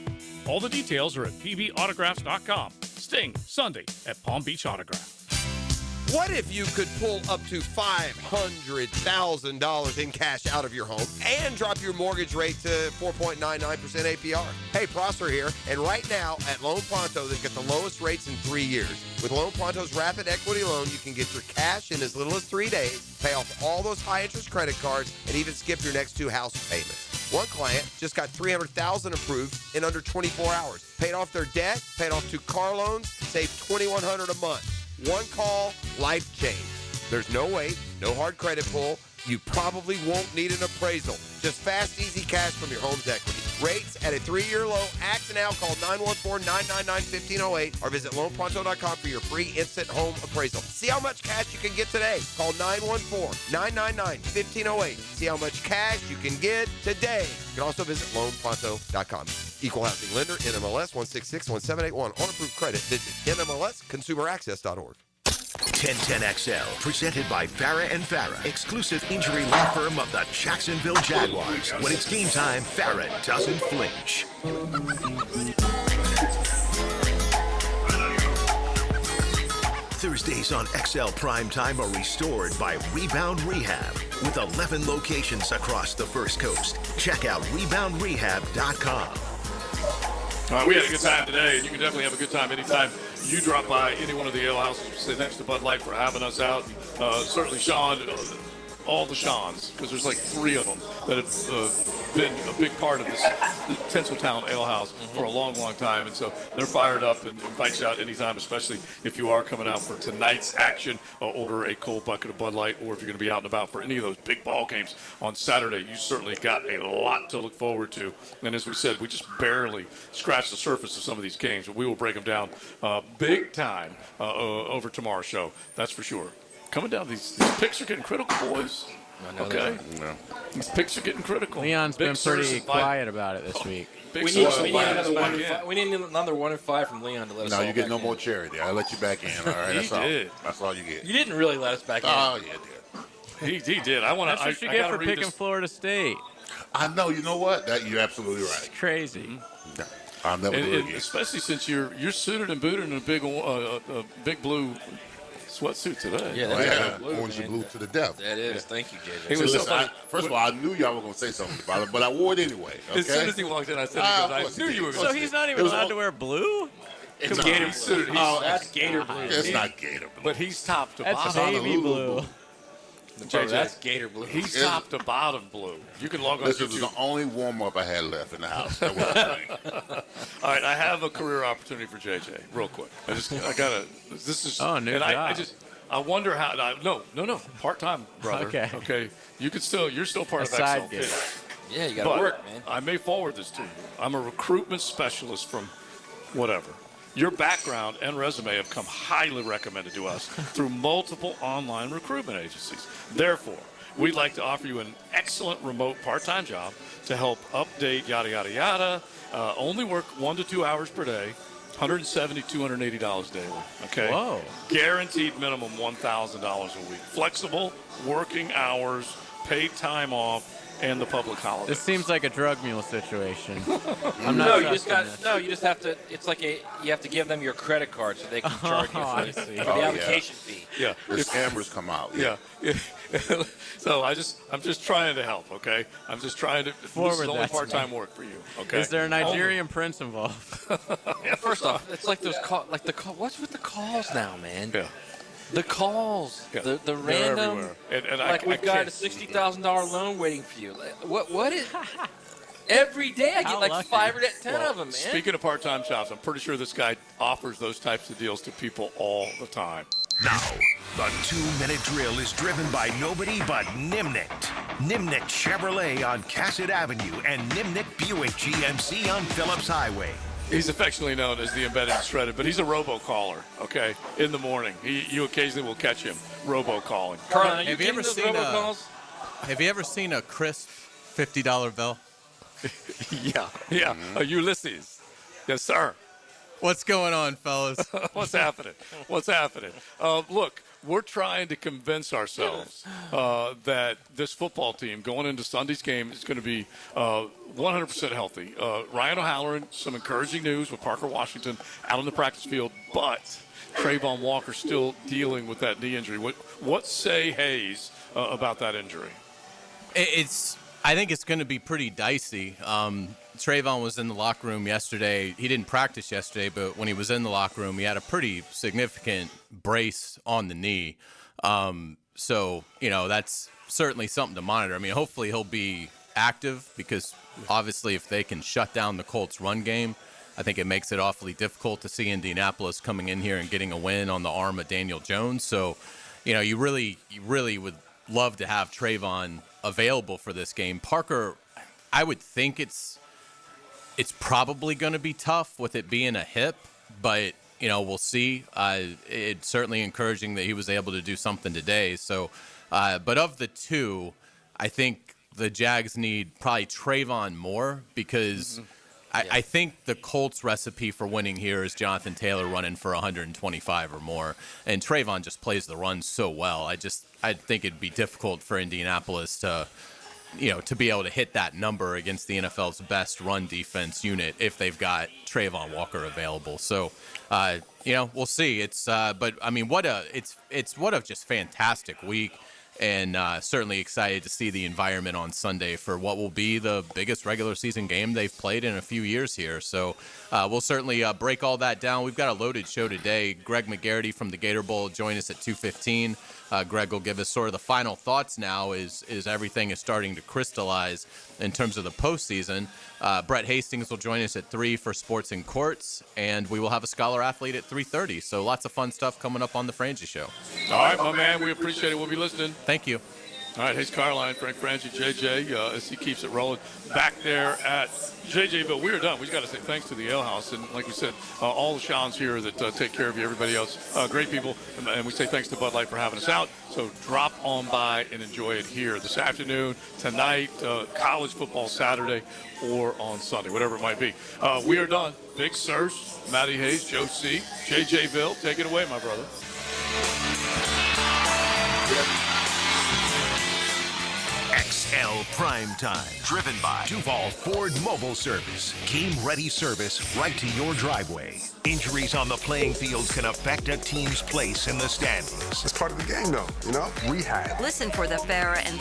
All the details are at pbautographs.com. Sting, Sunday at Palm Beach Autograph. What if you could pull up to $500,000 in cash out of your home and drop your mortgage rate to 4.99% APR? Hey, Prosser here, and right now at Loan Pronto, they've got the lowest rates in 3 years. With Loan Pronto's rapid equity loan, you can get your cash in as little as 3 days, pay off all those high-interest credit cards, and even skip your next 2 house payments. One client just got $300,000 approved in under 24 hours. Paid off their debt, paid off 2 car loans, saved $2,100 a month. One call, life change. There's no wait, no hard credit pull. You probably won't need an appraisal. Just fast, easy cash from your home's equity. Rates at a 3-year low. Act now. Call 914-999-1508 or visit loanpronto.com for your free instant home appraisal. See how much cash you can get today. Call 914-999-1508. See how much cash you can get today. You can also visit loanpronto.com. Equal housing lender, NMLS 1661781. On approved credit, visit NMLSconsumeraccess.org. 1010XL, presented by Farah and Farah, exclusive injury law firm of the Jacksonville Jaguars. When it's game time, Farah doesn't flinch. Thursdays on XL Primetime are restored by Rebound Rehab with 11 locations across the First Coast. Check out reboundrehab.com. All right, we had a good time today, and you can definitely have a good time anytime you drop by any one of the ale houses. Sit next to Bud Light for having us out. Certainly Sean, all the Seans, because there's like 3 of them that have been a big part of this Tinseltown Ale House for a long, long time. And so they're fired up and invite you out anytime, especially if you are coming out for tonight's action. Order a cold bucket of Bud Light, or if you're going to be out and about for any of those big ball games on Saturday, you certainly got a lot to look forward to. And as we said, we just barely scratched the surface of some of these games, but we will break them down big time over tomorrow's show. That's for sure. Coming down, these picks are getting critical, boys. Okay. No. These picks are getting critical. Leon's Big been pretty Surge- quiet about it this week. Big We need Surge another back 1 in. 5. We need another 1 and 5 from Leon to let us. No, all you get back no in. more charity. I'll let you back in. All right, He that's all. did. That's all you get. You didn't really let us back in. Oh, yeah, did. He did. I want to. That's what you get for picking Florida State. I know. You know what? That you're absolutely right. Crazy. I'll never do it And again. especially since you're suited and booted in a big blue sweatsuit today. Yeah, Oh, that's yeah. blue, Orange man. and blue to the death. That is. Thank you, JJ. He was Listen, so funny. first of all, I knew y'all were going to say something about it, but I wore it anyway. Okay? As soon as he walked in, I said, I knew you were going to So he's not even allowed to wear blue? It's Gator suited. That's Gator blue. It's not Gator blue. But he's top to That's bottom. navy blue. Bro, that's Gator blue. He's top to bottom blue. You can log on This to was YouTube. the only warm-up I had left in the house. That was All right, I have a career opportunity for JJ, real quick. I gotta. This is. Oh, new and job. I wonder how. No, part-time, brother. Okay. You're still part A of side XL gig. Kid. Yeah, you got to But work, man. I may forward this to you. I'm a recruitment specialist from whatever. Your background and resume have come highly recommended to us through multiple online recruitment agencies. Therefore, we'd like to offer you an excellent remote part-time job to help update yada, yada, yada. Only work 1 to 2 hours per day, $170, $280 daily. Okay? Whoa. Guaranteed minimum $1,000 a week. Flexible working hours, paid time off, and the public holiday. This seems like a drug mule situation. I'm No, not you just trusting this. you just have to. It's like you have to give them your credit card so they can charge you I for see. the Oh, yeah. application fee. Yeah. the scammers come out. Yeah. So I'm just trying to help, okay? I'm just trying to. This Forward is only that to part-time me. work for you, okay? Is there a Nigerian prince involved? Yeah, first off, it's like those what's with the calls now, man? Yeah. The calls, Yeah. the They're random, everywhere. And like we've got a $60,000 loan waiting for you. Like, what is? Every day I get How like lucky. 5 or 10 of them, man. Speaking of part-time jobs, I'm pretty sure this guy offers those types of deals to people all the time. Now, the 2-minute drill is driven by nobody but Nimnik. Nimnik Chevrolet on Cassett Avenue and Nimnik Buick GMC on Phillips Highway. He's affectionately known as the embedded and shredded, but he's a robocaller, okay, in the morning. You occasionally will catch him robocalling. Carlin, are you Have you getting ever those seen robocalls? Have you ever seen a crisp $50 bill? Yeah. Ulysses. Yes, sir. What's going on, fellas? What's happening? Look, we're trying to convince ourselves that this football team going into Sunday's game is going to be 100% healthy. Ryan O'Halloran, some encouraging news with Parker Washington out on the practice field, but Trayvon Walker still dealing with that knee injury. What say Hayes about that injury? I think it's going to be pretty dicey. Trayvon was in the locker room yesterday. He didn't practice yesterday, but when he was in the locker room, he had a pretty significant brace on the knee. So, that's certainly something to monitor. I mean, hopefully he'll be active because obviously if they can shut down the Colts run game, I think it makes it awfully difficult to see Indianapolis coming in here and getting a win on the arm of Daniel Jones. So, you really would love to have Trayvon available for this game. Parker, I would think it's probably going to be tough with it being a hip, but we'll see. It's certainly encouraging that he was able to do something today. So, but of the two, I think the Jags need probably Trayvon more because I think the Colts recipe for winning here is Jonathan Taylor running for 125 or more, and Trayvon just plays the run so well. I think it'd be difficult for Indianapolis to be able to hit that number against the NFL's best run defense unit if they've got Trayvon Walker available. So, we'll see. It's but I mean, what a just fantastic week. And certainly excited to see the environment on Sunday for what will be the biggest regular season game they've played in a few years here. So we'll certainly break all that down. We've got a loaded show today. Greg McGarity from the Gator Bowl will join us at 2:15. Greg will give us sort of the final thoughts now as everything is starting to crystallize in terms of the postseason. Brett Hastings will join us at 3 for Sports and Courts, and we will have a Scholar Athlete at 3:30. So lots of fun stuff coming up on the Frangie Show. All right, my man. We appreciate it. We'll be listening. Thank you. All right, Hayes Carline, Frank Franchi, JJ, as he keeps it rolling back there at JJville. We are done. We've got to say thanks to the Ale House. And like we said, all the Sean's here that take care of you, everybody else, great people. And we say thanks to Bud Light for having us out. So drop on by and enjoy it here this afternoon, tonight, college football Saturday, or on Sunday, whatever it might be. We are done. Big Sirs, Matty Hayes, Joe C., JJville. Take it away, my brother. XL Primetime, driven by Duval Ford Mobile Service. Game-ready service right to your driveway. Injuries on the playing field can affect a team's place in the standings. It's part of the game, though, rehab. Listen for the Farrah and